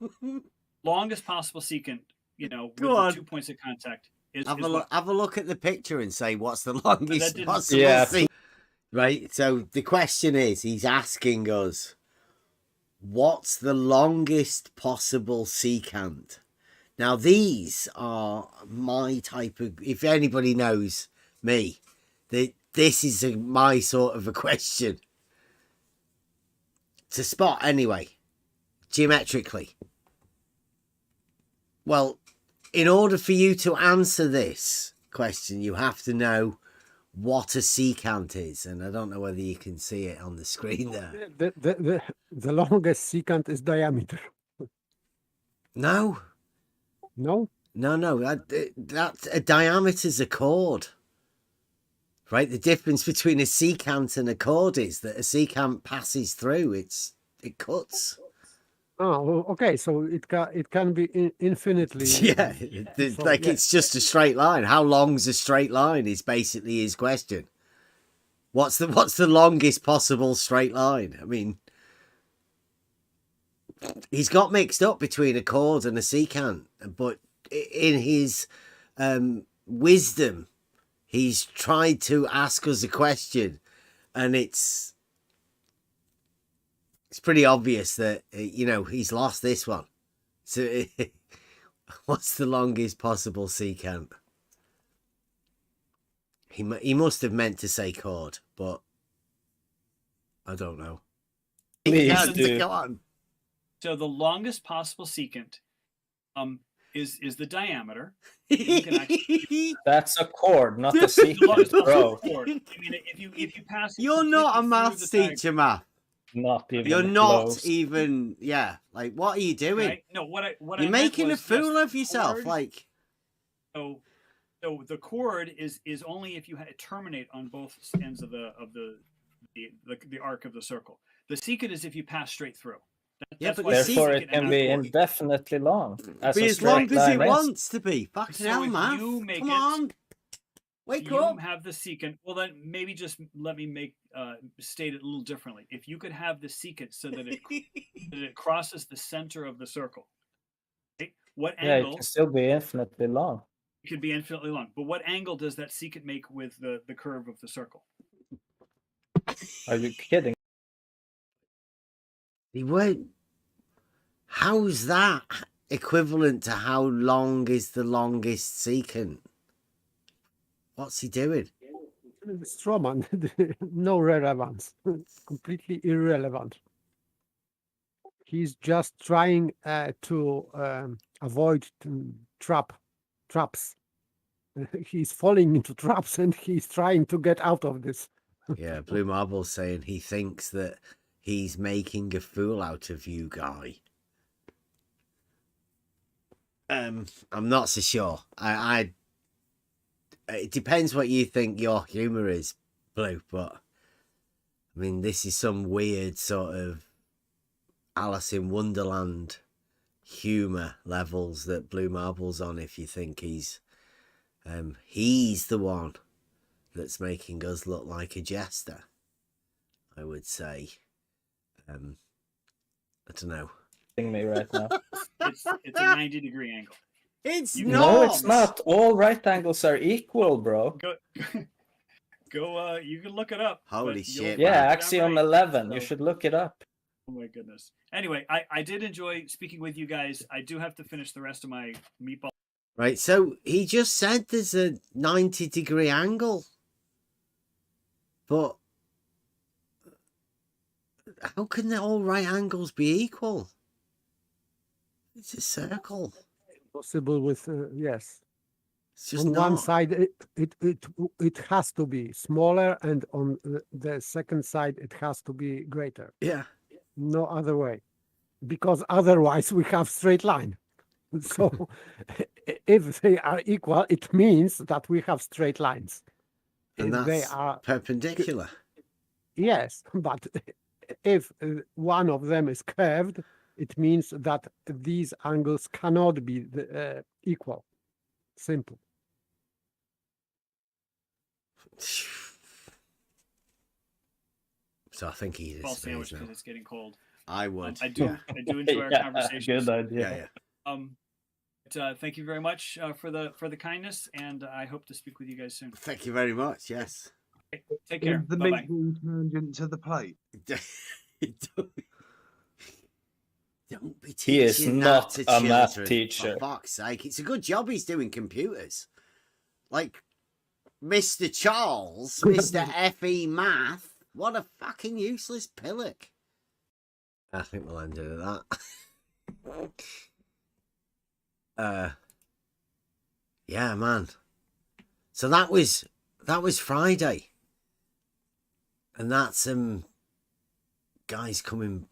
longest possible secant, with the 2 points of contact is. Have a look at the picture and say what's the longest possible secant. Right. So the question is, he's asking us, what's the longest possible secant? Now these are my type of. If anybody knows me, this is my sort of a question to spot anyway, geometrically. Well, in order for you to answer this question, you have to know what a secant is, and I don't know whether you can see it on the screen there. The longest secant is diameter. No. No? No. That's a diameter's a chord. Right? The difference between a secant and a chord is that a secant passes through. It cuts. Oh, okay. So it can be infinitely. Yeah, it's just a straight line. How long's a straight line is basically his question. What's the longest possible straight line? I mean, he's got mixed up between a chord and a secant, but in his wisdom, he's tried to ask us a question, and it's pretty obvious that he's lost this one. So, what's the longest possible secant? He must have meant to say chord, but I don't know. Please do. Go on. So the longest possible secant is the diameter. You can actually... That's a chord, not a secant, bro. I mean, if you pass, you're not a maths teacher, Matt. Not even. You're not close. even. Yeah, like what are you doing? Right? No, what you're making a fool of yourself. Chord. Like, so the chord is only if you terminate on both ends of the arc of the circle. The secant is if you pass straight through. Therefore, it can be indefinitely long. As long as it wants to be. Fucking hell, man. Come on. Wake up. You have the secant. Well, then maybe just let me state it a little differently. If you could have the secant so that it crosses the center of the circle, right? What angle? It can still be infinitely long. It could be infinitely long. But what angle does that secant make with the curve of the circle? Are you kidding? He won't. How's that equivalent to how long is the longest secant? What's he doing? Stroman, no relevance, completely irrelevant. He's just trying to avoid traps. He's falling into traps and he's trying to get out of this. Yeah, Blue Marble's saying he thinks that he's making a fool out of you, guy. I'm not so sure. It depends what you think your humour is, Blue, but I mean, this is some weird sort of Alice in Wonderland humour levels that Blue Marble's on if you think he's the one that's making us look like a jester, I would say. I don't know. Me right now. It's a 90-degree angle. It's not. No, it's not. All right angles are equal, bro. Go. You can look it up. Holy shit! Yeah, Axiom 11. You should look it up. Oh my goodness. Anyway, I did enjoy speaking with you guys. I do have to finish the rest of my meatball. Right. So he just said there's a 90-degree angle, but how can all right angles be equal? It's a circle. Possible with yes. It's just on not. one side it has to be smaller, and on the second side it has to be greater. Yeah. No other way, because otherwise we have straight line. So if they are equal, it means that we have straight lines. And if that's they are perpendicular. Yes, but if one of them is curved, it means that these angles cannot be equal. Simple. So I think he's Ball sandwich because it's getting cold. I would. I do enjoy our conversation. Good idea. Thank you very much for the kindness, and I hope to speak with you guys soon. Thank you very much. Yes. Take care. The Bye-bye. meatball turned into the plate. Don't be He is teaching not that to a math children, teacher. For fuck's sake, it's a good job he's doing computers. Like Mr. Charles, Mr. F.E. Math. What a fucking useless pillock. I think we'll end it at that. Yeah, man. So that was That was Friday. And that's guys coming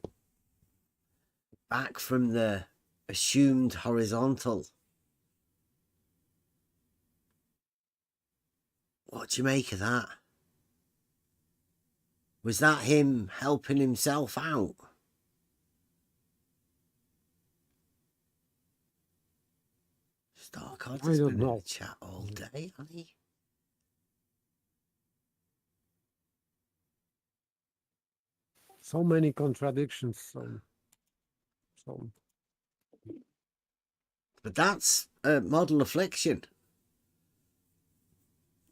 back from the assumed horizontal. What do you make of that? Was that him helping himself out? Starcard has been in the chat all day, hasn't he? So many contradictions. But that's a model affliction.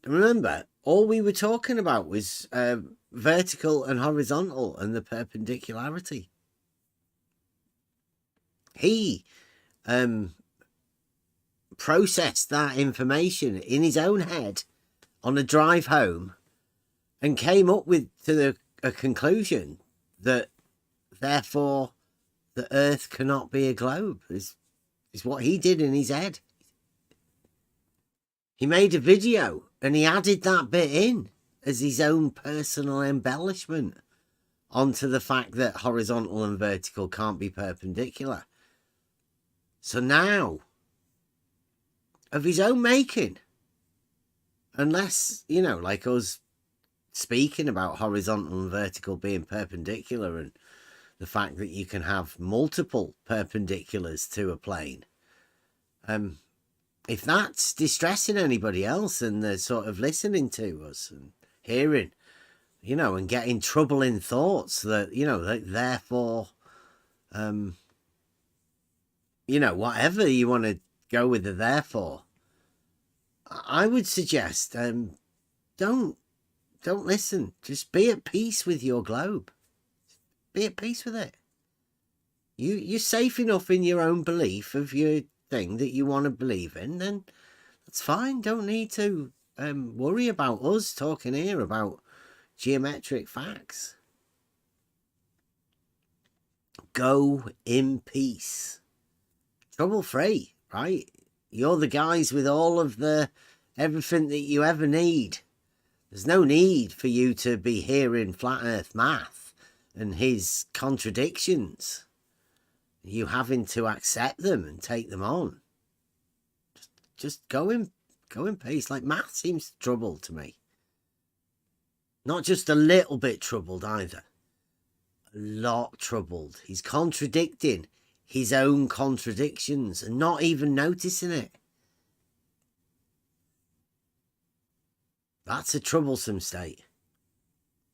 Remember, all we were talking about was vertical and horizontal and the perpendicularity. He processed that information in his own head on a drive home and came up with a conclusion that therefore the Earth cannot be a globe is what he did in his head. He made a video and he added that bit in as his own personal embellishment onto the fact that horizontal and vertical can't be perpendicular. So now, of his own making, unless, you know, like us speaking about horizontal and vertical being perpendicular and the fact that you can have multiple perpendiculars to a plane. If that's distressing anybody else and they're sort of listening to us and hearing, you know, and getting troubling thoughts that, you know, that therefore, you know, whatever you want to go with the therefore, I would suggest don't listen. Just be at peace with your globe. Be at peace with it. You're safe enough in your own belief of your thing that you want to believe in, then that's fine. Don't need to worry about us talking here about geometric facts. Go in peace. Trouble free, right? You're the guys with all of the everything that you ever need. There's no need for you to be hearing flat earth math and his contradictions. You having to accept them and take them on. Just go in peace. Like math seems troubled to me. Not just a little bit troubled either. A lot troubled. He's contradicting his own contradictions and not even noticing it. That's a troublesome state.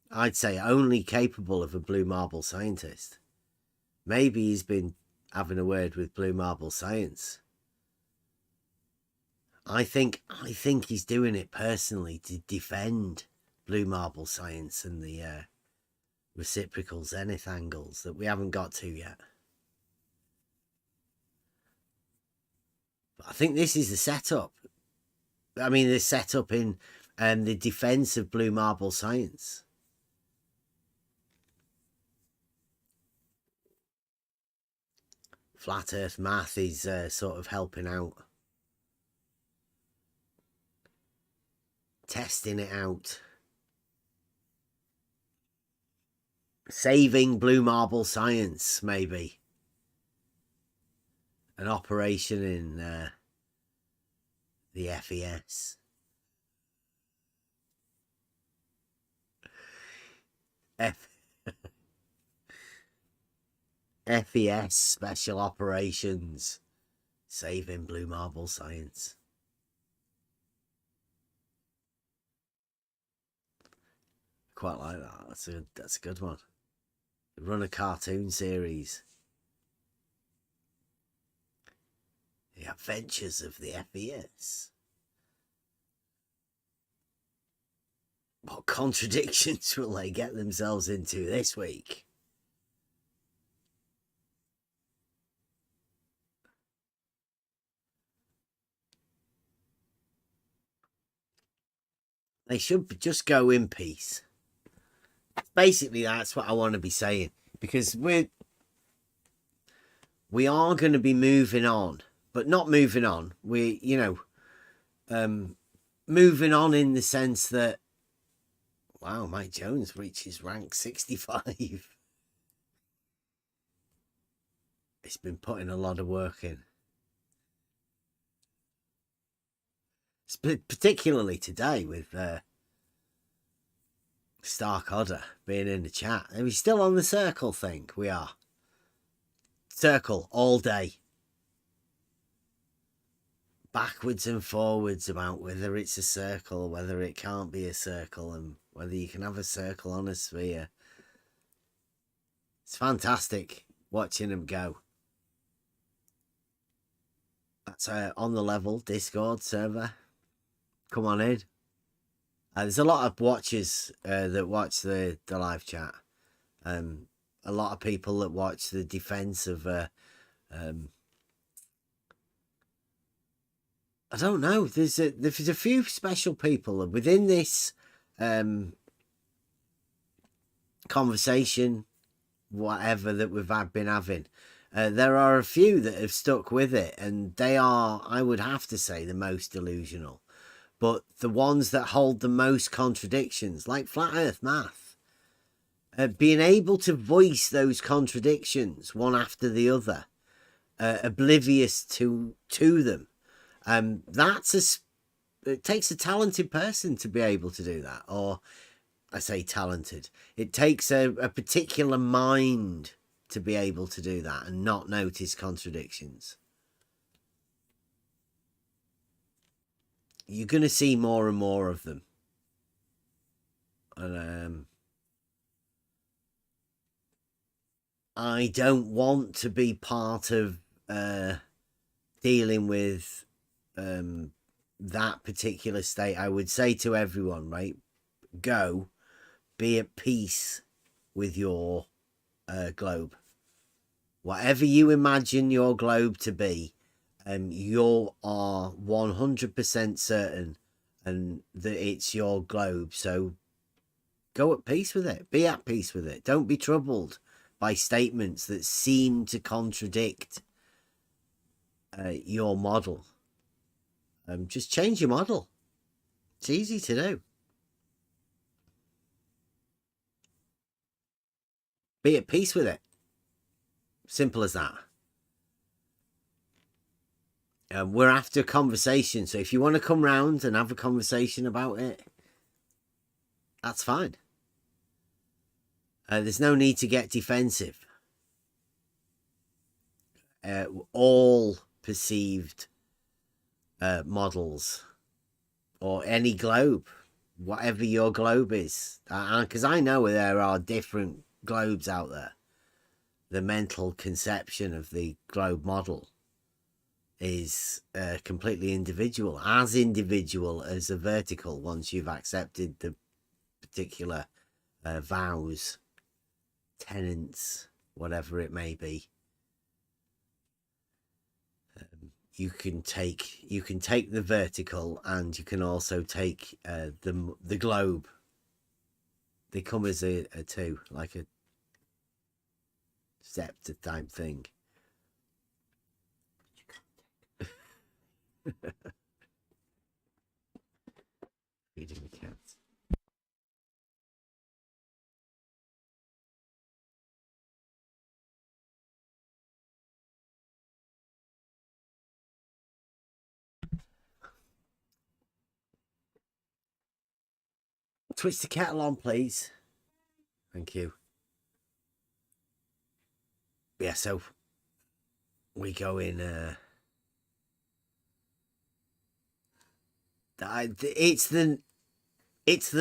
I'd say only capable of a blue marble scientist. Maybe he's been having a word with blue marble science. I think he's doing it personally to defend blue marble science and the reciprocal zenith angles that we haven't got to yet. But I think this is the setup. I mean, the setup in the defense of blue marble science. Flat earth math is sort of helping out. Testing it out. Saving blue marble science, maybe. An operation in the FES. FES Special Operations. Saving blue marble science. Quite like that. That's a good one. Run a cartoon series. The Adventures of the FES. What contradictions will they get themselves into this week? They should just go in peace. Basically, that's what I want to be saying. Because we are going to be moving on. But not moving on. Moving moving on in the sense that, wow, Mike Jones reaches rank 65. He's been putting a lot of work in. Particularly today with Stark Odder being in the chat. Are we still on the circle thing? We are. Circle all day. Backwards and forwards about whether it's a circle, whether it can't be a circle, and whether you can have a circle on a sphere. It's fantastic watching them go. That's On the Level Discord server. Come on in. There's a lot of watchers that watch the live chat. A lot of people that watch the defense of I don't know. There's a few special people within this conversation, whatever that we've been having. There are a few that have stuck with it, and they are, I would have to say, the most delusional. But the ones that hold the most contradictions, like Flat Earth Math, being able to voice those contradictions one after the other, oblivious to them, it takes a talented person to be able to do that. Or I say talented. It takes a particular mind to be able to do that and not notice contradictions. You're going to see more and more of them. And I don't want to be part of dealing with that particular state. I would say to everyone, right, go be at peace with your globe. Whatever you imagine your globe to be, you are 100% certain and that it's your globe. So go at peace with it. Be at peace with it. Don't be troubled by statements that seem to contradict your model. Just change your model. It's easy to do. Be at peace with it. Simple as that. We're after a conversation, so if you want to come round and have a conversation about it, that's fine. There's no need to get defensive. All perceived models, or any globe, whatever your globe is, because I know there are different globes out there. The mental conception of the globe model is completely individual as a vertical once you've accepted the particular vows, tenets, whatever it may be. You can take the vertical, and you can also take the globe. They come as a two, like a scepter type thing. Feeding the cats. Switch the kettle on, please. Thank you. Yeah, so we go in. It's the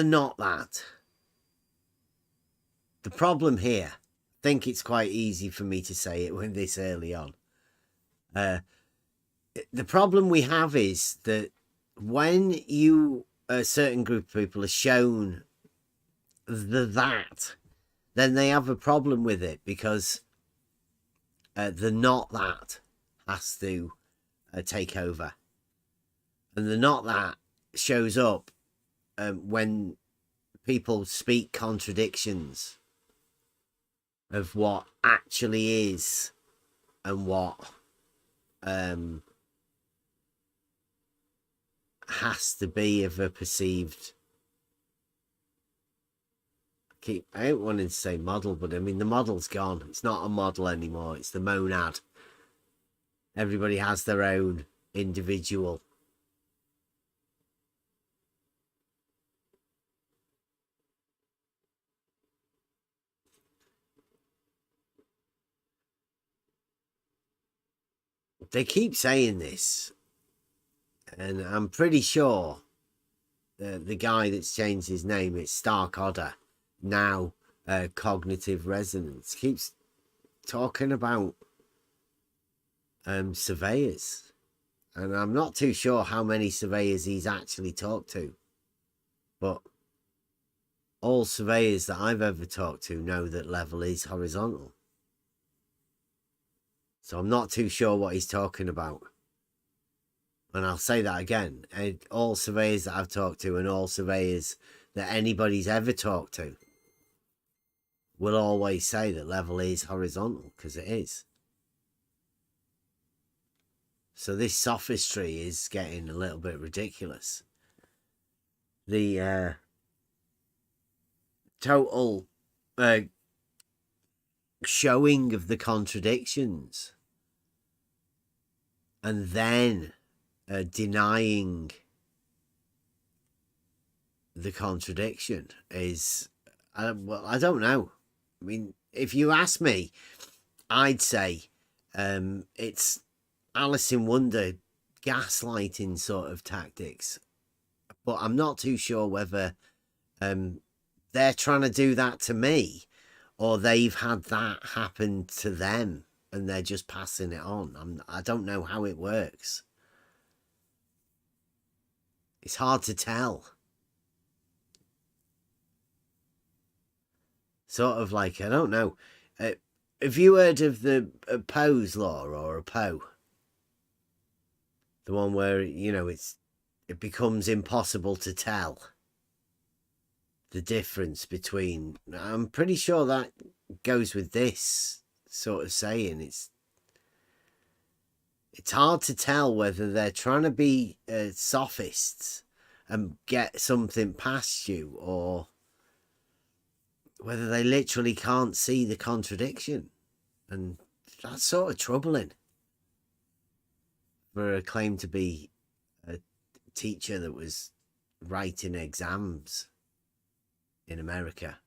not that. The problem here, I think it's quite easy for me to say it when this early on. The problem we have is that when a certain group of people are shown that, then they have a problem with it, because the not that has to take over. And the not that shows up when people speak contradictions of what actually is and what has to be of a perceived. I don't want to say model, but I mean the model's gone. It's not a model anymore. It's the monad. Everybody has their own individual. They keep saying this, and I'm pretty sure the guy that's changed his name, it's Stark Odder, now Cognitive Resonance, keeps talking about surveyors. And I'm not too sure how many surveyors he's actually talked to. But all surveyors that I've ever talked to know that level is horizontal. So I'm not too sure what he's talking about. And I'll say that again. All surveyors that I've talked to and all surveyors that anybody's ever talked to will always say that level is horizontal, because it is. So this sophistry is getting a little bit ridiculous. The total showing of the contradictions and then denying the contradiction is, well, I don't know. I mean, if you ask me, I'd say it's Alice in Wonder gaslighting sort of tactics, but I'm not too sure whether they're trying to do that to me or they've had that happen to them and they're just passing it on. I don't know how it works. It's hard to tell. Sort of like, I don't know. Have you heard of the Poe's law or a Poe? The one where, you know, it becomes impossible to tell the difference between. I'm pretty sure that goes with this sort of saying. It's hard to tell whether they're trying to be sophists and get something past you, or whether they literally can't see the contradiction. And that's sort of troubling for a claim to be a teacher that was writing exams in America.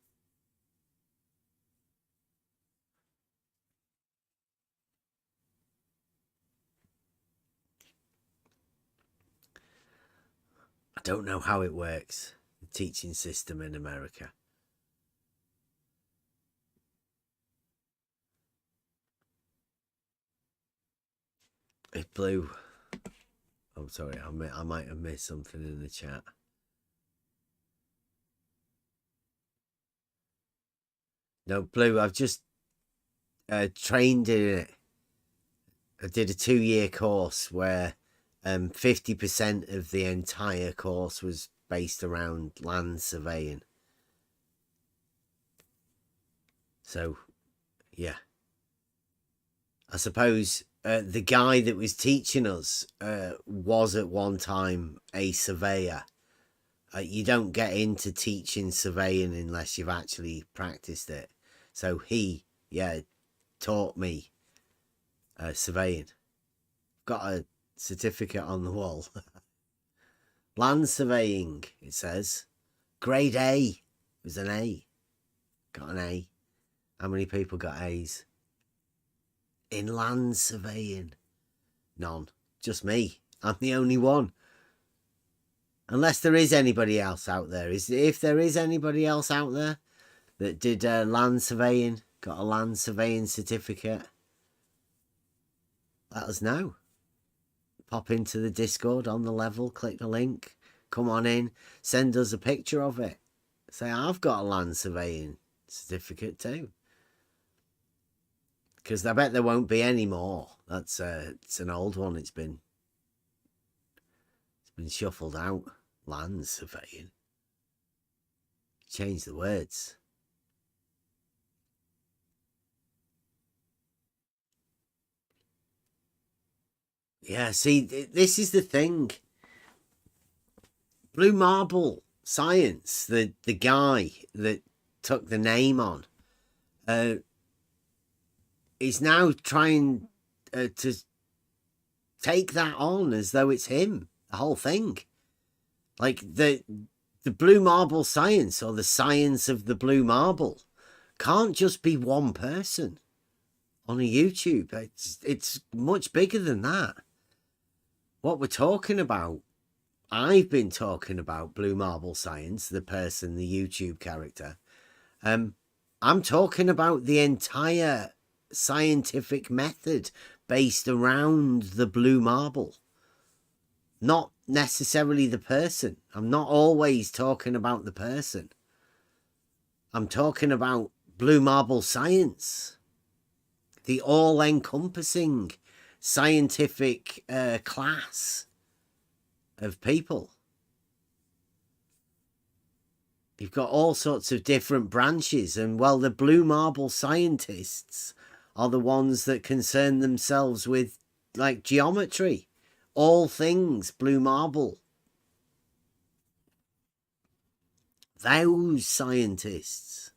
I don't know how it works, the teaching system in America. It blew. Oh, sorry, I might have missed something in the chat. No, Blue, I've just trained in it. I did a 2-year course where 50% of the entire course was based around land surveying. So, yeah. I suppose the guy that was teaching us was at one time a surveyor. You don't get into teaching surveying unless you've actually practiced it. So he, taught me surveying. Got a certificate on the wall. Land surveying, it says. Grade A. It was an A. Got an A. How many people got A's? In land surveying? None. Just me. I'm the only one. Unless there is anybody else out there. If there is anybody else out there that did land surveying, got a land surveying certificate, let us know. Pop into the Discord on the level, click the link, come on in, send us a picture of it. Say, I've got a land surveying certificate too. Because I bet there won't be any more. That's it's an old one. It's been shuffled out. Land surveying. Change the words. Yeah, see, this is the thing. Blue Marble Science, the guy that took the name on, is now trying to take that on as though it's him, the whole thing. Like the Blue Marble Science, or the science of the blue marble, can't just be one person on a YouTube. It's much bigger than that. What we're talking about, I've been talking about Blue Marble Science, the person, the YouTube character. I'm talking about the entire scientific method based around the blue marble, not necessarily the person. I'm not always talking about the person. I'm talking about Blue Marble Science, the all-encompassing scientific class of people. You've got all sorts of different branches, and well, the blue marble scientists are the ones that concern themselves with, like, geometry, all things blue marble. Those scientists,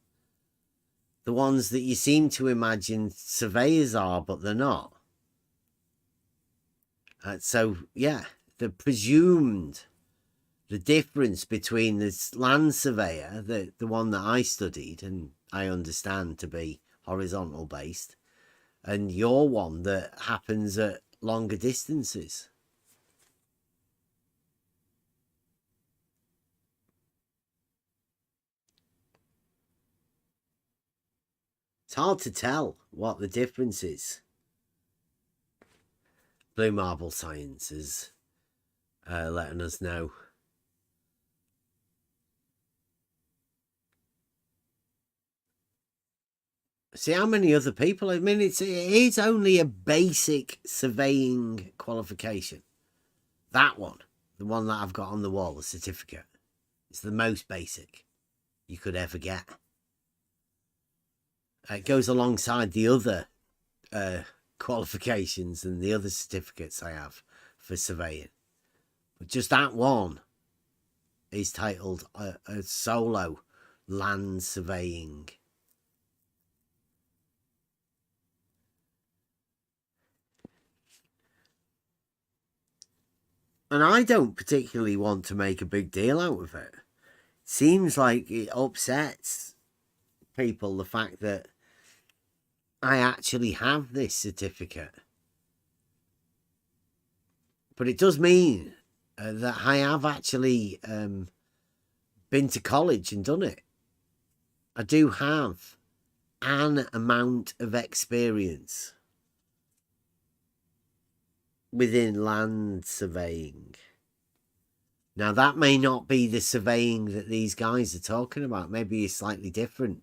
the ones that you seem to imagine surveyors are, but they're not. So yeah, the difference between this land surveyor, the one that I studied and I understand to be horizontal based, and your one that happens at longer distances. It's hard to tell what the difference is. Blue Marble Science is letting us know. See how many other people. I mean, it is only a basic surveying qualification. That one, the one that I've got on the wall, the certificate, is the most basic you could ever get. It goes alongside the other qualifications and the other certificates I have for surveying. But just that one is titled a solo land surveying. And I don't particularly want to make a big deal out of it. Seems like it upsets people, the fact that I actually have this certificate. But it does mean that I have actually been to college and done it. I do have an amount of experience within land surveying. Now, that may not be the surveying that these guys are talking about. Maybe it's slightly different.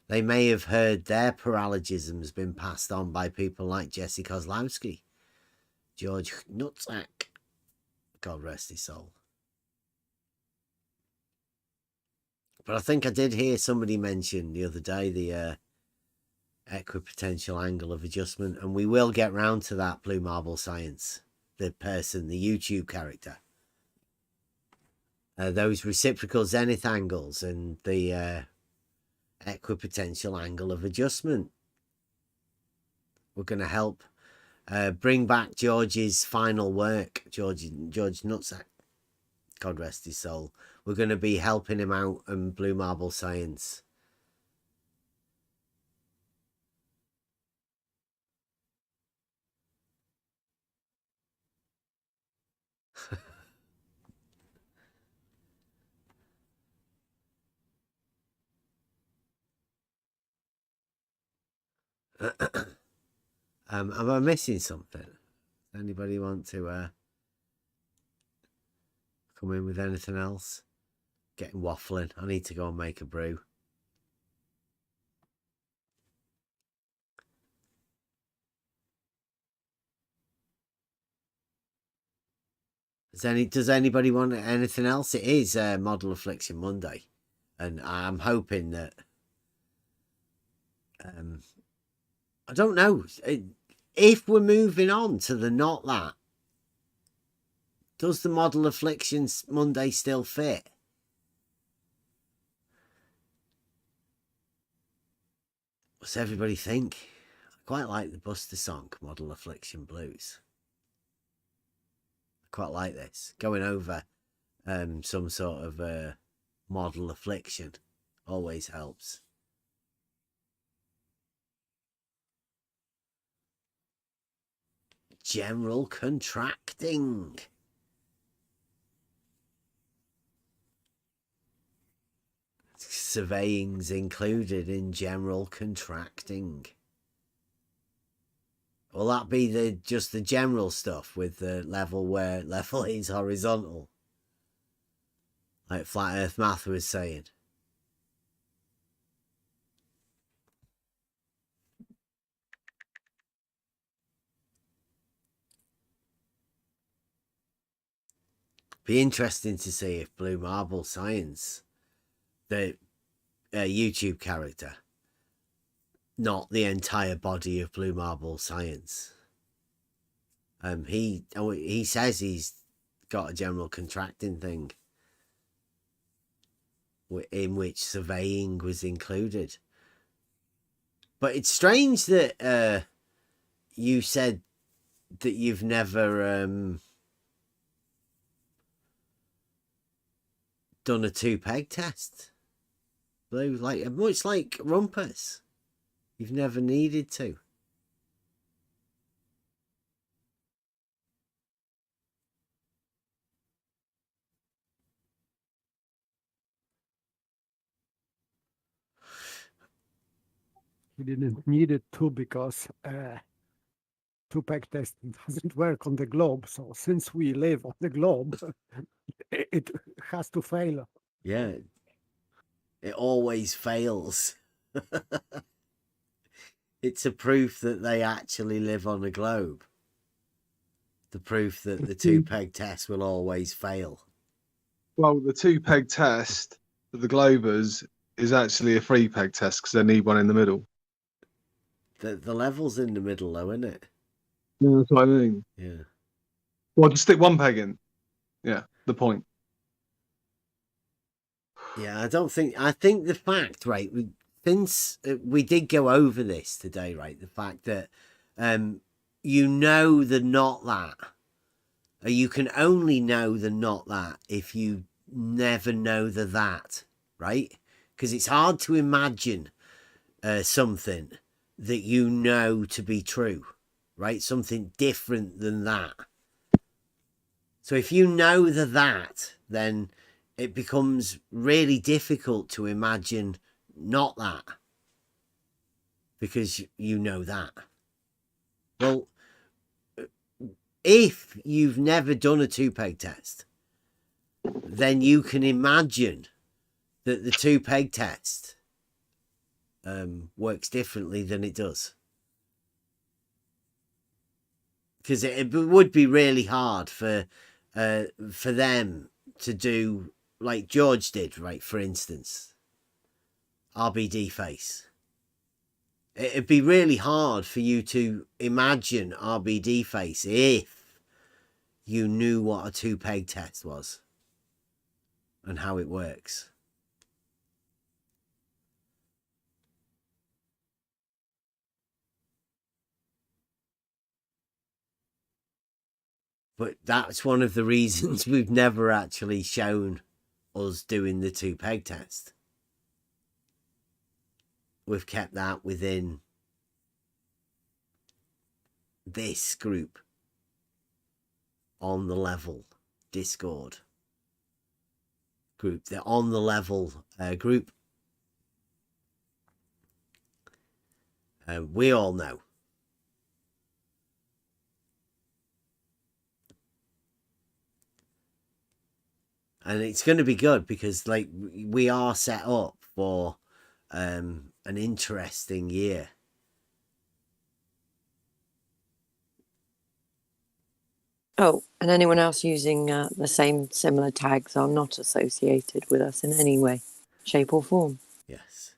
They may have heard their paralogisms been passed on by people like Jesse Kozlowski, George Nutsack, God rest his soul. But I think I did hear somebody mention the other day the equipotential angle of adjustment, and we will get round to that. Blue Marble Science, the person, the YouTube character, those reciprocal zenith angles and the equipotential angle of adjustment. We're going to help bring back George's final work, George Nutsack, God rest his soul. We're going to be helping him out in Blue Marble Science. Am I missing something? Anybody want to come in with anything else? Getting waffling. I need to go and make a brew. Does anybody want anything else? It is Model Affliction Monday, and I'm hoping that I don't know if we're moving on to the not that. Does the model Affliction Monday still fit? What's everybody think? I quite like the Buster song, Model Affliction Blues. I quite like this. Going over some sort of model affliction always helps. General contracting. Surveying's included in general contracting. Will that be just the general stuff with the level where level is horizontal? Like Flat Earth Math was saying. Be interesting to see if Blue Marble Science, the YouTube character, not the entire body of Blue Marble Science. He says he's got a general contracting thing in which surveying was included. But it's strange that you said that you've never done a 2-peg test. Blue, like much like Rumpus. You've never needed to. He didn't need it to because 2-peg test doesn't work on the globe. So since we live on the globe, it has to fail. Yeah. It always fails. It's a proof that they actually live on a globe. The proof that the 2-peg test will always fail. Well, the 2-peg test for the Globers is actually a 3-peg test because they need one in the middle. The level's in the middle, though, isn't it? Yeah, that's what I mean. Yeah. Well, just stick 1 peg in. Yeah, the point. Yeah, I think the fact, right, since we did go over this today, right, the fact that you know the not that, or you can only know the not that if you never know the that, right? Because it's hard to imagine something that you know to be true, right? Something different than that. So if you know the that, then it becomes really difficult to imagine not that, because you know that. Well, if you've never done a 2-peg test, then you can imagine that the 2-peg test works differently than it does. Because it would be really hard for them to do like George did, right? For instance, RBD face. It'd be really hard for you to imagine RBD face if you knew what a 2-peg test was and how it works. But that's one of the reasons we've never actually shown us doing the 2-peg test. We've kept that within this group on the level Discord group. The on the level group. We all know. And it's going to be good because like we are set up for an interesting year. Oh, and anyone else using the same similar tags are not associated with us in any way, shape or form. Yes.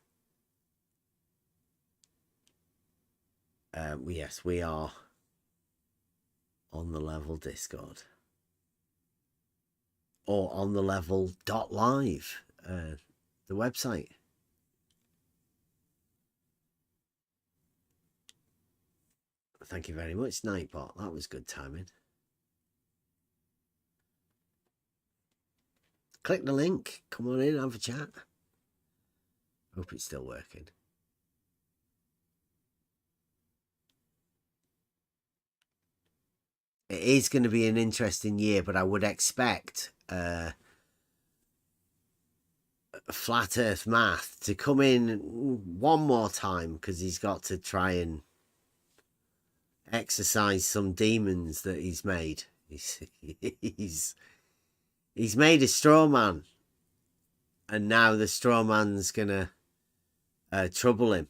Yes, we are on the level Discord. or on the level.live, the website. Thank you very much, Nightbot. That was good timing. Click the link. Come on in, have a chat. Hope it's still working. It is going to be an interesting year, but I would expect Flat Earth Math to come in one more time, because he's got to try and exercise some demons that he's made. He's made a straw man, and now the straw man's gonna trouble him.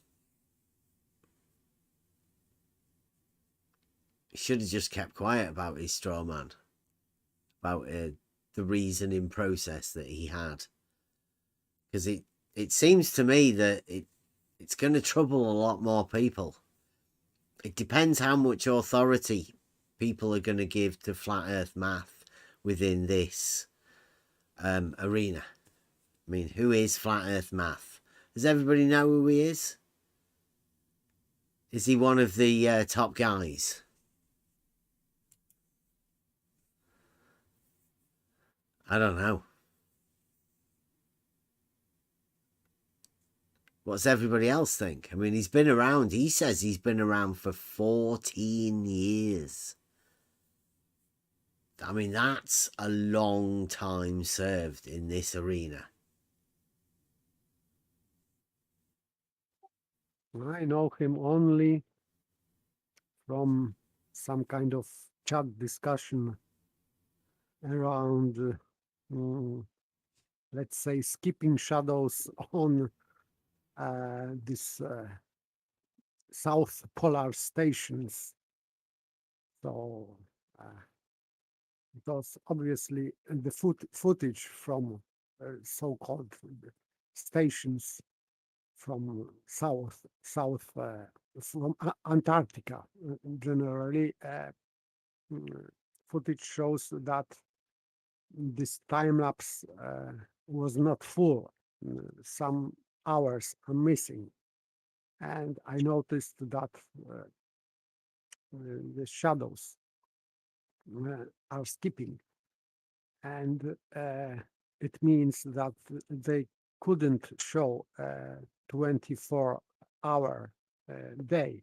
He should have just kept quiet about his straw man, about the reasoning process that he had, because it seems to me that it's going to trouble a lot more people. It depends how much authority people are going to give to Flat Earth Math within this arena. I mean, who is Flat Earth Math? Does everybody know who he is? Is he one of the top guys? I don't know. What's everybody else think? I mean, he's been around. He says he's been around for 14 years. I mean, that's a long time served in this arena. I know him only from some kind of chat discussion around, let's say, skipping shadows on these south polar stations. So it was obviously the footage from so-called stations from south from Antarctica. Generally, footage shows that this time lapse was not full. Some hours are missing, and I noticed that the shadows are skipping, and it means that they couldn't show 24-hour day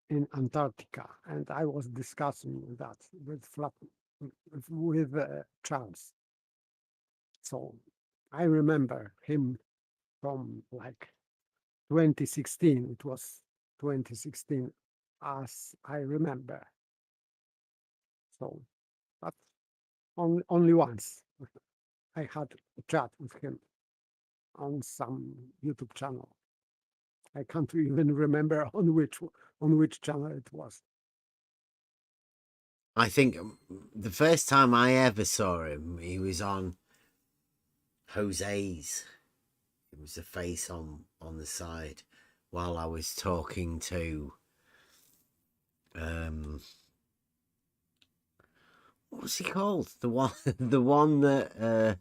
in Antarctica. And I was discussing that with Charles. So I remember him from like 2016. It was 2016, as I remember. So, but only once I had a chat with him on some YouTube channel. I can't even remember on which channel it was. I think the first time I ever saw him, he was on Jose's. It was a face on the side while I was talking to what's he called? The one that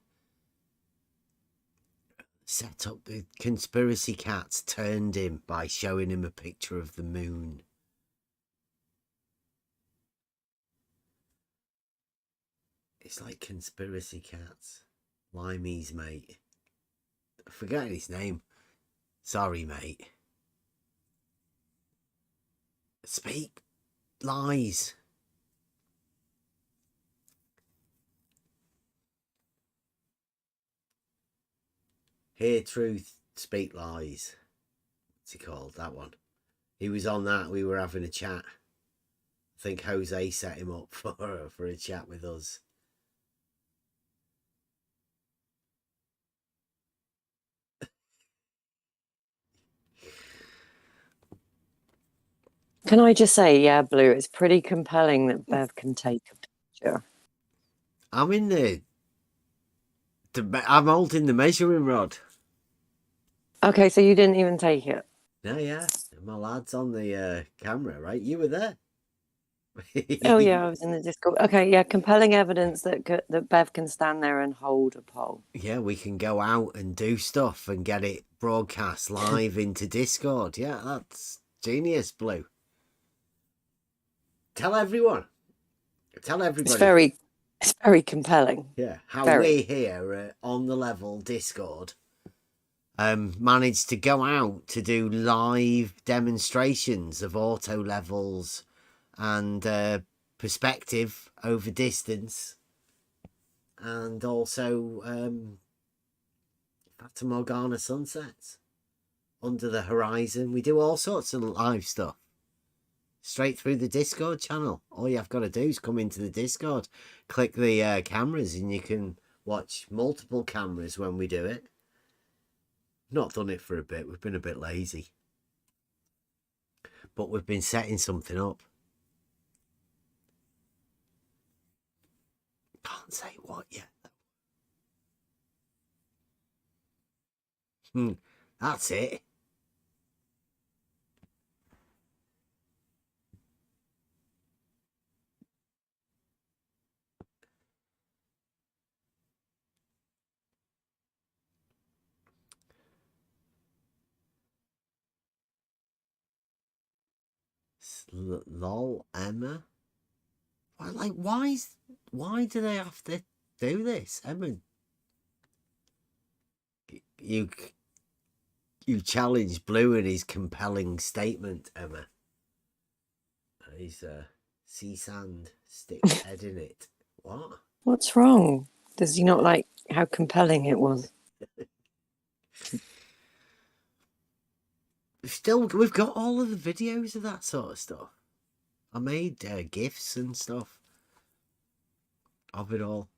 set up the conspiracy cats, turned him by showing him a picture of the moon. It's like conspiracy cats. Limey's mate. I forgot his name. Sorry, mate. Speak lies. Hear truth, speak lies. What's he called? That one. He was on that. We were having a chat. I think Jose set him up for a chat with us. Can I just say, yeah, Blue, it's pretty compelling that Bev can take a picture. I'm in the I'm holding the measuring rod. Okay, so you didn't even take it? Yeah. My lad's on the camera, right? You were there. Oh yeah, I was in the Discord. Okay, yeah, compelling evidence that that Bev can stand there and hold a pole. Yeah, we can go out and do stuff and get it broadcast live into Discord. Yeah, that's genius, Blue. Tell everyone. Tell everybody. It's very compelling. Yeah, how Very. we here on the level Discord managed to go out to do live demonstrations of auto levels and perspective over distance, and also Fata Morgana sunsets under the horizon. We do all sorts of live stuff straight through the Discord channel. All you have got to do is come into the Discord, click the cameras, and you can watch multiple cameras when we do it. Not done it for a bit. We've been a bit lazy, but we've been setting something up. Can't say what yet. That's it. Lol, Emma. Why do they have to do this, Emma? You challenge Blue in his compelling statement, Emma. He's sea sand, stick head in it. What? What's wrong? Does he not like how compelling it was? We've got all of the videos of that sort of stuff. I made GIFs and stuff of it all.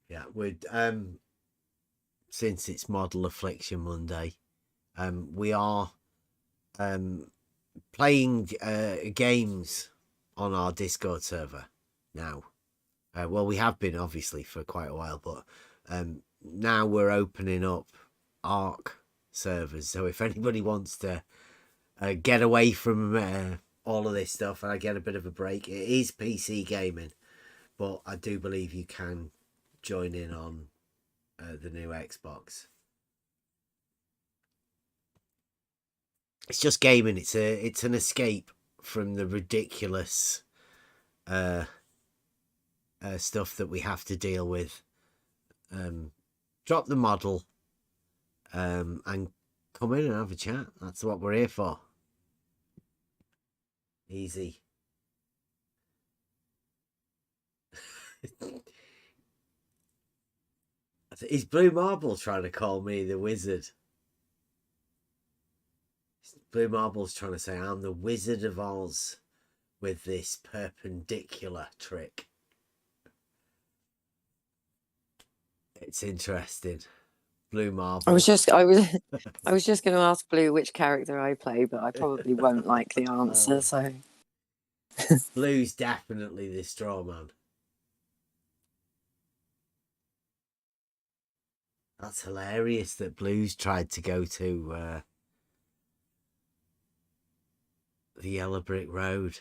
Yeah, we'd since it's Model Affliction Monday, we are playing games on our Discord server now. Well, we have been obviously for quite a while, but now we're opening up Arc servers. So if anybody wants to get away from all of this stuff and I get a bit of a break, it is PC gaming, but I do believe you can join in on the new Xbox. It's just gaming. It's an escape from the ridiculous stuff that we have to deal with. Drop the model and come in and have a chat. That's what we're here for. Easy. Is Blue Marble trying to call me the wizard? Blue Marble's trying to say I'm the Wizard of Oz with this perpendicular trick. It's interesting. Blue Marble. I was just going to ask Blue which character I play, but I probably won't like the answer. So Blue's definitely the straw man. That's hilarious that Blue's tried to go to the Yellow Brick Road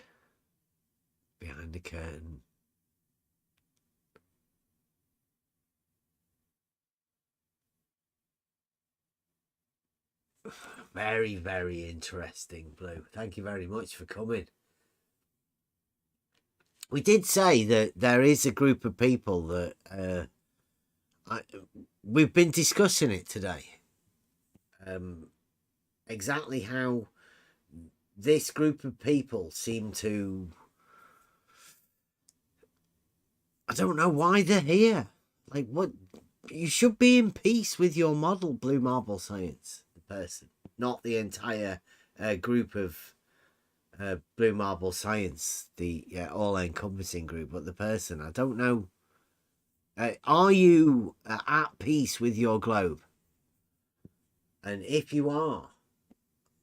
behind the curtain. Very, very interesting, Blue. Thank you very much for coming. We did say that there is a group of people that we've been discussing it today. Exactly how this group of people seem to... I don't know why they're here. Like, what? You should be in peace with your model, Blue Marble Science, the person, not the entire group of Blue Marble Science, the all-encompassing group, but the person. I don't know. Are you at peace with your globe? And if you are,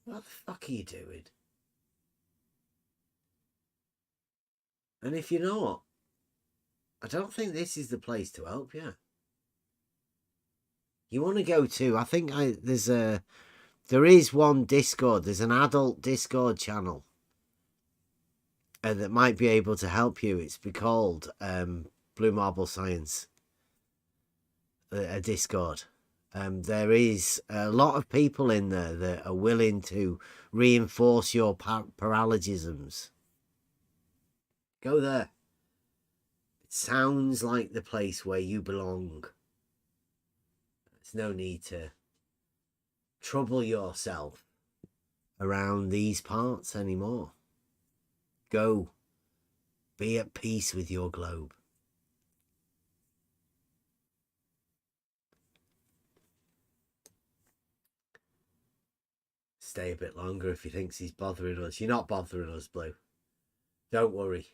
what the fuck are you doing? And if you're not, I don't think this is the place to help you. You want to go to, I think there is one Discord. There's an adult Discord channel that might be able to help you. It's be called Blue Marble Science, a Discord. There is a lot of people in there that are willing to reinforce your paralogisms. Go there. It sounds like the place where you belong. There's no need to trouble yourself around these parts anymore. Go. Be at peace with your globe. Stay a bit longer if he thinks he's bothering us. You're not bothering us, Blue. Don't worry.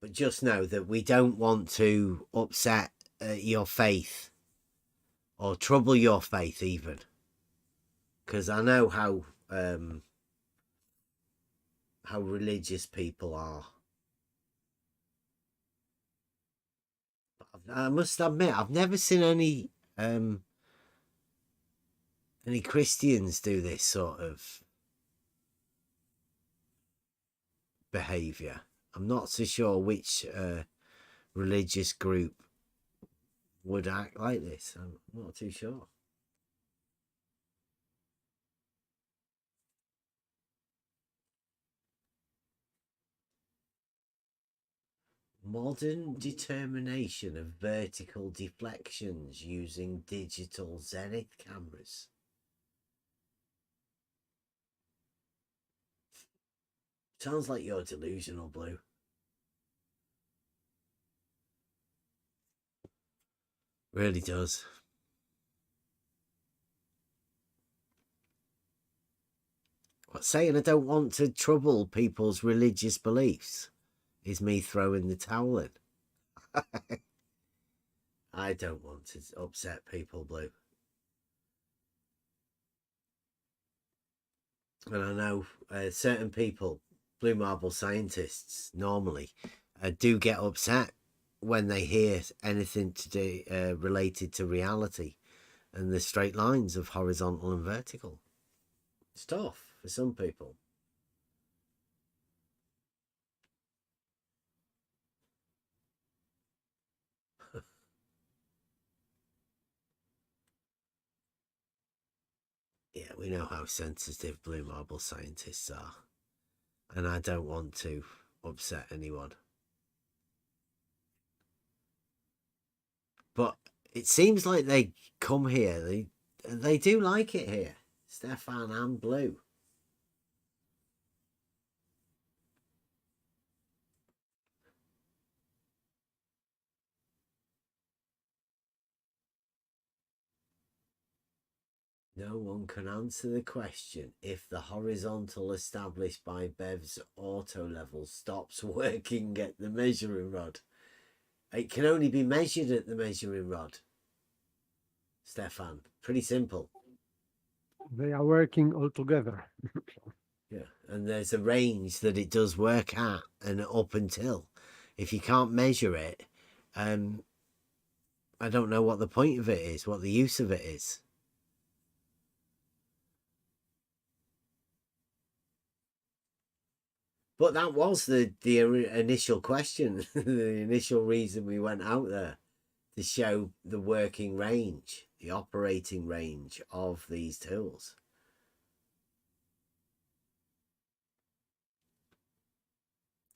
But just know that we don't want to upset your faith or trouble your faith even. Because I know how religious people are. I must admit, I've never seen any Christians do this sort of behavior. I'm not so sure which religious group would act like this. I'm not too sure. Modern determination of vertical deflections using digital zenith cameras. Sounds like you're delusional, Blue. Really does. What, saying I don't want to trouble people's religious beliefs is me throwing the towel in. I don't want to upset people, Blue. And I know certain people, Blue Marble scientists, normally do get upset when they hear anything to do related to reality and the straight lines of horizontal and vertical. It's tough for some people. Yeah, we know how sensitive Blue Marble scientists are. And I don't want to upset anyone. But it seems like they come here. They do like it here. Stefan and Blue. No one can answer the question if the horizontal established by Bev's auto level stops working at the measuring rod. It can only be measured at the measuring rod. Stefan, pretty simple. They are working all together. Yeah, and there's a range that it does work at and up until. If you can't measure it, I don't know what the point of it is, what the use of it is. But that was the initial question, the initial reason we went out there, to show the working range, the operating range of these tools.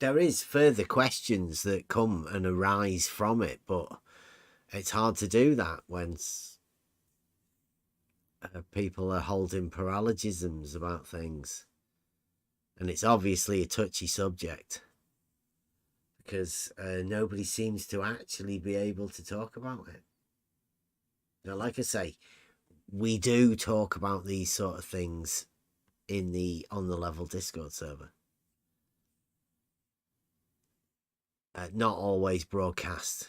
There is further questions that come and arise from it, but it's hard to do that when people are holding paralogisms about things. And it's obviously a touchy subject because nobody seems to actually be able to talk about it. Now, like I say, we do talk about these sort of things in the On the Level Discord server. Not always broadcast.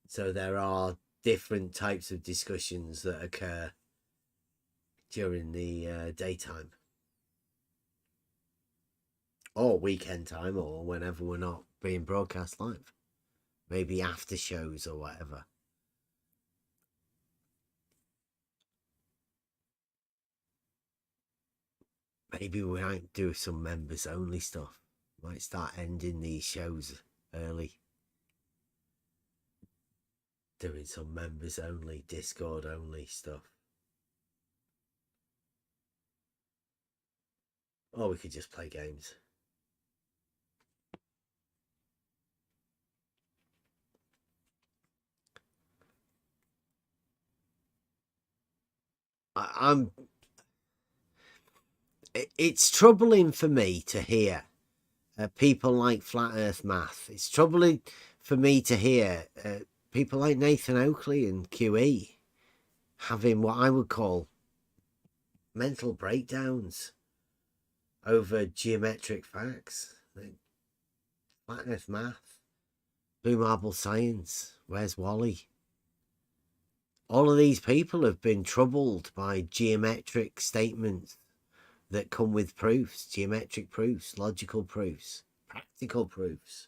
So there are different types of discussions that occur during the daytime. or weekend time, or whenever we're not being broadcast live. Maybe after shows or whatever. Maybe we might do some members only stuff. Might start ending these shows early. Doing some members only, Discord only stuff. Or we could just play games. It's troubling for me to hear people like Flat Earth Math. It's troubling for me to hear people like Nathan Oakley and QE having what I would call mental breakdowns over geometric facts. Flat Earth Math, Blue Marble Science, Where's Wally? All of these people have been troubled by geometric statements that come with proofs, geometric proofs, logical proofs, practical proofs.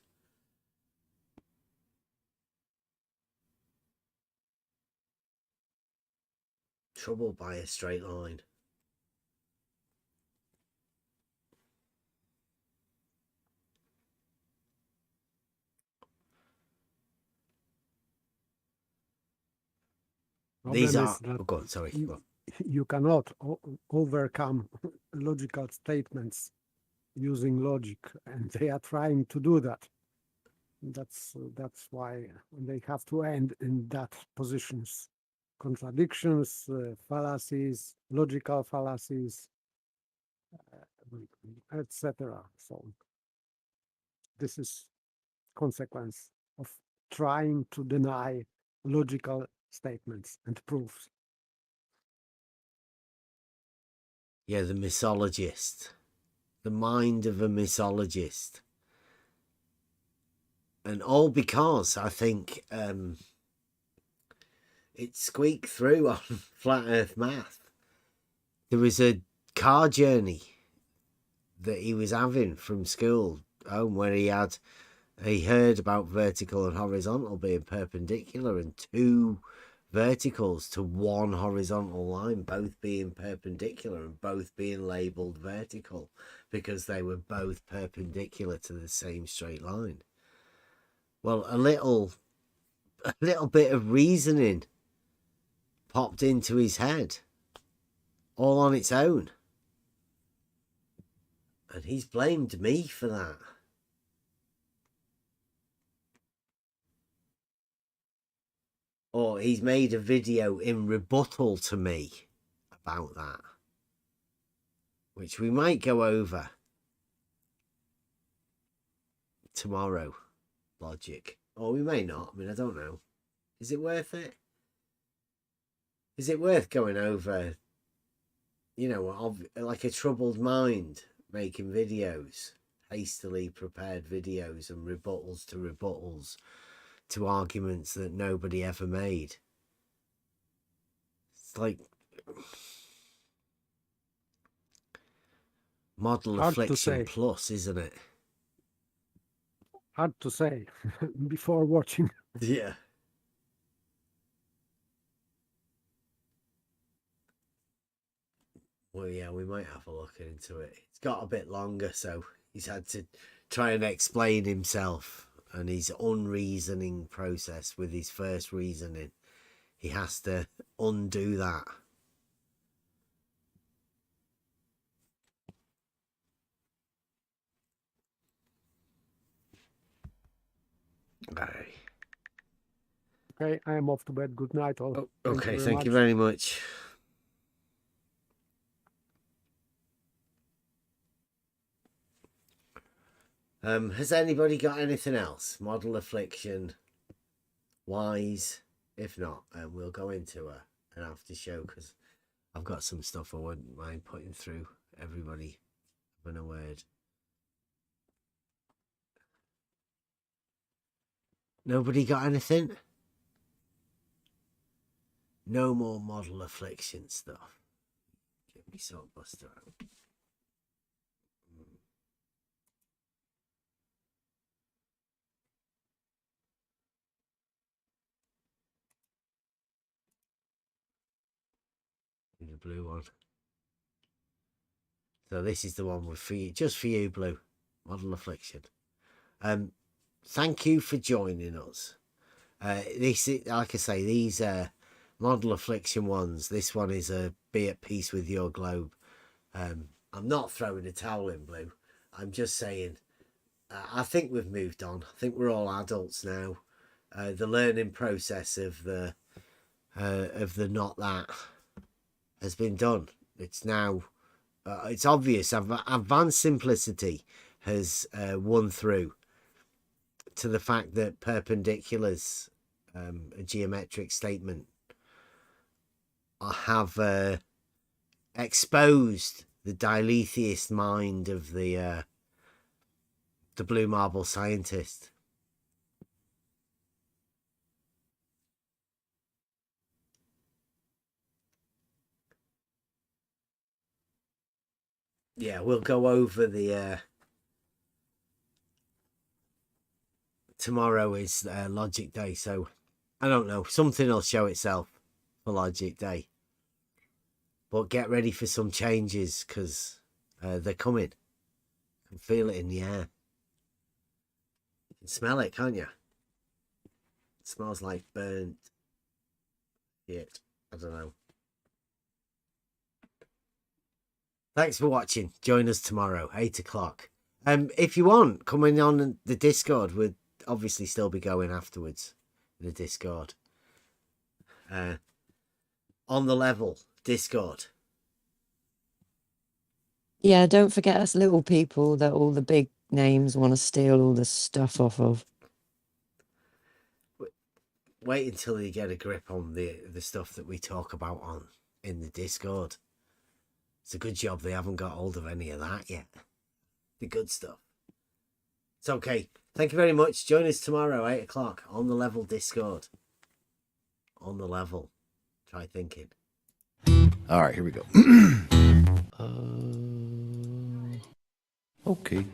Troubled by a straight line. These are... Oh, go on, sorry. Go on. You cannot overcome logical statements using logic, and they are trying to do that. That's why they have to end in that positions. Contradictions, fallacies, logical fallacies, etc. So this is consequence of trying to deny logical statements and proofs. Yeah, the mythologist. The mind of a mythologist. And all because I think it squeaked through on Flat Earth Math. There was a car journey that he was having from school home where he heard about vertical and horizontal being perpendicular, and two verticals to one horizontal line both being perpendicular and both being labelled vertical because they were both perpendicular to the same straight line. Well, a little bit of reasoning popped into his head all on its own, and he's blamed me for that. Or he's made a video in rebuttal to me about that, which we might go over tomorrow, logic. Or we may not. I mean, I don't know. Is it worth it? Is it worth going over, you know, like a troubled mind making videos, hastily prepared videos and rebuttals to arguments that nobody ever made? It's like model affliction plus, isn't it? Hard to say before watching. Yeah. Well, yeah, we might have a look into it. It's got a bit longer, so he's had to try and explain himself and his unreasoning process with his first reasoning. He has to undo that. Okay. Okay, I am off to bed. Good night, all. Thank you very much. Has anybody got anything else? Model affliction wise? If not, we'll go into an after show, because I've got some stuff I wouldn't mind putting through everybody having a word. Nobody got anything? No more model affliction stuff. Get me Soapbuster out. blue one. So this is the one with for you, just for you, Blue. Model Affliction. Thank you for joining us. This, like I say, these Model Affliction ones. This one is a be at peace with your globe. I'm not throwing a towel in, Blue. I'm just saying. I think we've moved on. I think we're all adults now. The learning process of the not that has been done. It's now. It's obvious. Advanced simplicity has won through to the fact that perpendiculars, a geometric statement, have exposed the dilithiest mind of the blue marble scientist. Yeah, we'll go over the tomorrow is Logic Day, so I don't know, something will show itself for Logic Day, but get ready for some changes because they're coming. You can feel it in the air. You can smell it, can't you? It smells like burnt shit. I don't know. Thanks for watching. Join us tomorrow, 8 o'clock. If you want, coming on the Discord, we'll obviously still be going afterwards in the Discord. On the level, Discord. Yeah, don't forget us little people that all the big names want to steal all the stuff off of. Wait until you get a grip on the stuff that we talk about in the Discord. It's a good job they haven't got hold of any of that yet. The good stuff. It's okay. Thank you very much. Join us tomorrow, 8 o'clock, on the level Discord. On the level. Try thinking. All right, here we go. Okay.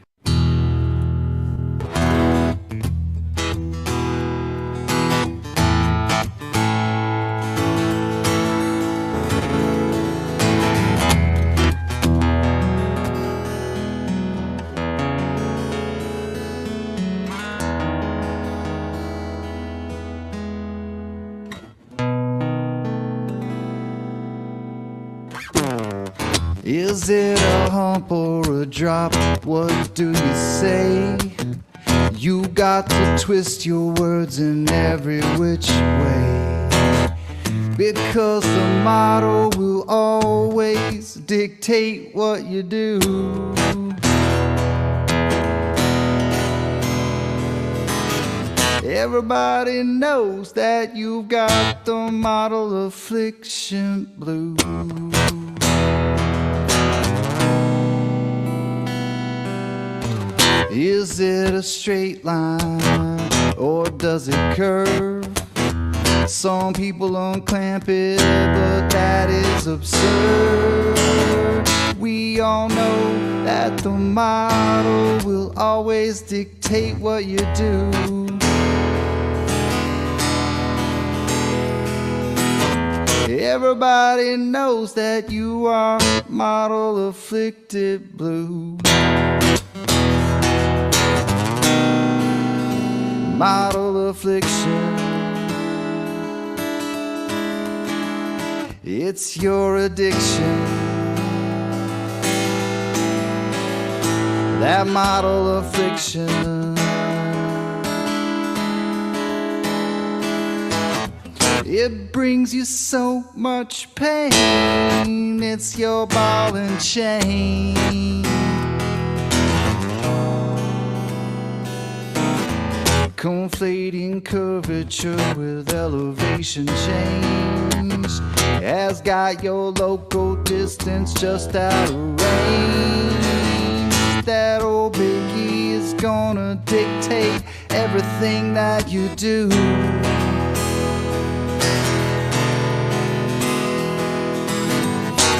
Is it a hump or a drop? What do you say? You got to twist your words in every which way, because the motto will always dictate what you do. Everybody knows that you've got the model affliction blues. Is it a straight line or does it curve? Some people unclamp it, but that is absurd. We all know that the model will always dictate what you do. Everybody knows that you are model afflicted blue. Model affliction. It's your addiction. That model affliction. It brings you so much pain. It's your ball and chain. Conflating curvature with elevation change has got your local distance just out of range. That old biggie is gonna dictate everything that you do.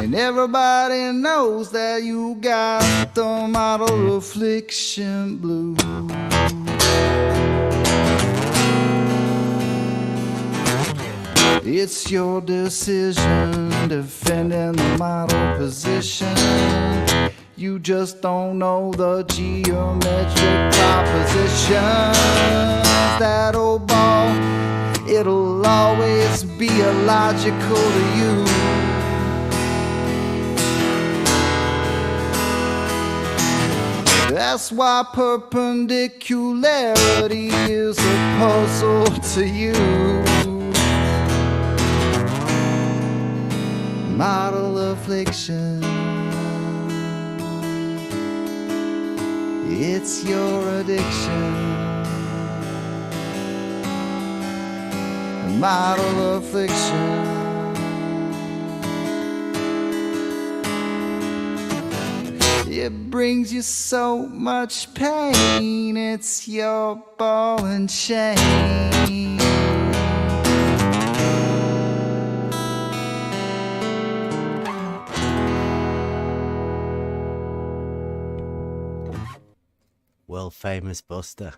And everybody knows that you got the model affliction blue. It's your decision defending the model position. You just don't know the geometric propositions. That old ball, it'll always be illogical to you. That's why perpendicularity is a puzzle to you. Model affliction, it's your addiction. Model affliction. It brings you so much pain, it's your ball and chain. World famous Buster.